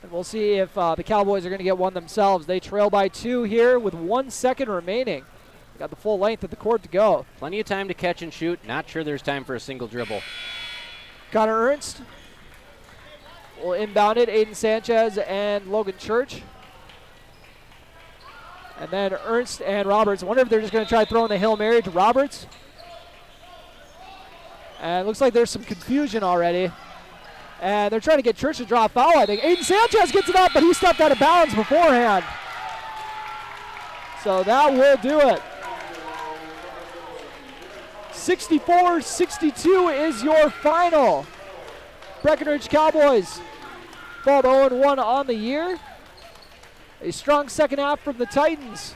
And we'll see if the Cowboys are going to get one themselves. They trail by 2 here with 1 second remaining. They got the full length of the court to go. Plenty of time to catch and shoot. Not sure there's time for a single dribble. Connor Ernst will inbound it. Aiden Sanchez and Logan Church. And then Ernst and Roberts. I wonder if they're just going to try throwing the Hail Mary to Roberts. And it looks like there's some confusion already. And they're trying to get Church to draw a foul, I think. Aiden Sanchez gets it up, but he stepped out of bounds beforehand. So that will do it. 64-62 is your final. Breckenridge Cowboys fall to 0-1 on the year. A strong second half from the Titans.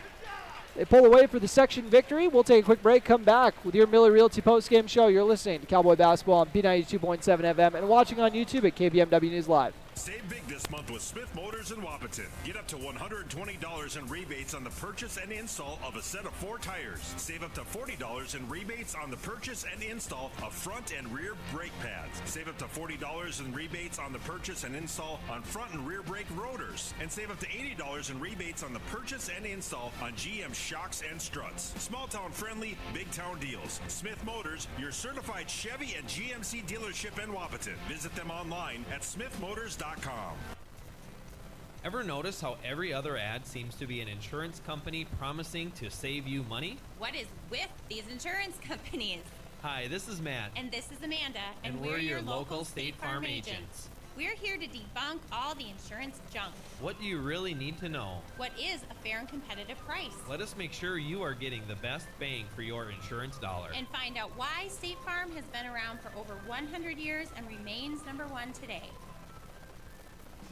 They pull away for the section victory. We'll take a quick break, come back with your Miller Realty postgame show. You're listening to Cowboy Basketball on B92.7 FM and watching on YouTube at KBMW News Live. Save big this month with Smith Motors in Wapaton. Get up to $120 in rebates on the purchase and install of a set of 4 tires. Save up to $40 in rebates on the purchase and install of front and rear brake pads. Save up to $40 in rebates on the purchase and install on front and rear brake rotors. And save up to $80 in rebates on the purchase and install on GM shocks and struts. Small town friendly, big town deals. Smith Motors, your certified Chevy and GMC dealership in Wapaton. Visit them online at smithmotors.com. Ever notice how every other ad seems to be an insurance company promising to save you money? What is with these insurance companies? Hi, this is Matt. And this is Amanda. And we're your local State Farm agents. We're here to debunk all the insurance junk. What do you really need to know? What is a fair and competitive price? Let us make sure you are getting the best bang for your insurance dollar. And find out why State Farm has been around for over 100 years and remains #1 today.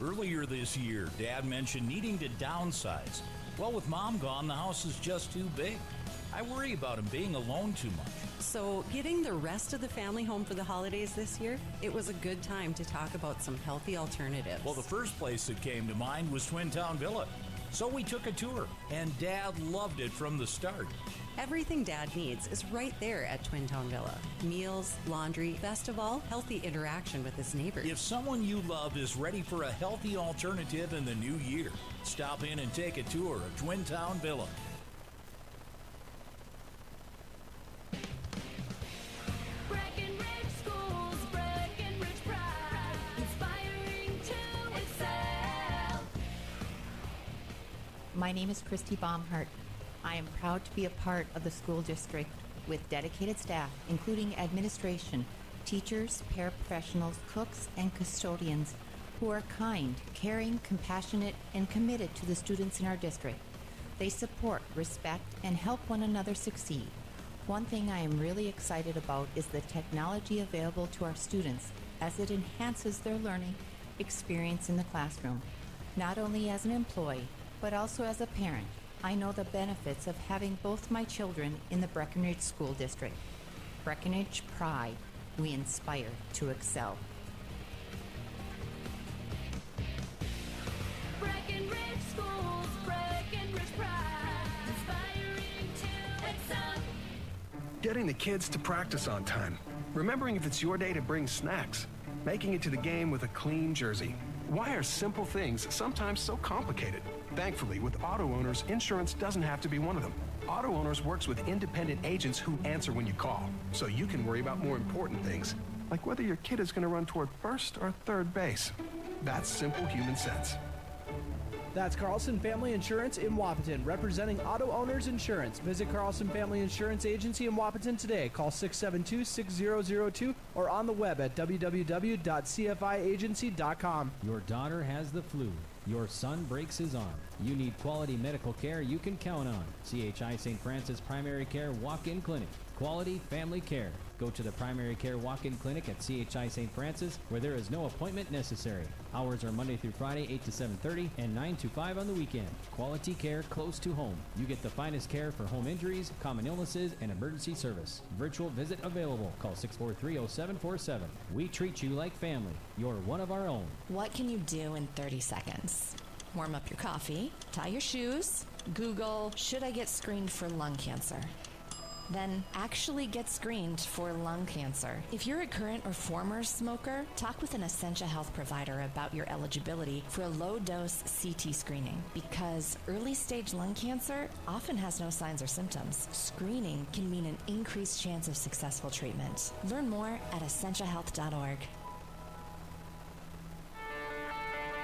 Earlier this year, Dad mentioned needing to downsize. Well, with Mom gone, the house is just too big. I worry about him being alone too much. So, getting the rest of the family home for the holidays this year, it was a good time to talk about some healthy alternatives. Well, the first place that came to mind was Twin Town Villa. So we took a tour, and Dad loved it from the start. Everything Dad needs is right there at Twin Town Villa. Meals, laundry, best of all, healthy interaction with his neighbors. If someone you love is ready for a healthy alternative in the new year, stop in and take a tour of Twin Town Villa. Breckenridge Schools, Breckenridge Pride, inspiring to excel. My name is Christy Baumhart. I am proud to be a part of the school district with dedicated staff, including administration, teachers, paraprofessionals, cooks, and custodians who are kind, caring, compassionate, and committed to the students in our district. They support, respect, and help one another succeed. One thing I am really excited about is the technology available to our students as it enhances their learning experience in the classroom. Not only as an employee, but also as a parent, I know the benefits of having both my children in the Breckenridge School District. Breckenridge Pride, we inspire to excel. Breckenridge Schools, Breckenridge Pride, inspiring to excel. Getting the kids to practice on time. Remembering if it's your day to bring snacks. Making it to the game with a clean jersey. Why are simple things sometimes so complicated? Thankfully, with auto owners, insurance doesn't have to be one of them. Auto Owners works with independent agents who answer when you call, so you can worry about more important things, like whether your kid is going to run toward first or third base. That's simple human sense. That's Carlson Family Insurance in Wapaton, representing Auto Owners Insurance. Visit Carlson Family Insurance Agency in Wapaton today. Call 672-6002 or on the web at www.cfiagency.com. Your daughter has the flu. Your son breaks his arm. You need quality medical care you can count on. CHI St. Francis Primary Care Walk-In Clinic. Quality family care. Go to the Primary Care Walk-In Clinic at CHI St. Francis, where there is no appointment necessary. Hours are Monday through Friday, 8 to 7:30, and 9 to 5 on the weekend. Quality care close to home. You get the finest care for home injuries, common illnesses, and emergency service. Virtual visit available. Call 643-0747. We treat you like family. You're one of our own. What can you do in 30 seconds? Warm up your coffee, tie your shoes, Google, should I get screened for lung cancer? Then actually get screened for lung cancer. If you're a current or former smoker, talk with an Essentia Health provider about your eligibility for a low-dose CT screening, because early-stage lung cancer often has no signs or symptoms. Screening can mean an increased chance of successful treatment. Learn more at essentiahealth.org.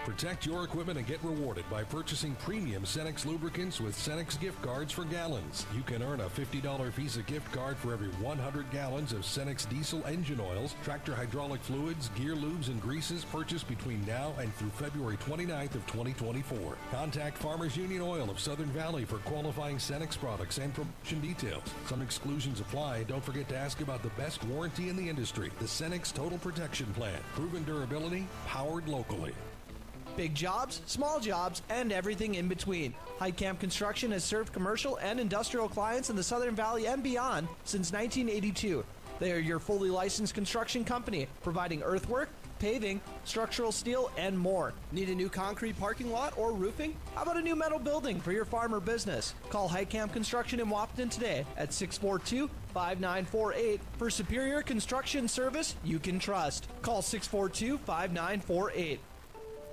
Protect your equipment and get rewarded by purchasing premium Cenex lubricants with Cenex gift cards for gallons. You can earn a $50 Visa gift card for every 100 gallons of Cenex diesel engine oils, tractor hydraulic fluids, gear lubes, and greases purchased between now and through February 29th of 2024. Contact Farmers Union Oil of Southern Valley for qualifying Cenex products and promotion details. Some exclusions apply. Don't forget to ask about the best warranty in the industry, the Cenex Total Protection Plan. Proven durability, powered locally. Big jobs, small jobs, and everything in between. Heitkamp Construction has served commercial and industrial clients in the Southern Valley and beyond since 1982. They are your fully licensed construction company, providing earthwork, paving, structural steel, and more. Need a new concrete parking lot or roofing? How about a new metal building for your farm or business? Call Heitkamp Construction in Wapaton today at 642-5948 for superior construction service you can trust. Call 642-5948.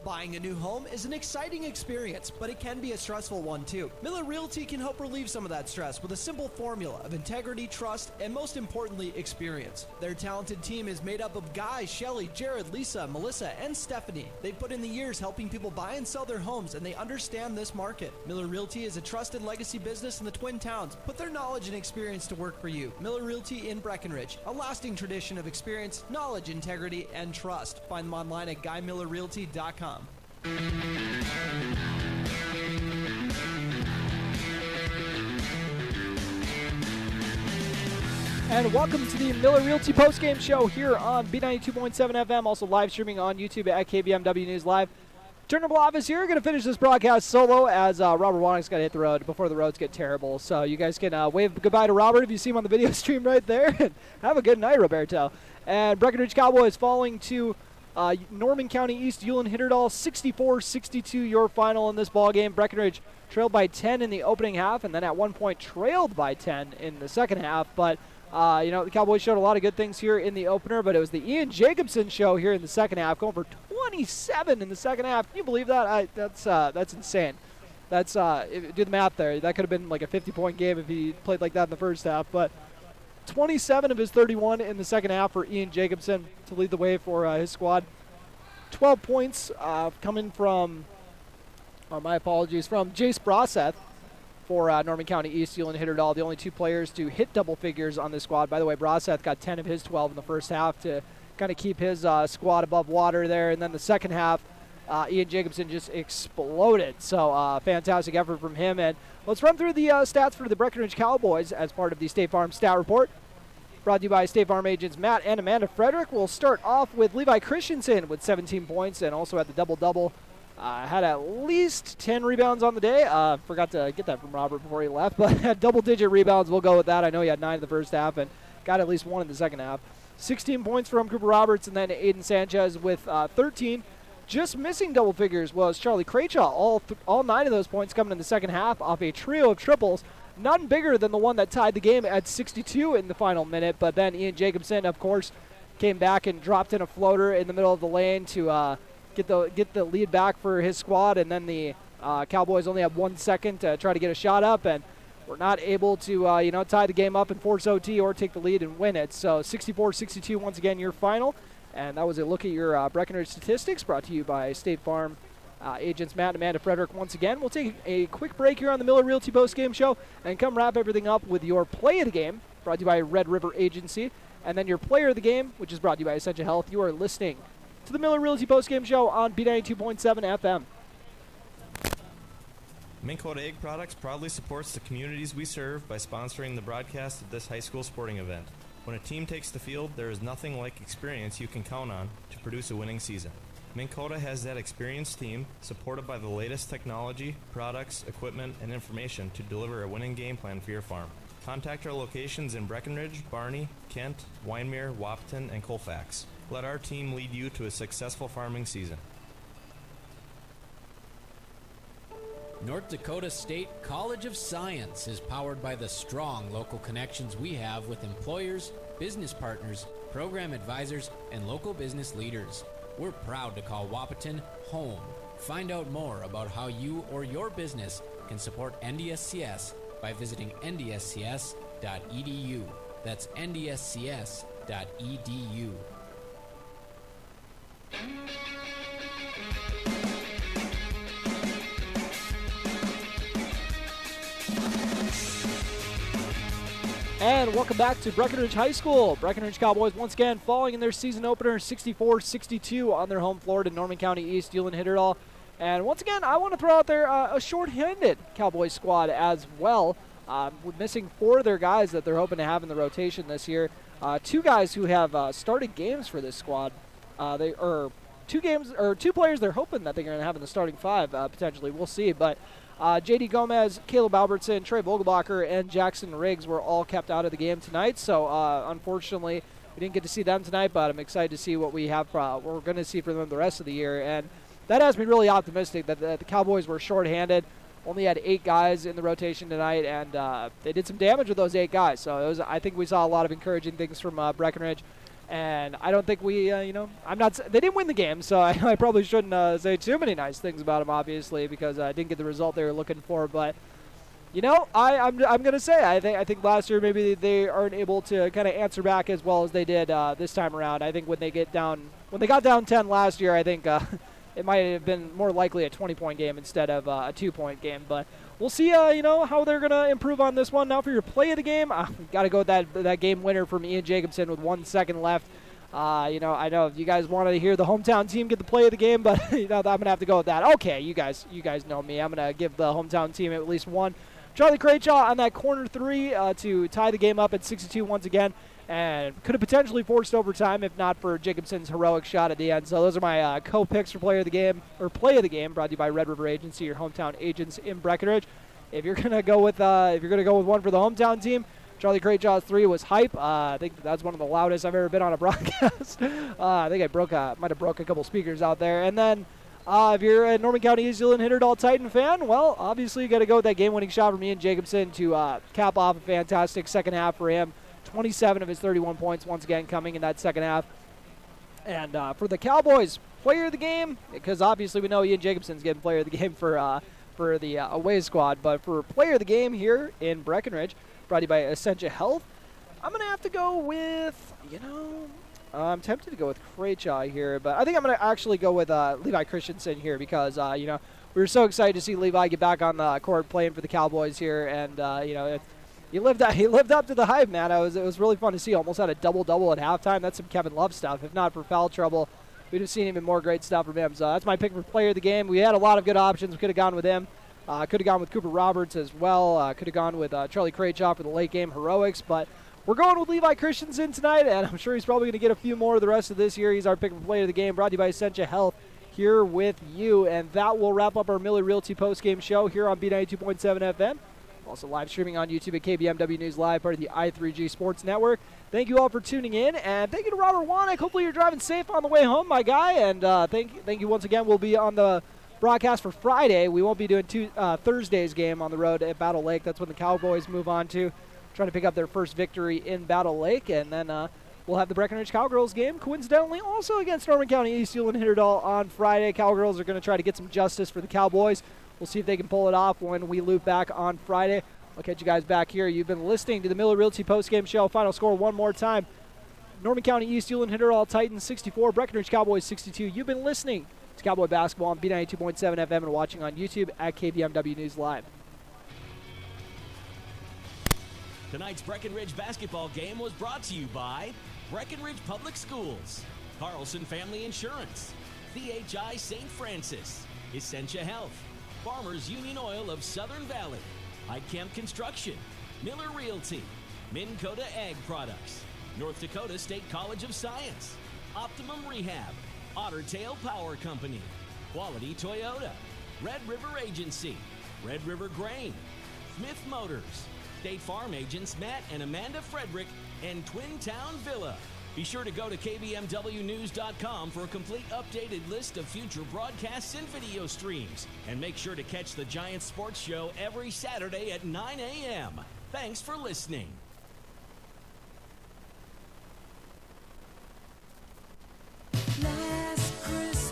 Buying a new home is an exciting experience, but it can be a stressful one too. Miller Realty can help relieve some of that stress with a simple formula of integrity, trust, and most importantly, experience. Their talented team is made up of Guy, Shelly, Jared, Lisa, Melissa, and Stephanie. They put in the years helping people buy and sell their homes, and they understand this market. Miller Realty is a trusted legacy business in the Twin Towns. Put their knowledge and experience to work for you. Miller Realty in Breckenridge, a lasting tradition of experience, knowledge, integrity, and trust. Find them online at GuyMillerRealty.com. And welcome to the Miller Realty postgame show here on B92.7 FM, also live streaming on YouTube at KBMW News Live. Turntable Office here, going to finish this broadcast solo as Robert Wannick's got to hit the road before the roads get terrible. So you guys can wave goodbye to Robert if you see him on the video stream right there. And have a good night, Roberto. And Breckenridge Cowboys falling to Norman County East, Ulen-Hitterdal, 64-62 your final in this ball game. Breckenridge trailed by 10 in the opening half, and then at one point trailed by 10 in the second half. But the Cowboys showed a lot of good things here in the opener, but it was the Ian Jacobson show here in the second half, going for 27 in the second half. Can you believe that? That's insane. Do the math there. That could have been like a 50-point game if he played like that in the first half, but 27 of his 31 in the second half for Ian Jacobson to lead the way for his squad. 12 points coming from, from Jace Broseth for Norman County East, Ulen-Hitterdal, the only two players to hit double figures on this squad. By the way, Broseth got 10 of his 12 in the first half to kind of keep his squad above water there. And then the second half, Ian Jacobson just exploded. So fantastic effort from him. And let's run through the stats for the Breckenridge Cowboys as part of the State Farm Stat Report. Brought to you by State Farm agents Matt and Amanda Frederick. We'll start off with Levi Christensen with 17 points and also had the double-double. Had at least 10 rebounds on the day. Forgot to get that from Robert before he left, but had double-digit rebounds. We'll go with that. I know he had 9 in the first half and got at least 1 in the second half. 16 points from Cooper Roberts, and then Aiden Sanchez with 13. Just missing double figures was Charlie Craychaw. All 9 of those points coming in the second half off a trio of triples. None bigger than the one that tied the game at 62 in the final minute. But then Ian Jacobson, of course, came back and dropped in a floater in the middle of the lane to get the lead back for his squad. And then the Cowboys only have 1 second to try to get a shot up, and were not able to tie the game up and force OT or take the lead and win it. So 64-62 once again your final. And that was a look at your Breckenridge statistics brought to you by State Farm agents Matt and Amanda Frederick once again. We'll take a quick break here on the Miller Realty postgame show and come wrap everything up with your play of the game brought to you by Red River Agency. And then your player of the game, which is brought to you by Essentia Health. You are listening to the Miller Realty postgame show on B92.7 FM. Minn Kota Egg Products proudly supports the communities we serve by sponsoring the broadcast of this high school sporting event. When a team takes the field, there is nothing like experience you can count on to produce a winning season. Minn Kota has that experienced team, supported by the latest technology, products, equipment, and information to deliver a winning game plan for your farm. Contact our locations in Breckenridge, Barney, Kent, Wyndmere, Wapaton, and Colfax. Let our team lead you to a successful farming season. North Dakota State College of Science is powered by the strong local connections we have with employers, business partners, program advisors, and local business leaders. We're proud to call Wapaton home. Find out more about how you or your business can support NDSCS by visiting ndscs.edu. That's ndscs.edu. And welcome back to Breckenridge High School. Breckenridge Cowboys once again falling in their season opener 64-62 on their home floor to Norman County East Ulen-Hitterdal. And once again, I want to throw out there a short-handed Cowboys squad as well. We're missing 4 of their guys that they're hoping to have in the rotation this year. 2 guys who have started games for this squad. They are 2 players they're hoping that they're going to have in the starting 5 potentially. We'll see, but J.D. Gomez, Caleb Albertson, Trey Vogelbacher, and Jackson Riggs were all kept out of the game tonight. So unfortunately, we didn't get to see them tonight, but I'm excited to see what we have. What we're going to see from them the rest of the year, and that has me really optimistic that the Cowboys were shorthanded. Only had 8 guys in the rotation tonight, and they did some damage with those 8 guys. So I think we saw a lot of encouraging things from Breckenridge. And I don't think we, they didn't win the game, so I probably shouldn't say too many nice things about them, obviously, because I didn't get the result they were looking for. But, I'm going to say I think last year maybe they aren't able to kind of answer back as well as they did this time around. I think when they got down 10 last year, I think it might have been more likely a 20-point game instead of a 2-point game. But we'll see, how they're going to improve on this one. Now for your play of the game, got to go with that game winner from Ian Jacobson with 1 second left. I know you guys wanted to hear the hometown team get the play of the game, but I'm going to have to go with that. Okay, you guys know me. I'm going to give the hometown team at least one. Charlie Craychaw on that corner 3 to tie the game up at 62 once again. And could have potentially forced overtime if not for Jacobson's heroic shot at the end. So those are my co-picks for play of the game, brought to you by Red River Agency, your hometown agents in Breckenridge. If you're gonna go with one for the hometown team, Charlie Craychaw's 3 was hype. I think that's one of the loudest I've ever been on a broadcast. I think I might have broke a couple speakers out there. And then if you're a Norman County East Ulen-Hitterdal Titan fan, well, obviously you got to go with that game-winning shot from Ian Jacobson to cap off a fantastic second half for him. 27 of his 31 points once again coming in that second half. And for the Cowboys, player of the game, because obviously we know Ian Jacobson's getting player of the game for the away squad, but for player of the game here in Breckenridge, brought to you by Essentia Health, I'm going to have to go with, I'm tempted to go with Craychaw here, but I think I'm going to actually go with Levi Christensen here because, we were so excited to see Levi get back on the court playing for the Cowboys here, and, He lived up to the hype, man. It was really fun to see. Almost had a double-double at halftime. That's some Kevin Love stuff. If not for foul trouble, we'd have seen even more great stuff from him. So that's my pick for player of the game. We had a lot of good options. We could have gone with him. Could have gone with Cooper Roberts as well. Could have gone with Charlie Craychaw for the late game heroics. But we're going with Levi Christensen tonight, and I'm sure he's probably going to get a few more the rest of this year. He's our pick for player of the game, brought to you by Essentia Health here with you. And that will wrap up our Miller Realty postgame show here on B92.7 FM. Also live streaming on YouTube at KBMW News Live, part of the I3G Sports Network. Thank you all for tuning in, and thank you to Robert Wanek. Hopefully you're driving safe on the way home, my guy. And thank you once again. We'll be on the broadcast for Friday. We won't be doing Thursday's game on the road at Battle Lake. That's when the Cowboys move on to trying to pick up their first victory in Battle Lake. And then we'll have the Breckenridge Cowgirls game, coincidentally, also against Norman County East Ulen-Hitterdal on Friday. Cowgirls are going to try to get some justice for the Cowboys. We'll see if they can pull it off when we loop back on Friday. I'll catch you guys back here. You've been listening to the Miller Realty postgame show. Final score one more time. Norman County East Ulen-Hitterdal Titans 64, Breckenridge Cowboys 62. You've been listening to Cowboy Basketball on B92.7 FM and watching on YouTube at KBMW News Live. Tonight's Breckenridge basketball game was brought to you by Breckenridge Public Schools, Carlson Family Insurance, CHI St. Francis, Essentia Health, Farmers Union Oil of Southern Valley, Kemp Construction, Miller Realty, Minn Kota Ag Products, North Dakota State College of Science, Optimum Rehab, Otter Tail Power Company, Quality Toyota, Red River Agency, Red River Grain, Smith Motors, State Farm agents Matt and Amanda Frederick, and Twin Town Villa. Be sure to go to KBMWnews.com for a complete updated list of future broadcasts and video streams. And make sure to catch the Giants Sports Show every Saturday at 9 a.m. Thanks for listening.